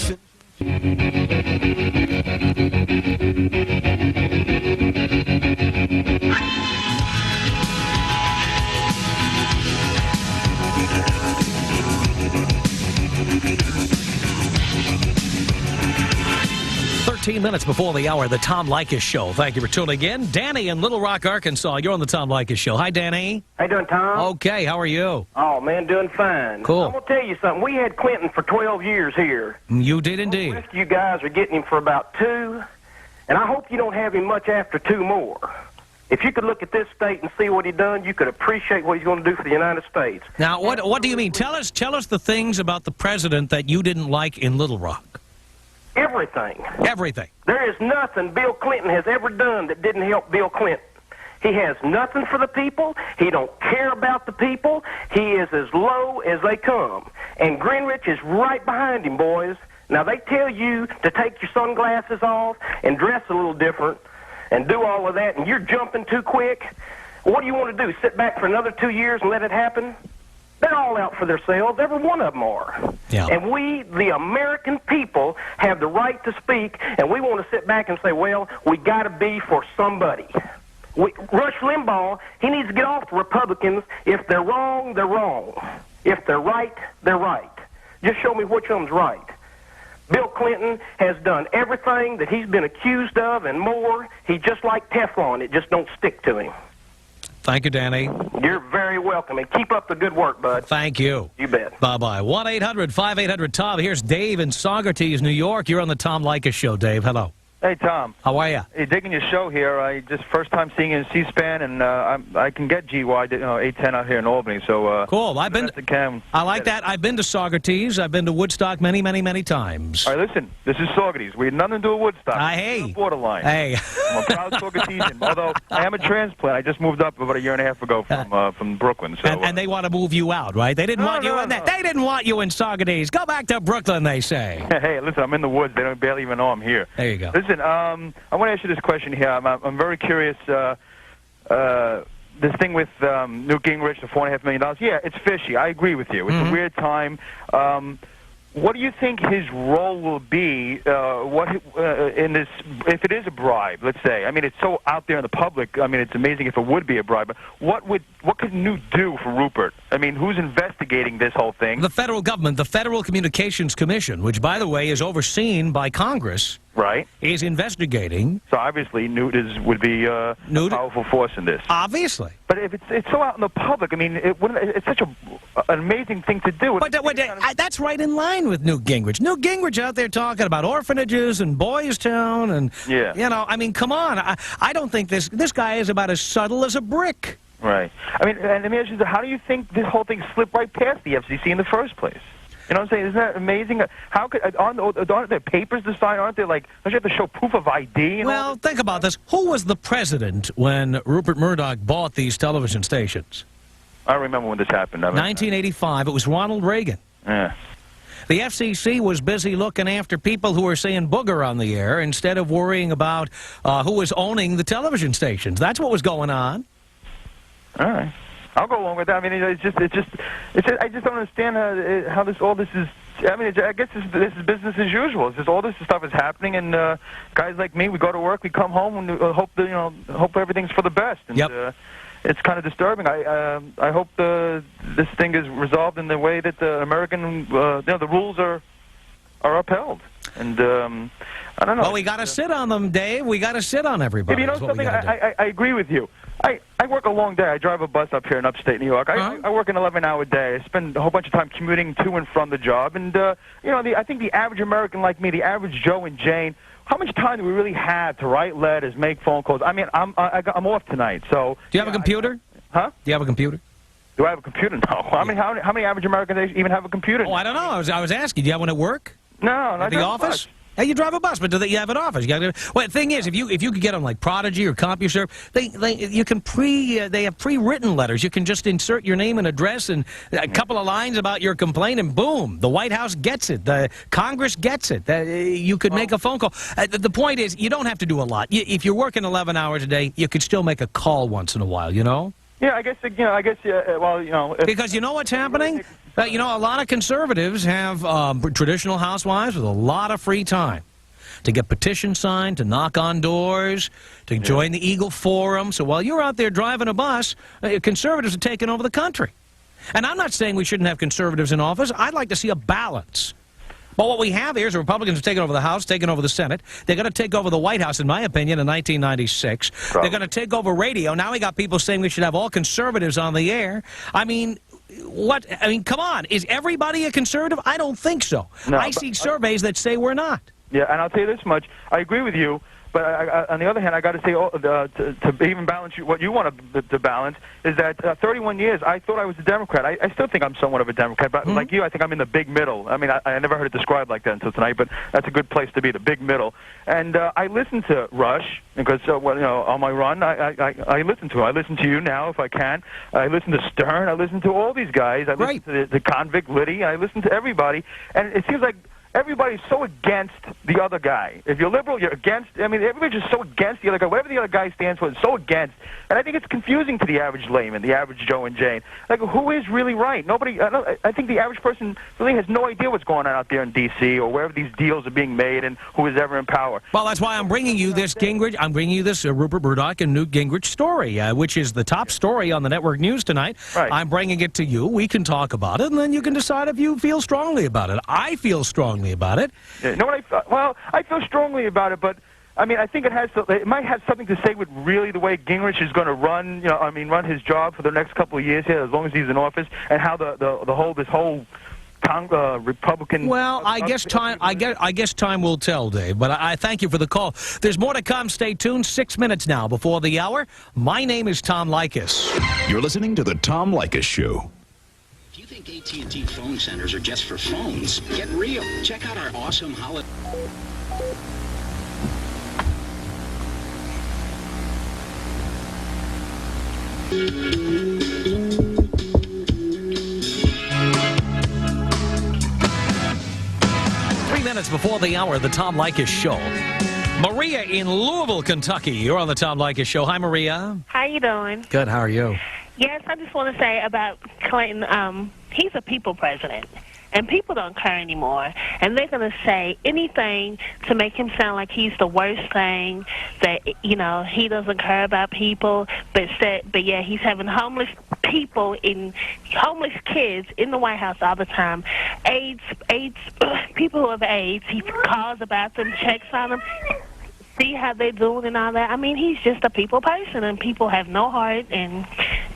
13 minutes before the hour, the Tom Leykis Show. Thank you for tuning in. Danny in Little Rock, Arkansas. You're on the Tom Leykis Show. Hi, Danny. How you doing, Tom? Okay, how are you? Oh, man, doing fine. Cool. I'm going to tell you something. We had Clinton for 12 years here. You did indeed. The rest of you guys are getting him for about 2, and I hope you don't have him much after 2 more. If you could look at this state and see what he's done, you could appreciate what he's going to do for the United States. Now, what do you mean? Tell us the things about the president that you didn't like in Little Rock. Everything. Everything. There is nothing Bill Clinton has ever done that didn't help Bill Clinton. He has nothing for the people. He don't care about the people. He is as low as they come. And Greenwich is right behind him, boys. Now, they tell you to take your sunglasses off and dress a little different and do all of that, and you're jumping too quick. What do you want to do, sit back for another 2 years and let it happen? They're all out for themselves. Every one of them are. Yeah. And we, the American people, have the right to speak, and we want to sit back and say, well, we got to be for somebody. Rush Limbaugh, he needs to get off the Republicans. If they're wrong, they're wrong. If they're right, they're right. Just show me which of them's right. Bill Clinton has done everything that he's been accused of and more. He's just like Teflon. It just don't stick to him. Thank you, Danny. You're very welcome, and keep up the good work, bud. Thank you. You bet. Bye-bye. 1-800-5800-TOM. Here's Dave in Saugerties, New York. You're on the Tom Leykis Show, Dave. Hello. Hey, Tom. How are you? Hey, digging your show here. I just first time seeing you in C-SPAN, and I can get GY 810 out here in Albany. So cool. I like that. I've been to Saugerties. I've been to Woodstock many, many, many times. All right, listen. This is Saugerties. We had nothing to do with Woodstock. Hey. Borderline. Hey. I'm a proud Saugertesian. Although I am a transplant. I just moved up about a year and a half ago from Brooklyn. So, and they want to move you out, right? They didn't want you in there. They didn't want you in Saugerties. Go back to Brooklyn, they say. Hey, listen. I'm in the woods. They don't barely even know I'm here. There you go. Listen. I want to ask you this question here. I'm very curious. This thing with Newt Gingrich, the $4.5 million. Yeah, it's fishy. I agree with you. It's a weird time. What do you think his role will be? In this, if it is a bribe, let's say. I mean, it's so out there in the public. I mean, it's amazing if it would be a bribe. But what could Newt do for Rupert? I mean, who's investigating this whole thing? The federal government, the Federal Communications Commission, which, by the way, is overseen by Congress. Right. Is investigating. So obviously Newt would be a powerful force in this. Obviously. But if it's so out in the public, I mean, it's such an amazing thing to do. But that's right in line with Newt Gingrich. Newt Gingrich out there talking about orphanages and Boys Town and, I mean, come on. I don't think this guy is about as subtle as a brick. Right. I mean, and let me ask you, how do you think this whole thing slipped right past the FCC in the first place? You know what I'm saying? Isn't that amazing? How aren't there papers to sign? Don't you have to show proof of ID? Well, think about this. Who was the president when Rupert Murdoch bought these television stations? I remember when this happened. 1985. It was Ronald Reagan. Yeah. The FCC was busy looking after people who were saying booger on the air instead of worrying about who was owning the television stations. That's what was going on. All right. I'll go along with that. I mean, I just don't understand how all this is. I mean, I guess this is business as usual. It's just all this stuff is happening, and guys like me, we go to work, we come home, and hope everything's for the best. And, it's kind of disturbing. I hope this thing is resolved in the way that the American, the rules are upheld. And I don't know. Well, we got to sit on them, Dave. We got to sit on everybody. You know something? I agree with you. I work a long day. I drive a bus up here in upstate New York. I work an 11-hour day. I spend a whole bunch of time commuting to and from the job. And, I think the average American like me, the average Joe and Jane, how much time do we really have to write letters, make phone calls? I mean, I'm off tonight, so... Do you have a computer? Huh? Do you have a computer? Do I have a computer? No. I mean, how many average Americans even have a computer? Oh, I don't know. I was asking. Do you have one at work? No, At not the office? Hey, you drive a bus, but do you have an office? Well, the thing is, if you could get on like Prodigy or CompuServe, they have pre-written letters. You can just insert your name and address and a couple of lines about your complaint, and boom, the White House gets it. The Congress gets it. You could make a phone call. The point is, you don't have to do a lot. If you're working 11 hours a day, you could still make a call once in a while. You know? Yeah, I guess. Well, you know. Because you know what's happening? You know, a lot of conservatives have traditional housewives with a lot of free time to get petitions signed, to knock on doors, to join the Eagle Forum. So while you're out there driving a bus, conservatives are taking over the country. And I'm not saying we shouldn't have conservatives in office. I'd like to see a balance. But what we have here is the Republicans have taken over the House, taken over the Senate. They're going to take over the White House, in my opinion, in 1996. They're going to take over radio. Now we got people saying we should have all conservatives on the air. I mean... What? I mean, come on. Is everybody a conservative? I don't think so. No, I see surveys that say we're not. Yeah, and I'll tell you this much. I agree with you, but on the other hand, I got to say, to even balance what you want to balance, is that 31 years, I thought I was a Democrat. I still think I'm somewhat of a Democrat, but like you, I think I'm in the big middle. I mean, I never heard it described like that until tonight, but that's a good place to be, the big middle. And I listen to Rush, because, well, you know, on my run, I listen to him. I listen to you now, if I can. I listen to Stern. I listen to all these guys. I listen to the convict Liddy. I listen to everybody. And it seems like everybody's so against the other guy. If you're liberal, you're against. I mean, everybody's just so against the other guy. Whatever the other guy stands for is so against. And I think it's confusing to the average layman, the average Joe and Jane. Like, who is really right? Nobody. I think the average person really has no idea what's going on out there in D.C. or wherever these deals are being made and who is ever in power. Well, that's why I'm bringing you this Gingrich. I'm bringing you this Rupert Murdoch and Newt Gingrich story, which is the top story on the network news tonight. Right. I'm bringing it to you. We can talk about it, and then you can decide if you feel strongly about it. I feel strongly about it. Yeah, you know what well, I feel strongly about it, but I mean, I think it might have something to say with really the way Gingrich is going to run. You know, I mean, run his job for the next couple of years here, as long as he's in office, and how this whole Republican. Well, I guess time will tell, Dave. But I thank you for the call. There's more to come. Stay tuned. 6 minutes now before the hour. My name is Tom Leykis. You're listening to the Tom Leykis Show. If you think AT&T phone centers are just for phones, get real. Check out our awesome holiday. Minutes before the hour, the Tom Leykis Show. Maria in Louisville, Kentucky. You're on the Tom Leykis Show. Hi, Maria. How you doing? Good. How are you? Yes, I just want to say about Clinton, he's a people president, and people don't care anymore, and they're going to say anything to make him sound like he's the worst thing, that, you know, he doesn't care about people, but yeah, he's having homeless kids in the White House all the time. AIDS, people who have AIDS, he calls about them, checks on them, see how they're doing and all that. I mean, he's just a people person, and people have no heart, and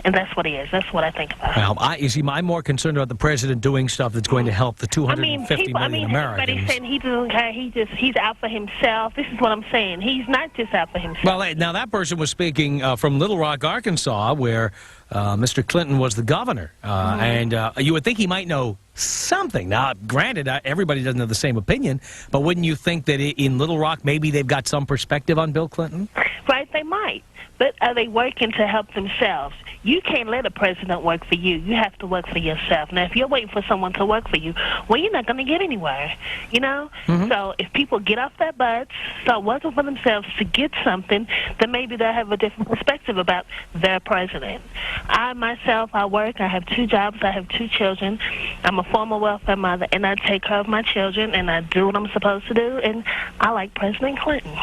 that's what he is. That's what I think about him. Well, I'm more concerned about the president doing stuff that's going to help the 250 million Americans. Everybody's saying he doesn't care. He's out for himself. This is what I'm saying. He's not just out for himself. Well, now that person was speaking from Little Rock, Arkansas, where Mr. Clinton was the governor, and you would think he might know something. Now, granted, everybody doesn't have the same opinion, but wouldn't you think that in Little Rock maybe they've got some perspective on Bill Clinton? Right, they might. But are they working to help themselves? You can't let a president work for you. You have to work for yourself. Now, if you're waiting for someone to work for you, well, you're not going to get anywhere, you know? So if people get off their butts, start working for themselves to get something, then maybe they'll have a different perspective about their president. I, myself, I work. I have 2 jobs. I have 2 children. I'm a former welfare mother, and I take care of my children, and I do what I'm supposed to do, and I like President Clinton.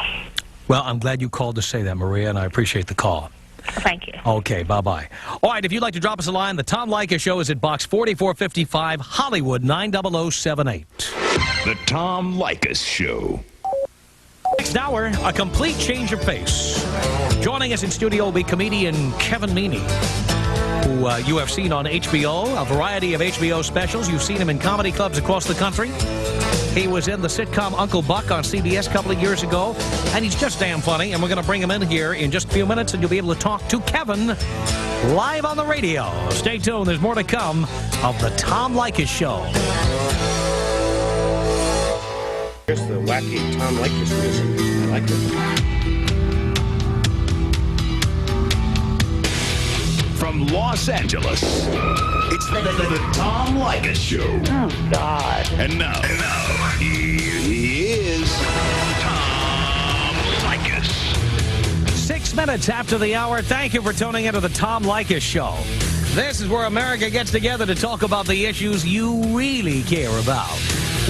Well, I'm glad you called to say that, Maria, and I appreciate the call. Thank you. Okay, bye-bye. All right, if you'd like to drop us a line, the Tom Leykis Show is at Box 4455, Hollywood, 90078. The Tom Leykis Show. Next hour, a complete change of pace. Joining us in studio will be comedian Kevin Meany, who you have seen on HBO, a variety of HBO specials. You've seen him in comedy clubs across the country. He was in the sitcom Uncle Buck on CBS a couple of years ago, and he's just damn funny, and we're going to bring him in here in just a few minutes, and you'll be able to talk to Kevin live on the radio. Stay tuned. There's more to come of the Tom Leykis Show. Here's the wacky Tom Leykis music. I like it. From Los Angeles, it's the Tom Leykis Show. Oh, God. And now he is Tom Leykis. 6 minutes after the hour. Thank you for tuning into the Tom Leykis Show. This is where America gets together to talk about the issues you really care about.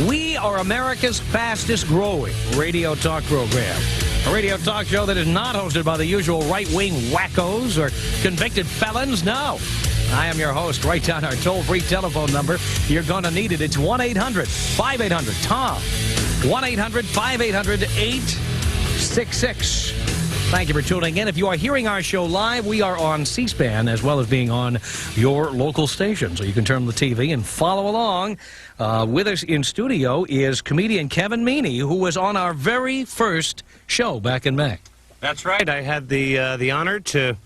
We are America's fastest growing radio talk program. A radio talk show that is not hosted by the usual right-wing wackos or convicted felons. No. I am your host. Write down our toll-free telephone number. You're going to need it. It's 1-800-5800-TOM. 1-800-5800-866. Thank you for tuning in. If you are hearing our show live, we are on C-SPAN as well as being on your local station. So you can turn on the TV and follow along. With us in studio is comedian Kevin Meany, who was on our very first show back in May. That's right. I had the honor to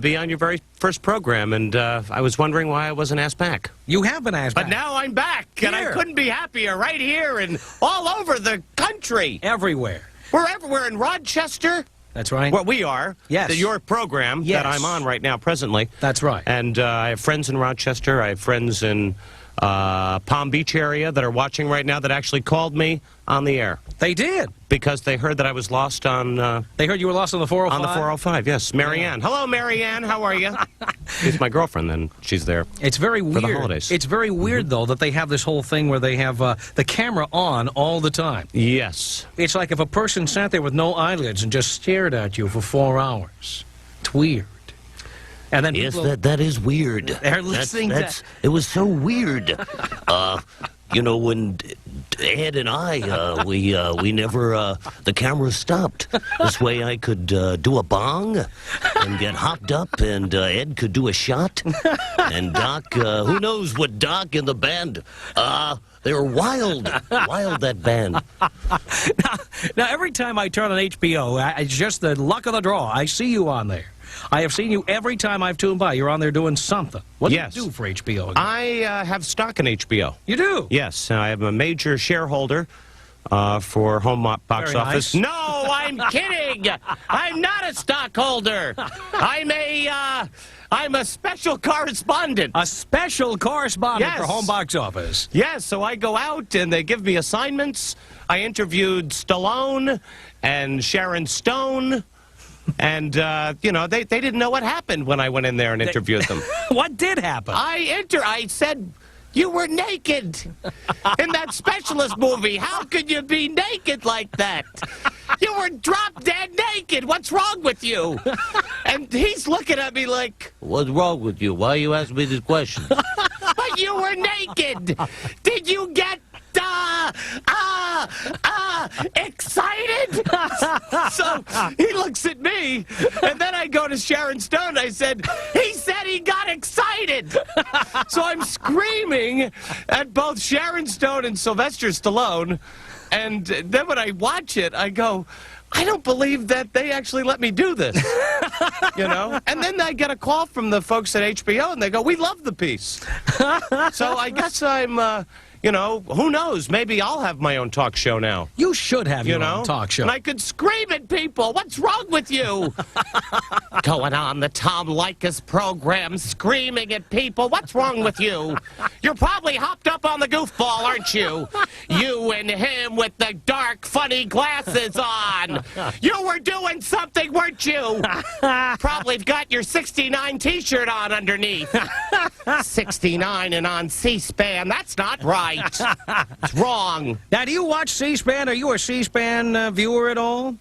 be on your very first program, and I was wondering why I wasn't asked back. You have been asked back. But now I'm back, and I couldn't be happier right here and all over the country. Everywhere. We're everywhere in Rochester. That's right. Well, we are. Yes. Your program that I'm on right now presently. That's right. And I have friends in Rochester. I have friends in Palm Beach area that are watching right now that actually called me on the air. They did. Because they heard that I was lost on... they heard you were lost on the 405? On the 405, yes. Marianne. Hello, Marianne. How are you? She's my girlfriend, and she's there. It's very weird. For the holidays. It's very weird, though, that they have this whole thing where they have the camera on all the time. Yes. It's like if a person sat there with no eyelids and just stared at you for 4 hours. It's weird. And then yes, that is weird. They're listening It was so weird. You know, when Ed and I, we never, the camera stopped. This way I could do a bong and get hopped up, and Ed could do a shot. And Doc, who knows what Doc and the band, they were wild, that band. Now, every time I turn on HBO, it's just the luck of the draw. I see you on there. I have seen you every time I've tuned by. You're on there doing something. What do you do for HBO? I have stock in HBO. You do? Yes. I am a major shareholder for home box office. Nice. No, I'm kidding. I'm not a stockholder. I'm a special correspondent. A special correspondent for Yes. home box office. Yes, so I go out and they give me assignments. I interviewed Stallone and Sharon Stone. And, you know, they didn't know what happened when I went in there and interviewed them. What did happen? I said, you were naked in that specialist movie. How could you be naked like that? You were drop dead naked. What's wrong with you? And he's looking at me like... What's wrong with you? Why you asking me this question? But you were naked. Did you get... excited? So he looks at me, and then I go to Sharon Stone. I said, he said he got excited. So I'm screaming at both Sharon Stone and Sylvester Stallone, and then when I watch it, I go, I don't believe that they actually let me do this. You know? And then I get a call from the folks at HBO, and they go, we love the piece. So I guess I'm... you know, who knows? Maybe I'll have my own talk show now. You should have your own talk show. And I could scream at people. What's wrong with you? Going on the Tom Leykis program, screaming at people. What's wrong with you? You're probably hopped up on the goofball, aren't you? You and him with the dark, funny glasses on. You were doing something, weren't you? Probably got your 69 T-shirt on underneath. 69 and on C-SPAN. That's not right. It's wrong. Now, do you watch C-SPAN? Are you a C-SPAN viewer at all?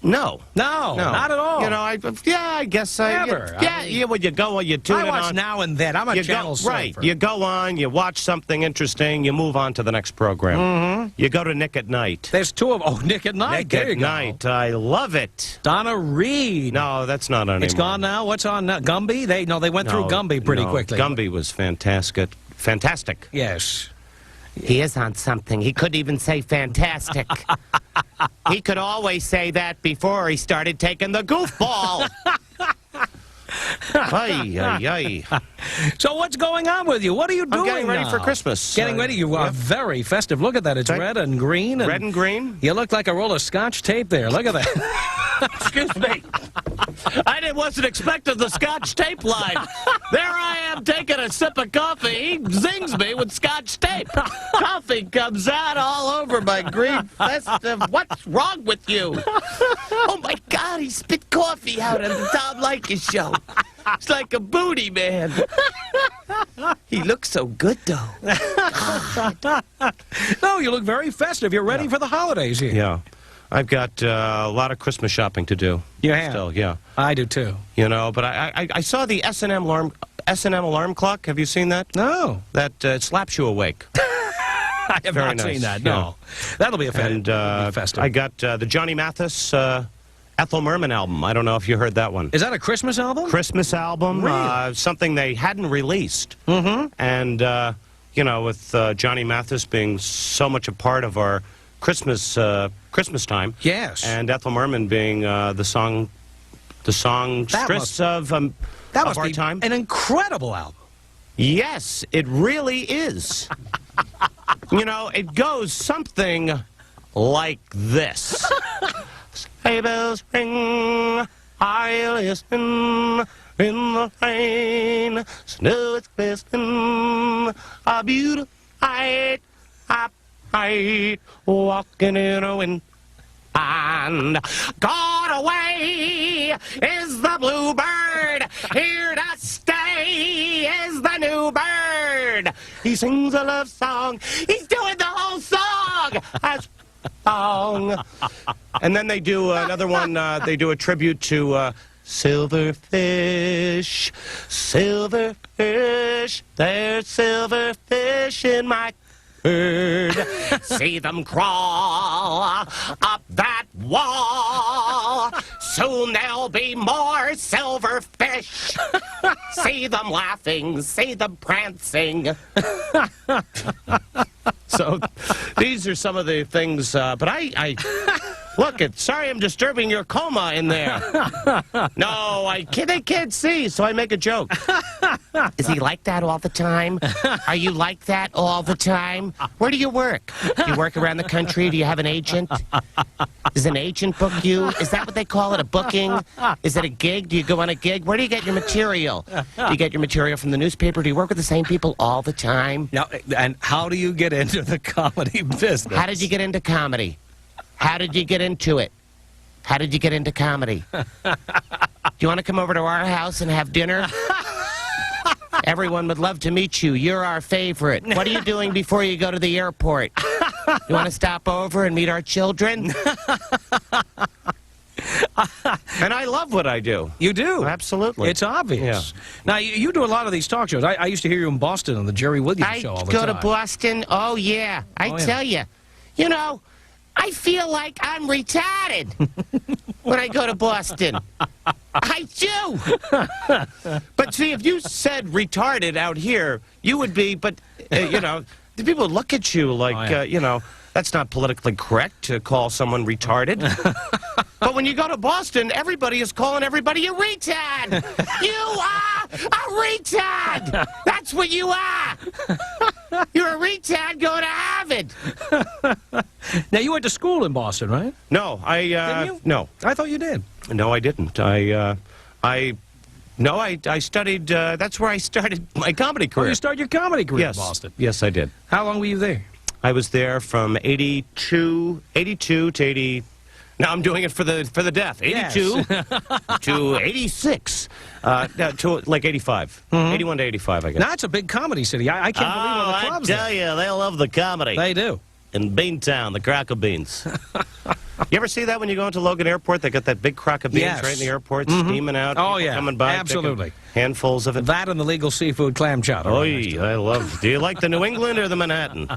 No. No, not at all. You know, I guess I... Never. Yeah, when you go on, you tune it on. I watch now and then. I'm a channel surfer. Right. You go on, you watch something interesting, you move on to the next program. Mm-hmm. You go to Nick at Night. There's two of them. Oh, Nick at Night. Nick at Night. I love it. Donna Reed. No, that's not on anymore. It's gone now? What's on now? Gumby? They went through Gumby pretty quickly. Gumby was fantastic. Fantastic. Yes. He is on something. He couldn't even say fantastic. He could always say that before he started taking the goofball. Ay, ay, ay. So what's going on with you? What are you doing I'm getting ready now? for Christmas. Getting ready? You are very festive. Look at that. It's red and green. Red and green? You look like a roll of Scotch tape there. Look at that. Excuse me. wasn't expecting the Scotch tape line. There I am taking a sip of coffee. He zings me with Scotch tape. Coffee comes out all over my green festive. What's wrong with you? Oh, my God, he spit coffee out on the Tom Leykis show. It's like a booty man. He looks so good, though. No, you look very festive. You're ready for the holidays here. Yeah. I've got a lot of Christmas shopping to do. You have? Still, yeah. I do, too. You know, but I saw the S&M alarm clock. Have you seen that? No. That slaps you awake. I have Very not nice. seen that, no. That'll be a festive. I got the Johnny Mathis Ethel Merman album. I don't know if you heard that one. Is that a Christmas album? Christmas album. Really? Something they hadn't released. Mm-hmm. And, you know, with Johnny Mathis being so much a part of our Christmas time. Yes. And Ethel Merman being the songstress of our time. An incredible album. Yes, it really is. You know, it goes something like this. Sleigh bells ring, I listen in the rain, snow is glistening, a beautiful night, walking in a wind. And gone away is the bluebird, here to stay is the new bird. He sings a love song, he's doing the whole song as song. And then they do another one, they do a tribute to silverfish, silverfish, there's silverfish in my bird. See them crawl up that wall. Soon there'll be more silverfish. See them laughing, see them prancing. So these are some of the things, but I look, sorry I'm disturbing your coma in there. No, they can't see, so I make a joke. Is he like that all the time? Are you like that all the time? Where do you work? Do you work around the country? Do you have an agent? Does an agent book you? Is that what they call it, a booking? Is it a gig? Do you go on a gig? Where do you get your material? Do you get your material from the newspaper? Do you work with the same people all the time? Now, and how do you get into the comedy business? How did you get into comedy? How did you get into it? How did you get into comedy? Do you want to come over to our house and have dinner? Everyone would love to meet you. You're our favorite. What are you doing before you go to the airport? You want to stop over and meet our children? And I love what I do. You do? Absolutely. It's obvious. Yeah. Now, you do a lot of these talk shows. I used to hear you in Boston on the Jerry Williams show all the time. I go to Boston? Oh, yeah. I tell you. You know, I feel like I'm retarded when I go to Boston. I do. But see, if you said retarded out here, you would be, but, you know, the people would look at you like, you know, that's not politically correct to call someone retarded. But when you go to Boston, everybody is calling everybody a retard. You are a retard. That's what you are. You're a retard going to Harvard. Now, you went to school in Boston, right? No, Didn't you? No. I thought you did. No, I didn't. I studied, that's where I started my comedy career. Oh, you started your comedy career Yes. in Boston? Yes, I did. How long were you there? I was there from 82 to 80. Now I'm doing it for the death. 82 to 86. To like 85. 81 to 85, I guess. Now, it's a big comedy city. I can't believe all the clubs I tell you, they love the comedy. They do. In Beantown, the crock of beans. You ever see that when you go into Logan Airport? They got that big crock of beans right in the airport, steaming out. Oh, people yeah. coming by, Absolutely. Handfuls of it. That and the legal seafood clam chowder. Oh, I love. Do you like the New England or the Manhattan?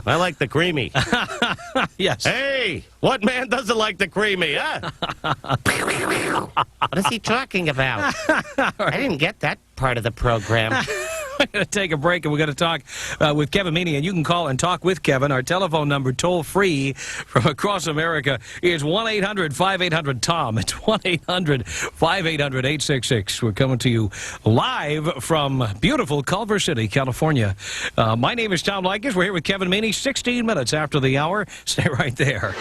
I like the creamy. Yes. Hey, what man doesn't like the creamy, huh? What is he talking about? I didn't get that part of the program. We're going to take a break, and we're going to talk with Kevin Meany. And you can call and talk with Kevin. Our telephone number, toll-free from across America, is 1-800-5800-TOM. It's 1-800-5800-866. We're coming to you live from beautiful Culver City, California. My name is Tom Leykis. We're here with Kevin Meany, 16 minutes after the hour. Stay right there.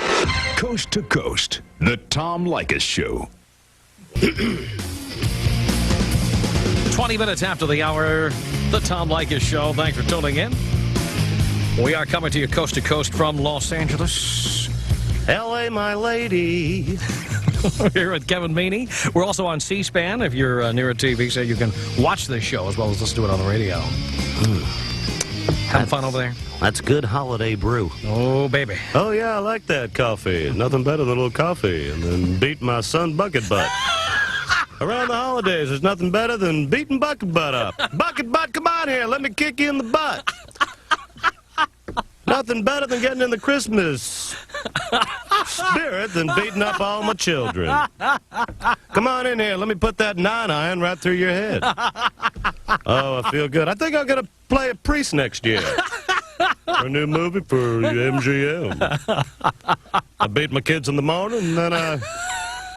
Coast to Coast, the Tom Leykis Show. 20 minutes after the hour, the Tom Leykis Show. Thanks for tuning in. We are coming to you coast to coast from Los Angeles. L.A., my lady. We're here with Kevin Meany. We're also on C-SPAN. If you're near a TV, so you can watch this show as well as listen to it on the radio. Having fun over there? That's good holiday brew. Oh, baby. Oh, yeah, I like that coffee. Nothing better than a little coffee and then beat my son bucket butt. Around the holidays, there's nothing better than beating bucket butt up. Bucket butt, come on here. Let me kick you in the butt. Nothing better than getting in the Christmas spirit than beating up all my children. Come on in here. Let me put that 9-iron right through your head. Oh, I feel good. I think I'm going to play a priest next year. For a new movie for MGM. I beat my kids in the morning, and then I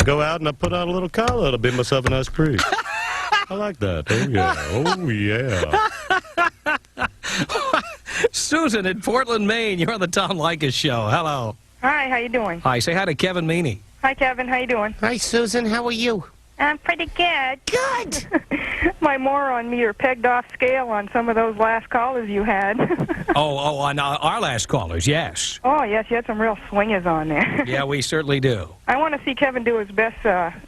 go out and I put on a little collar to be myself a nice priest. I like that. Oh, yeah. Oh, yeah. Susan in Portland, Maine. You're on the Tom Leykis Show. Hello. Hi, how you doing? Hi. Say hi to Kevin Meany. Hi, Kevin. How you doing? Hi, Susan. How are you? I'm pretty good. Good. My moron meter pegged off scale on some of those last callers you had. Oh, on our last callers, yes. Oh, yes, you had some real swingers on there. Yeah, we certainly do. I want to see Kevin do his best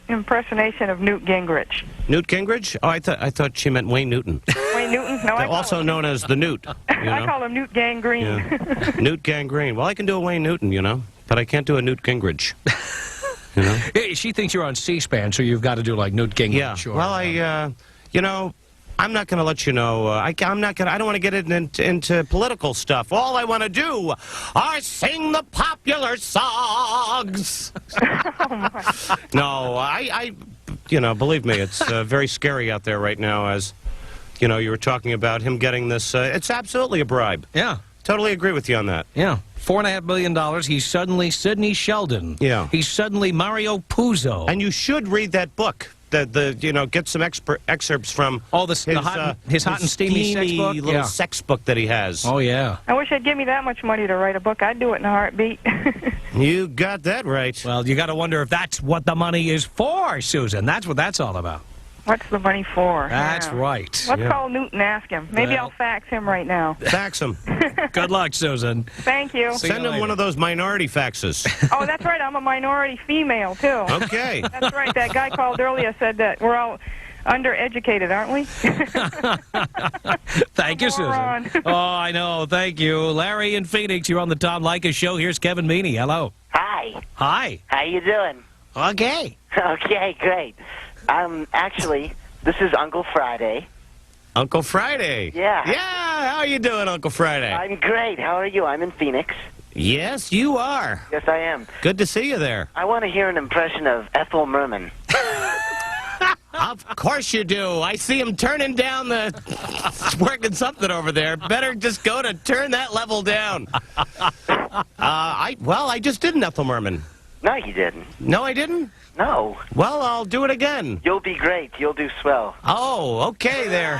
impersonation of Newt Gingrich. Newt Gingrich? Oh, I thought she meant Wayne Newton. Wayne Newton? No, also known as the Newt. You know? I call him Newt Gangrene. Yeah. Newt Gangrene. Well, I can do a Wayne Newton, you know, but I can't do a Newt Gingrich. You know? She thinks you're on C-SPAN, so you've got to do like Newt Gingrich. Yeah. Sure. Well, you know, I'm not going to let you know. I don't want to get into political stuff. All I want to do are sing the popular songs. No, you know, believe me, it's very scary out there right now. As you know, you were talking about him getting this. It's absolutely a bribe. Yeah. Totally agree with you on that. Yeah. $4.5 billion. He's suddenly Sidney Sheldon. Yeah. He's suddenly Mario Puzo. And you should read that book. You know, get some excerpts from his hot and steamy sex book. Little sex book that he has. Oh yeah. I wish I'd give me that much money to write a book. I'd do it in a heartbeat. You got that right. Well, you got to wonder if that's what the money is for, Susan. That's what that's all about. What's the money for? That's right. Let's call Newt and ask him. Maybe I'll fax him right now. Fax him. Good luck, Susan. Thank you. Send him one of those minority faxes. Oh, that's right. I'm a minority female, too. Okay. That's right. That guy called earlier said that we're all undereducated, aren't we? Thank you, Susan. Oh, I know. Thank you. Larry in Phoenix, you're on the Tom Leykis Show. Here's Kevin Meany. Hello. Hi. Hi. How you doing? Okay. Okay, great. Actually, this is Uncle Friday. Uncle Friday? Yeah. Yeah, how are you doing, Uncle Friday? I'm great. How are you? I'm in Phoenix. Yes, you are. Yes, I am. Good to see you there. I want to hear an impression of Ethel Merman. Of course you do. I see him turning down working something over there. Better just go to turn that level down. I just did an Ethel Merman. No, you didn't. No, I didn't? No. Well, I'll do it again. You'll be great. You'll do swell. Oh, okay there.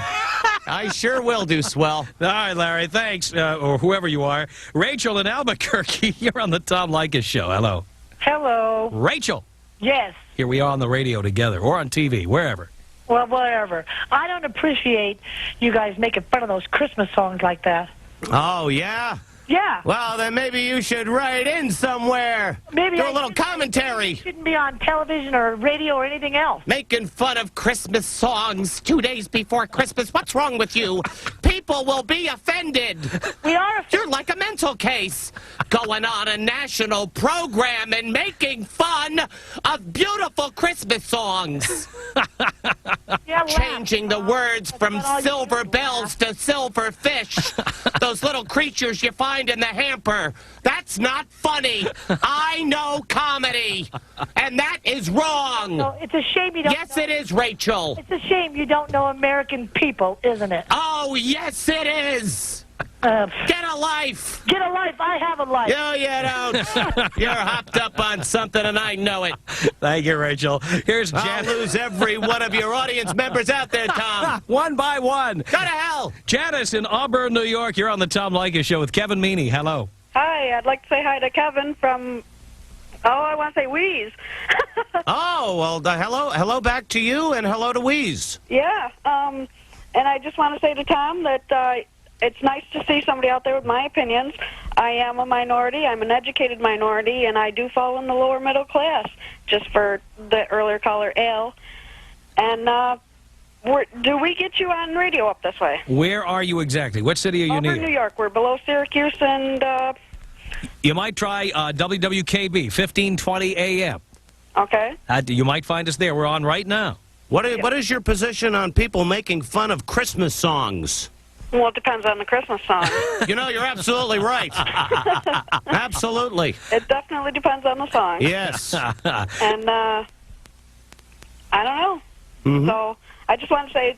I sure will do swell. All right, Larry, thanks, or whoever you are. Rachel in Albuquerque, you're on the Tom Leykis Show. Hello. Hello. Rachel. Yes. Here we are on the radio together, or on TV, wherever. Well, whatever. I don't appreciate you guys making fun of those Christmas songs like that. Oh, yeah? Yeah. Well, then maybe you should write in somewhere. Maybe do a little commentary. Shouldn't be on television or radio or anything else. Making fun of Christmas songs 2 days before Christmas. What's wrong with you? People will be offended. We are offended. You're like a mental case. Going on a national program and making fun of beautiful Christmas songs. Changing the words from silver bells to silver fish. Those those little creatures you find in the hamper. That's not funny. I know comedy, and that is wrong. No, it's a shame you don't Yes, it is, Rachel. It's a shame you don't know American people, isn't it? Oh, yes, it is. Get a life. Get a life. I have a life. No, you don't. You're hopped up on something, and I know it. Thank you, Rachel. Here's I'll Jan. lose every one of your audience members out there, Tom. One by one. Go to hell. Janice in Auburn, New York. You're on the Tom Leykis Show with Kevin Meaney. Hello. Hi, I'd like to say hi to Kevin from, I want to say Wheeze. Oh, well, hello back to you, and hello to Wheeze. Yeah, and I just want to say to Tom that it's nice to see somebody out there with my opinions. I am a minority. I'm an educated minority, and I do fall in the lower middle class, just for the earlier caller, Al. And do we get you on radio up this way? Where are you exactly? What city are you near? Over in New York. We're below Syracuse, and... You might try WWKB, 1520 AM. Okay. You might find us there. We're on right now. What is your position on people making fun of Christmas songs? Well, it depends on the Christmas song. You know, you're absolutely right. Absolutely. It definitely depends on the song. Yes. And, I don't know. Mm-hmm. So, I just want to say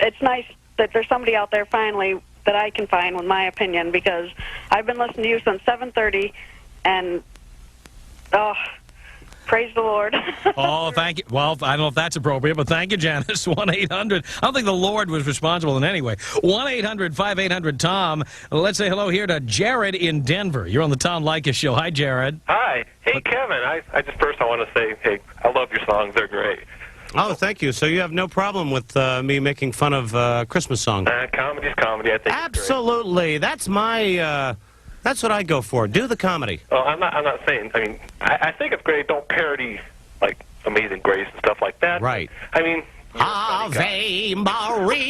it's nice that there's somebody out there finally that I can find with my opinion, because I've been listening to you since 7:30, and, praise the Lord. Oh, thank you. Well, I don't know if that's appropriate, but thank you, Janice. 1-800. I don't think the Lord was responsible in any way. 1-800-5800-TOM. Let's say hello here to Jared in Denver. You're on the Tom Leykis Show. Hi, Jared. Hi. Hey, Kevin. I want to say, hey, I love your songs. They're great. Oh, thank you. So you have no problem with me making fun of Christmas songs? Comedy's comedy, I think. Absolutely. That's my... That's what I go for. Do the comedy. Well, I'm not saying. I mean, I think it's great. Don't parody like Amazing Grace and stuff like that. Right. I mean, Ave Maria.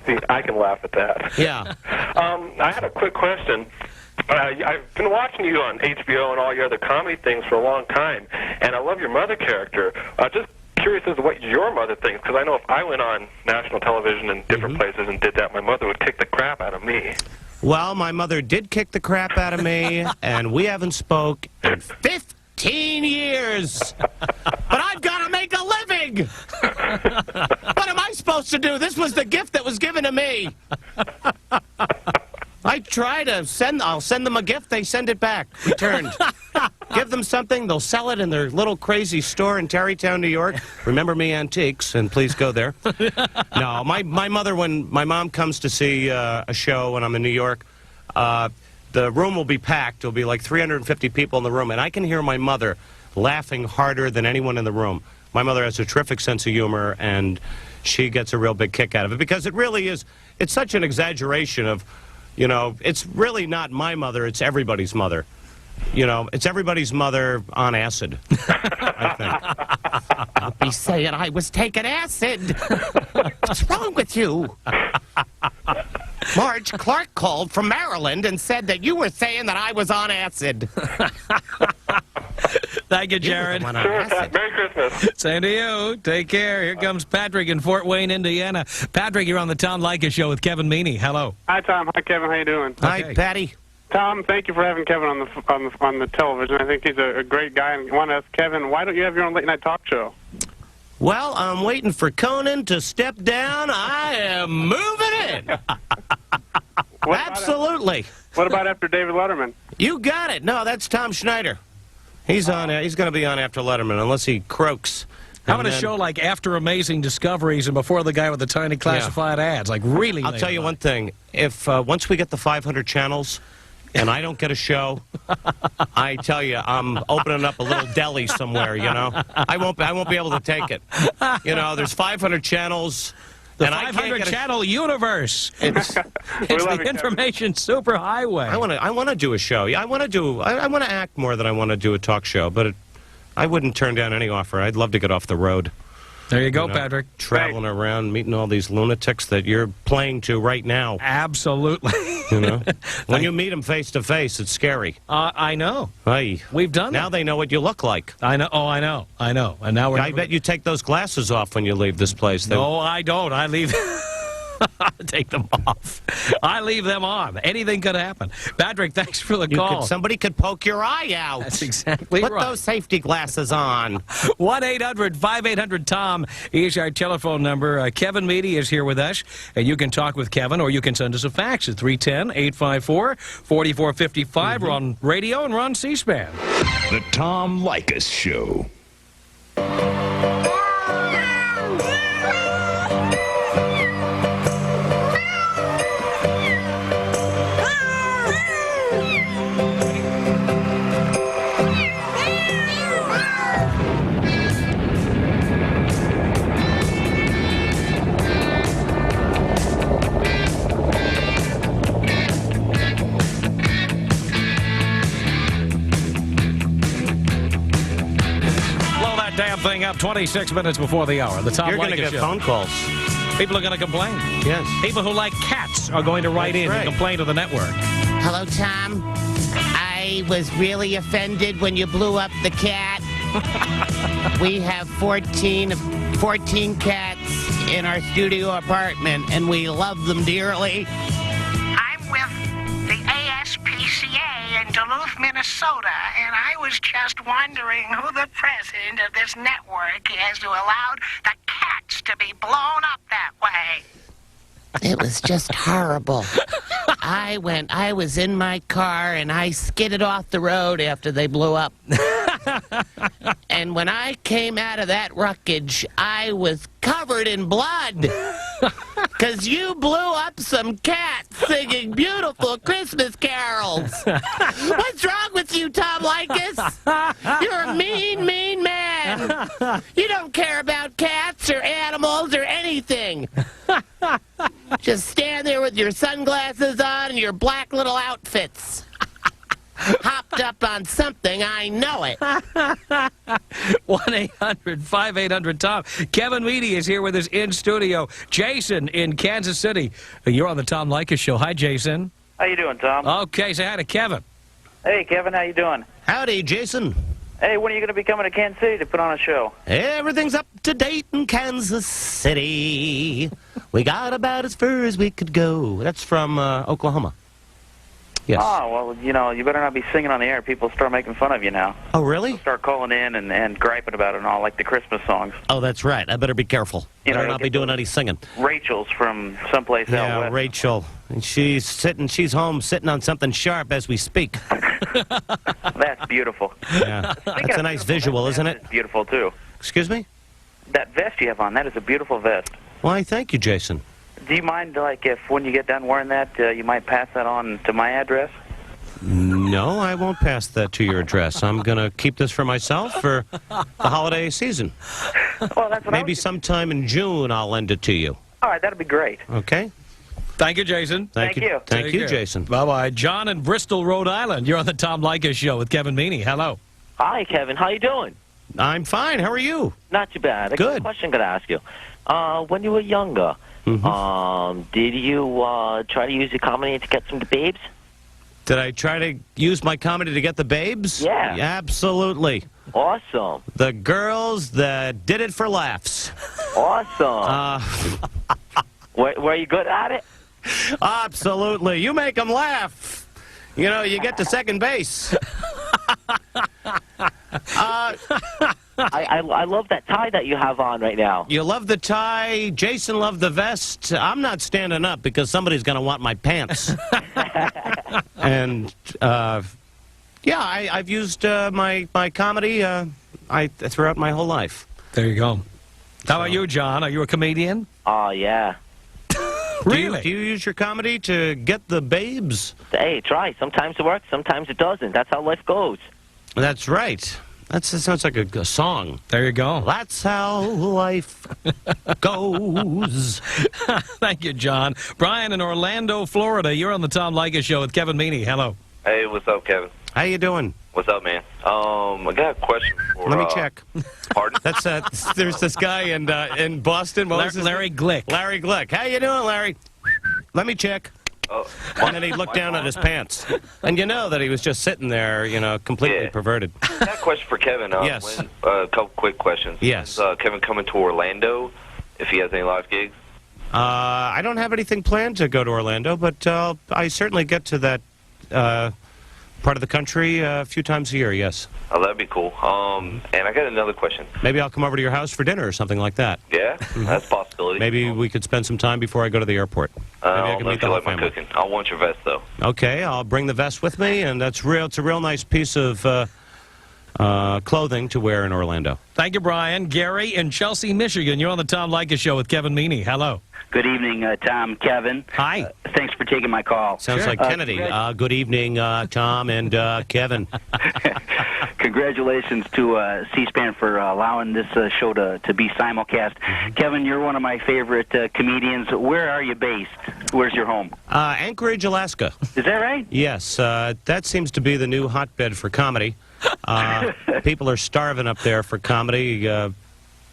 See, I can laugh at that. Yeah. I had a quick question. I've been watching you on HBO and all your other comedy things for a long time, and I love your mother character. Just curious as to what your mother thinks, because I know if I went on national television in different places and did that, my mother would kick the crap out of me. Well, my mother did kick the crap out of me, and we haven't spoke in 15 years. But I've got to make a living. What am I supposed to do? This was the gift that was given to me. I try to I'll send them a gift, they send it back, returned. Give them something, they'll sell it in their little crazy store in Tarrytown, New York. Remember Me Antiques, and please go there. No, my mother, when my mom comes to see a show when I'm in New York, the room will be packed. There'll be like 350 people in the room, and I can hear my mother laughing harder than anyone in the room. My mother has a terrific sense of humor, and she gets a real big kick out of it, because it really is, it's such an exaggeration of, you know, it's really not my mother, it's everybody's mother. You know, it's everybody's mother on acid, I think. Don't be saying I was taking acid. What's wrong with you? Marge Clark called from Maryland and said that you were saying that I was on acid. Thank you, Jared. Sure. Merry Christmas. Same to you. Take care. Here comes Patrick in Fort Wayne, Indiana. Patrick, you're on the Tom Leykis Show with Kevin Meany. Hello. Hi, Tom. Hi, Kevin. How you doing? Hi, Patty. Tom, thank you for having Kevin on the television. I think he's a great guy. And I want to ask Kevin, why don't you have your own late night talk show? Well, I'm waiting for Conan to step down. I am moving in. Absolutely. What about after David Letterman? You got it. No, that's Tom Schneider. He's on. He's going to be on after Letterman, unless he croaks. How about a show like After Amazing Discoveries and before the guy with the tiny classified ads? Like really. I'll tell you one thing. If once we get the 500 channels, and I don't get a show, I tell you, I'm opening up a little deli somewhere. You know, I won't be able to take it. You know, there's 500 channels. The 500-channel universe. It's the information superhighway. I want to do a show. I want to act more than I want to do a talk show. But I wouldn't turn down any offer. I'd love to get off the road. There you go, Patrick. Traveling around, meeting all these lunatics that you're playing to right now. Absolutely. You know, when you meet them face to face, it's scary. I know. Hey, we've done now. They know what you look like. I know. Oh, I know. I know. And now we're. I bet you take those glasses off when you leave this place. No, I don't. I leave. Take them off. I leave them on. Anything could happen. Patrick, thanks for the call. Somebody could poke your eye out. That's exactly right. Put those safety glasses on. 1-800-5800-TOM is our telephone number. Kevin Meany is here with us, and you can talk with Kevin, or you can send us a fax at 310-854-4455. We're on radio and we're on C-SPAN. The Tom Leykis Show. Damn thing up 26 minutes before the hour. The Tom You're going to Leykis get Show. phone calls. People are going to complain. Yes. People who like cats are going to write in and complain to the network. Hello, Tom. I was really offended when you blew up the cat. We have 14 cats in our studio apartment, and we love them dearly. I'm with the ASPCA in Duluth, Minnesota, and I was just wondering who the president of this network is who allowed the cats to be blown up that way. It was just horrible. I was in my car, and I skidded off the road after they blew up. And when I came out of that wreckage, I was covered in blood. Because you blew up some cats singing beautiful Christmas carols. What's wrong with you, Tom Leykis? You're a mean, mean man. You don't care about cats or animals or anything. Just stand there with your sunglasses on and your black little outfits. Hopped up on something, I know it. 1-800-5800-TOM. Kevin Meany is here with us in studio. Jason in Kansas City. You're on the Tom Leykis Show. Hi, Jason. How you doing, Tom? Okay, say hi to Kevin. Hey, Kevin, how you doing? Howdy, Jason. Hey, when are you going to be coming to Kansas City to put on a show? Everything's up to date in Kansas City. We got about as far as we could go. That's from Oklahoma. Yes. Oh, well, you know, you better not be singing on the air. People start making fun of you now. Oh, really? They'll start calling in and griping about it and all, like the Christmas songs. Oh, that's right. I better be careful. You know, Better not be doing any singing. Rachel's from someplace out west. Rachel. And she's home sitting on something sharp as we speak. That's beautiful. Yeah. That's a nice visual, isn't it? It's beautiful, too. Excuse me? That vest you have on, that is a beautiful vest. Why, thank you, Jason. Do you mind, like, if when you get done wearing that, you might pass that on to my address? No, I won't pass that to your address. I'm going to keep this for myself for the holiday season. Well, that's what Maybe sometime in June I'll lend it to you. All right, that'd be great. Okay? Thank you, Jason. Thank you. Thank you, Jason. Bye-bye. John in Bristol, Rhode Island. You're on the Tom Leykis Show with Kevin Meany. Hello. Hi, Kevin. How you doing? I'm fine. How are you? Not too bad. I got a question to ask you. When you were younger, did you try to use your comedy to get some babes? Did I try to use my comedy to get the babes? Yeah. Absolutely. Awesome. The girls that did it for laughs. Awesome. Were you good at it? Absolutely. You make them laugh. You know, you get to second base. I love that tie that you have on right now. You love the tie. Jason loved the vest. I'm not standing up because somebody's going to want my pants. And, yeah, I've used my comedy throughout my whole life. There you go. How about you, John? Are you a comedian? Oh, yeah. Really? Do you use your comedy to get the babes? Hey, try. Sometimes it works, sometimes it doesn't. That's how life goes. That's right. That sounds like a song. There you go. That's how life goes. Thank you, John. Brian in Orlando, Florida. You're on the Tom Leykis Show with Kevin Meany. Hello. Hey, what's up, Kevin? How you doing? What's up, man? I got a question for... Let me check. Pardon? That's there's this guy in Boston. What was his Larry name? Glick. Larry Glick. How you doing, Larry? Let me check. And then he looked down at his pants. And you know that he was just sitting there, completely perverted. I got a question for Kevin. Yes. A couple quick questions. Yes. When's Kevin coming to Orlando, if he has any live gigs? I don't have anything planned to go to Orlando, but I certainly get to that part of the country a few times a year, yes. Oh, that'd be cool. And I got another question. Maybe I'll come over to your house for dinner or something like that. Yeah? That's a possibility. Maybe we could spend some time before I go to the airport. Maybe I I don't can know meet if the you whole like my family. cooking. I want your vest, though. Okay, I'll bring the vest with me, and it's a real nice piece of clothing to wear in Orlando. Thank you, Brian. Gary in Chelsea, Michigan. You're on the Tom Leykis Show with Kevin Meany. Hello. Good evening, Tom, Kevin. Hi. Thanks for taking my call. Sounds like Kennedy. Good evening, Tom and Kevin. Congratulations to C-SPAN for allowing this show to be simulcast. Kevin, you're one of my favorite comedians. Where are you based? Where's your home? Anchorage, Alaska. Is that right? Yes, that seems to be the new hotbed for comedy. People are starving up there for comedy.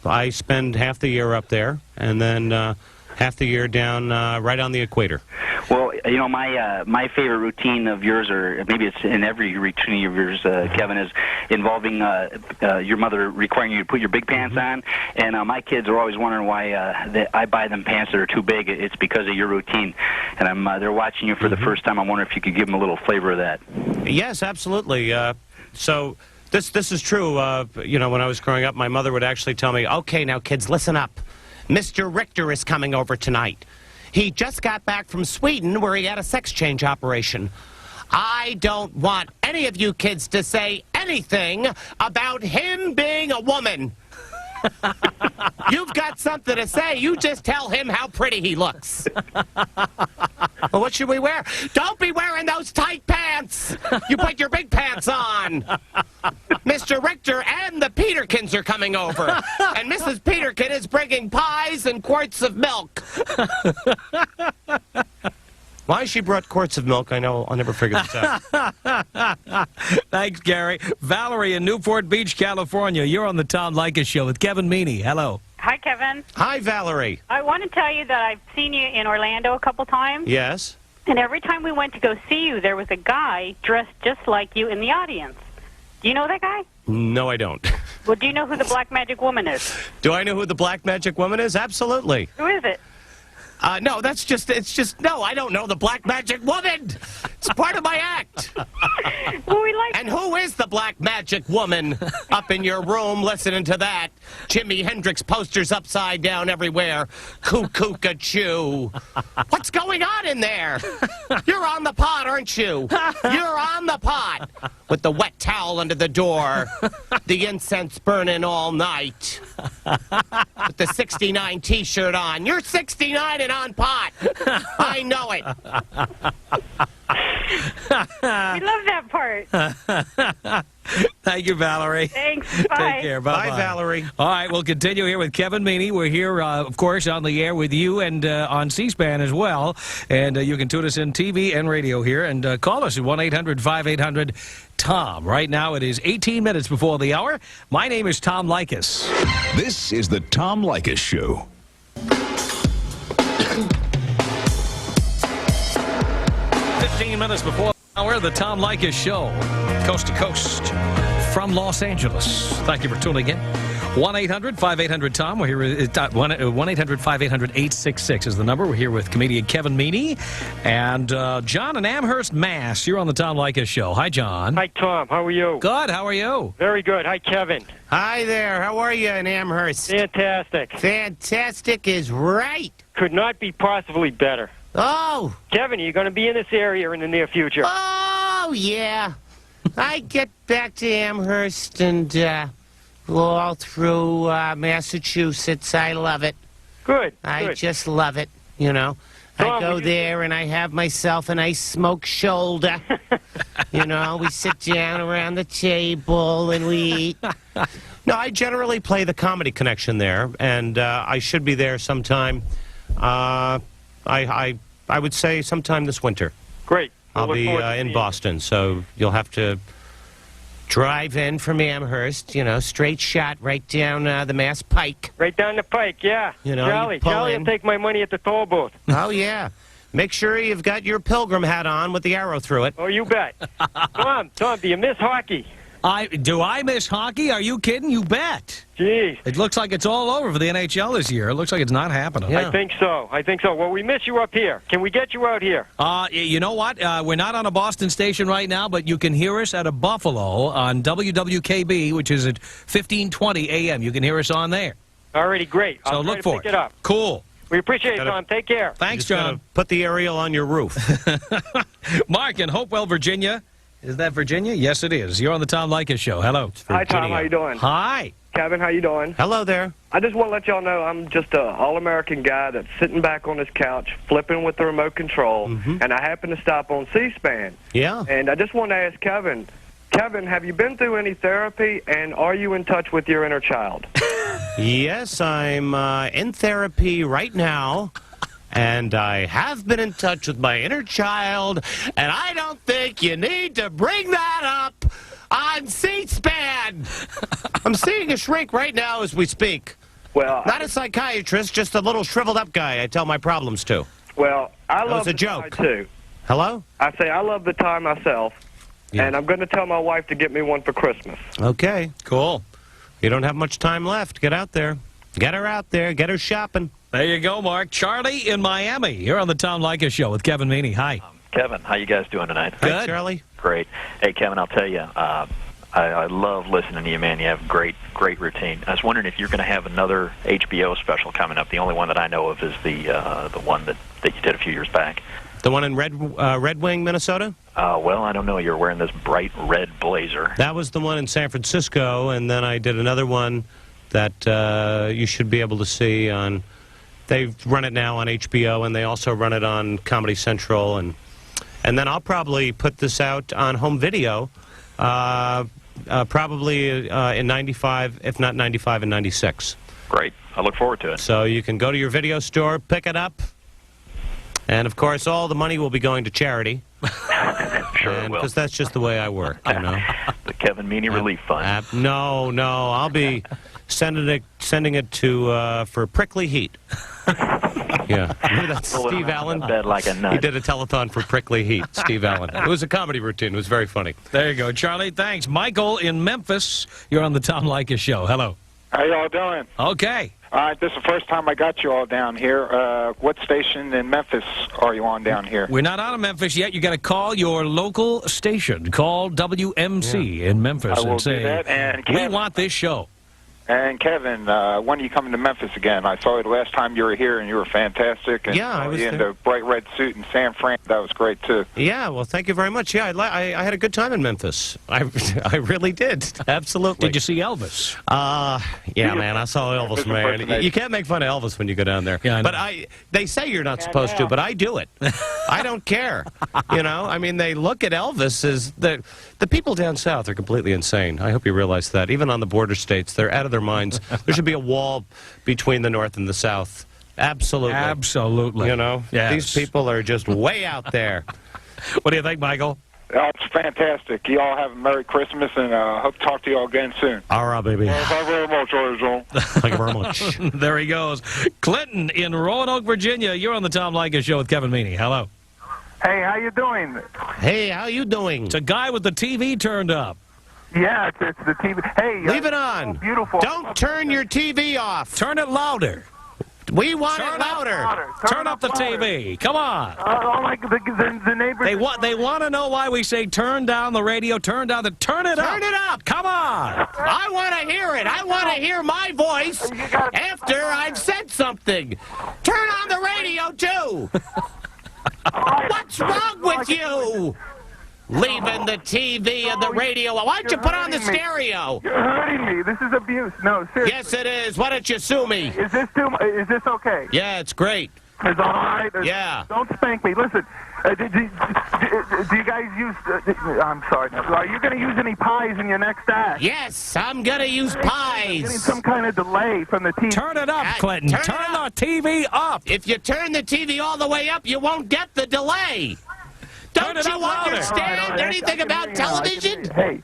I spend half the year up there, and then half the year down right on the equator. Well, my favorite routine of yours, or maybe it's in every routine of yours, Kevin, is involving your mother requiring you to put your big pants on. And my kids are always wondering why I buy them pants that are too big. It's because of your routine. And they're watching you for the first time. I wonder if you could give them a little flavor of that. Yes, absolutely. So this is true. When I was growing up, my mother would actually tell me, "Okay, now kids, listen up. Mr. Richter is coming over tonight. He just got back from Sweden where he had a sex change operation. I don't want any of you kids to say anything about him being a woman. You've got something to say. You just tell him how pretty he looks." Well, what should we wear? Don't be wearing those tight pants. You put your big pants on. Mr. Richter and the Peterkins are coming over. And Mrs. Peterkin is bringing pies and quarts of milk. Why she brought quarts of milk, I'll never figure this out. Thanks, Gary. Valerie in Newport Beach, California. You're on the Tom Leykis Show with Kevin Meany. Hello. Hi, Kevin. Hi, Valerie. I want to tell you that I've seen you in Orlando a couple times. Yes. And every time we went to go see you, there was a guy dressed just like you in the audience. Do you know that guy? No, I don't. Well, do you know who the Black Magic Woman is? Do I know who the Black Magic Woman is? Absolutely. Who is it? No, no, I don't know the Black Magic Woman. It's part of my act. Well, we like. And who is the Black Magic Woman up in your room listening to that? Jimi Hendrix posters upside down everywhere. Coo-coo-ca-choo. What's going on in there? You're on the pot, aren't you? You're on the pot. With the wet towel under the door. The incense burning all night. With the 69 T-shirt on. You're 69 and on pot. I know it. We love that part. Thank you, Valerie. Thanks. Bye. Take care. Bye-bye. Bye, Valerie. All right, we'll continue here with Kevin Meany. We're here, of course, on the air with you and on C-SPAN as well. And you can tune us in TV and radio here and call us at 1-800-5800-TOM. Right now it is 18 minutes before the hour. My name is Tom Leykis. This is the Tom Leykis Show. 15 minutes before the hour, the Tom Leykis Show, coast to coast from Los Angeles. Thank you for tuning in. 1-800-5800-TOM. We're here with 1-800-5800-866 is the number. We're here with comedian Kevin Meany and John in Amherst, Mass. You're on the Tom Leykis Show. Hi, John. Hi, Tom. How are you? Good. How are you? Very good. Hi, Kevin. Hi there. How are you in Amherst? Fantastic. Fantastic is right. Could not be possibly better. Oh. Kevin, are you going to be in this area in the near future? Oh, yeah. I get back to Amherst and all through Massachusetts. I love it. Good. I just love it, you know. I go there and I have myself a nice smoked shoulder. You know, we sit down around the table and we eat. No, I generally play the Comedy Connection there, and I should be there sometime. I would say sometime this winter. Great. I'll be in Boston, so you'll have to Drive in from Amherst, you know, straight shot right down the Mass Pike. Right down the pike, yeah. You know, Charlie, you pull Charlie in. will take my money at the toll booth. Oh, yeah. Make sure you've got your pilgrim hat on with the arrow through it. Oh, you bet. Tom, do you miss hockey? Do I miss hockey? Are you kidding? You bet. Jeez. It looks like it's all over for the NHL this year. It looks like it's not happening. I think so. Well, we miss you up here. Can we get you out here? You know what? We're not on a Boston station right now, but you can hear us out of Buffalo on WWKB, which is at 1520 a.m. You can hear us on there. Alrighty, great. So I'll try look to for pick it. it up. Cool. We appreciate it, Tom. Take care. Thanks, John. Put the aerial on your roof. Mark in Hopewell, Virginia. Is that Virginia? Yes, it is. You're on the Tom Leykis Show. Hello. Hi, Tom. How you doing? Hi. Kevin, how you doing? Hello there. I just want to let y'all know I'm just an all-American guy that's sitting back on his couch, flipping with the remote control, and I happen to stop on C-SPAN. Yeah. And I just want to ask Kevin, have you been through any therapy, and are you in touch with your inner child? Yes, I'm in therapy right now. And I have been in touch with my inner child, and I don't think you need to bring that up on C-SPAN. I'm seeing a shrink right now as we speak. Well, not a psychiatrist, just a little shriveled up guy I tell my problems to. Well, I That love was a the joke. tie, too. Hello? I say I love the tie myself, and I'm going to tell my wife to get me one for Christmas. Okay. Cool. You don't have much time left. Get out there. Get her out there. Get her shopping. There you go, Mark. Charlie in Miami. You're on the Tom Leykis Show with Kevin Meany. Hi. Kevin, how you guys doing tonight? Good. Hi, Charlie. Great. Hey, Kevin, I'll tell you, I love listening to you, man. You have great routine. I was wondering if you're going to have another HBO special coming up. The only one that I know of is the one that you did a few years back. The one in Red Wing, Minnesota? Well, I don't know. You're wearing this bright red blazer. That was the one in San Francisco, and then I did another one that you should be able to see on... They run it now on HBO, and they also run it on Comedy Central, and then I'll probably put this out on home video, probably in 95, if not 95 and 96. Great. I look forward to it. So you can go to your video store, pick it up, and of course all the money will be going to charity. Sure it will. Because that's just the way I work, you know. The Kevin Meany Relief Fund. No, I'll be sending it to for Prickly Heat. Yeah, that's Steve Allen. Bed like a nut. He did a telethon for Prickly Heat, Steve Allen. It was a comedy routine. It was very funny. There you go, Charlie. Thanks. Michael in Memphis. You're on the Tom Leykis Show. Hello. How y'all doing? Okay. All right, this is the first time I got you all down here. What station in Memphis are you on down here? We're not out of Memphis yet. You got to call your local station. Call WMC in Memphis I will and say, do that. And we Kevin, want this show. And Kevin, when are you coming to Memphis again? I saw you the last time you were here, and you were fantastic. And Yeah, I was in there. the bright red suit in San Fran. That was great too. Yeah, well, thank you very much. Yeah, I had a good time in Memphis. I really did. Absolutely. Did you see Elvis? Yeah, man, I saw Elvis, man. You can't make fun of Elvis when you go down there. Yeah, I know. But they say you're not supposed to, but I do it. I don't care. You know, I mean, they look at Elvis as the people down south are completely insane. I hope you realize that. Even on the border states, they're out of their minds. There should be a wall between the north and the south. Absolutely. Absolutely. You know, Yes. these people are just way out there. What do you think, Michael? Oh, it's fantastic. You all have a Merry Christmas, and hope to talk to you all again soon. All right, baby. Thank you very much, Arizona. Thank you very much. There he goes. Clinton in Roanoke, Virginia. You're on the Tom Leykis Show with Kevin Meany. Hello. Hey, how you doing? Hey, how you doing? It's a guy with the TV turned up. Yeah, it's the TV. Hey, Leave it on. beautiful. Don't turn your TV off. Turn it louder. We want it louder. Turn up the TV. Come on. Like the neighbors. They want to know why we say turn down the radio, turn down the... Turn it up. Turn it up. Come on. I want to hear it. I want to hear my voice after I've said something. Turn on the radio, too. What's wrong with you? Leaving the TV and the radio. Why don't you put on the stereo? You're hurting me. This is abuse. No, seriously. Yes, it is. Why don't you sue me? Is this okay? Yeah, it's great. Is all right? Yeah. Don't spank me. Listen, do you guys use... I'm sorry. Are you going to use any pies in your next act? Yes, I'm going to use pies. Getting some kind of delay from the TV. Turn it up, Clinton. Turn the TV up. If you turn the TV all the way up, you won't get the delay. Don't you understand anything about television? Hey,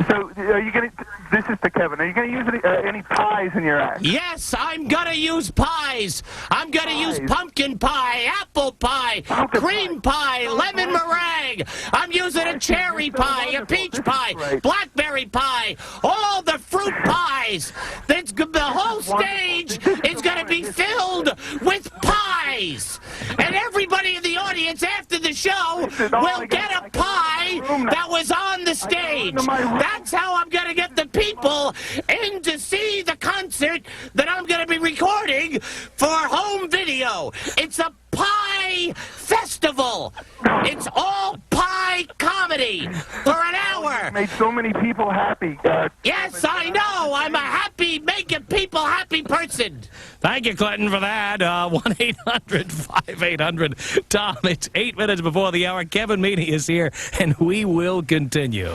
So, are you going to... This is to Kevin. Are you going to use any pies in your act? Yes, I'm going to use pies. I'm going to use pumpkin pie, apple pie, cream pie, lemon meringue. I'm using a cherry pie, a peach pie, blackberry pie, all the fruit pies. The whole stage is going to be filled with pies. And everybody in the audience after the show will get a pie that was on the stage. That's how I'm going to get the people in to see the concert that I'm going to be recording for home video. It's a pie festival. It's all pie comedy for an hour. You made so many people happy. Yes, I know. I'm a happy, making people happy person. Thank you, Clinton, for that. 1-800-5800-TOM. It's 8 minutes before the hour. Kevin Meany is here, and we will continue.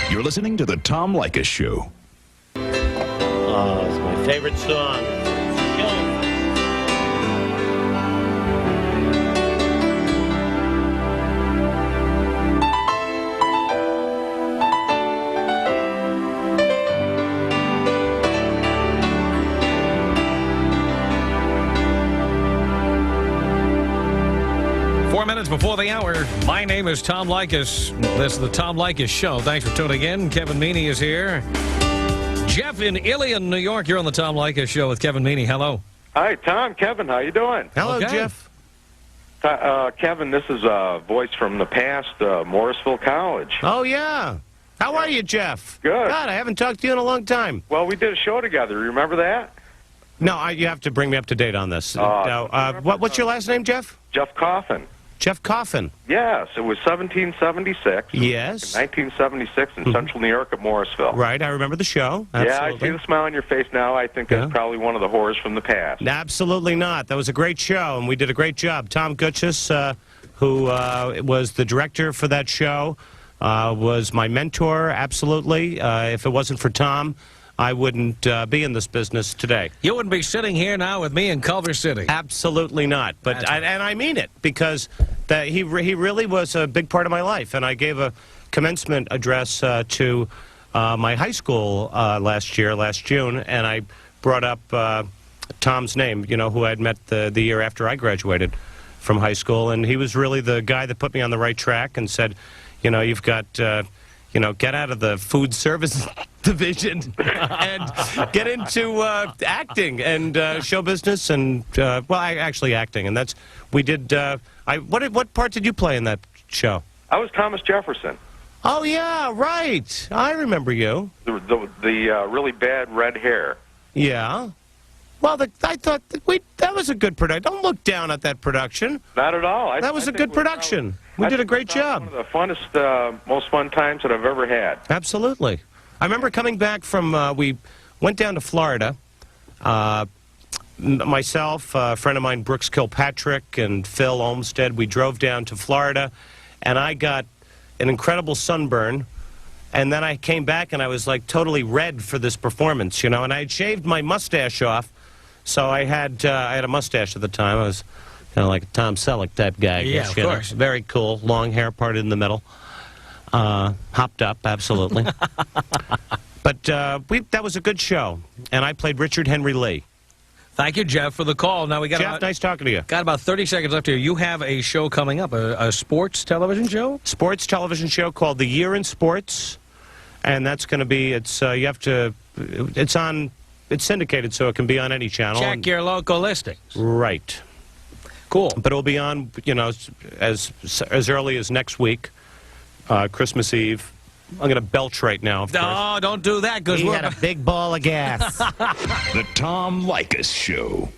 You're listening to the Tom Leykis Show. Oh, it's my favorite song. 4 minutes before the hour. My name is Tom Leykis. This is the Tom Leykis Show. Thanks for tuning in. Kevin Meany is here. Jeff in Ilion, New York. You're on the Tom Leykis Show with Kevin Meany. Hello. Hi, Tom. Kevin, how you doing? Hello, Jeff. Kevin, this is a voice from the past, Morrisville College. Oh, yeah. How are you, Jeff? Good. God, I haven't talked to you in a long time. Well, we did a show together. Remember that? No, you have to bring me up to date on this. What's your last name, Jeff? Jeff Coffin. Jeff Coffin. Yes, it was 1776. Yes. 1976 in Central New York at Morrisville. Right, I remember the show. Absolutely. Yeah, I see the smile on your face now. I think that's probably one of the horrors from the past. Absolutely not. That was a great show, and we did a great job. Tom Gutchis, who was the director for that show, was my mentor, absolutely. If it wasn't for Tom, I wouldn't be in this business today. You wouldn't be sitting here now with me in Culver City. Absolutely not. But and I mean it, because he really was a big part of my life. And I gave a commencement address to my high school last June, and I brought up Tom's name, who I'd met the year after I graduated from high school. And he was really the guy that put me on the right track and said, you've got... get out of the food service division and get into acting and show business and, actually acting. And we did, what part did you play in that show? I was Thomas Jefferson. Oh, yeah, right. I remember you. The really bad red hair. Yeah. Well, I thought that was a good production. Don't look down at that production. Not at all. That was a good production. We did a great job. One of the funnest, most fun times that I've ever had. Absolutely. I remember coming back from, we went down to Florida. Myself, a friend of mine, Brooks Kilpatrick, and Phil Olmsted, we drove down to Florida, and I got an incredible sunburn. And then I came back, and I was, like, totally red for this performance, and I had shaved my mustache off. So I had a mustache at the time. I was kind of like a Tom Selleck type guy. Yeah, of course. Very cool. Long hair parted in the middle. Hopped up, absolutely. But that was a good show. And I played Richard Henry Lee. Thank you, Jeff, for the call. Now we got Jeff, nice talking to you. Got about 30 seconds left here. You have a show coming up, a sports television show? Sports television show called The Year in Sports. And that's going to be, it's syndicated, so it can be on any channel. Check your local listings. Right. Cool. But it'll be on, as early as next week, Christmas Eve. I'm going to belch right now, of course. No, don't do that, because we had a big ball of gas. The Tom Leykis Show.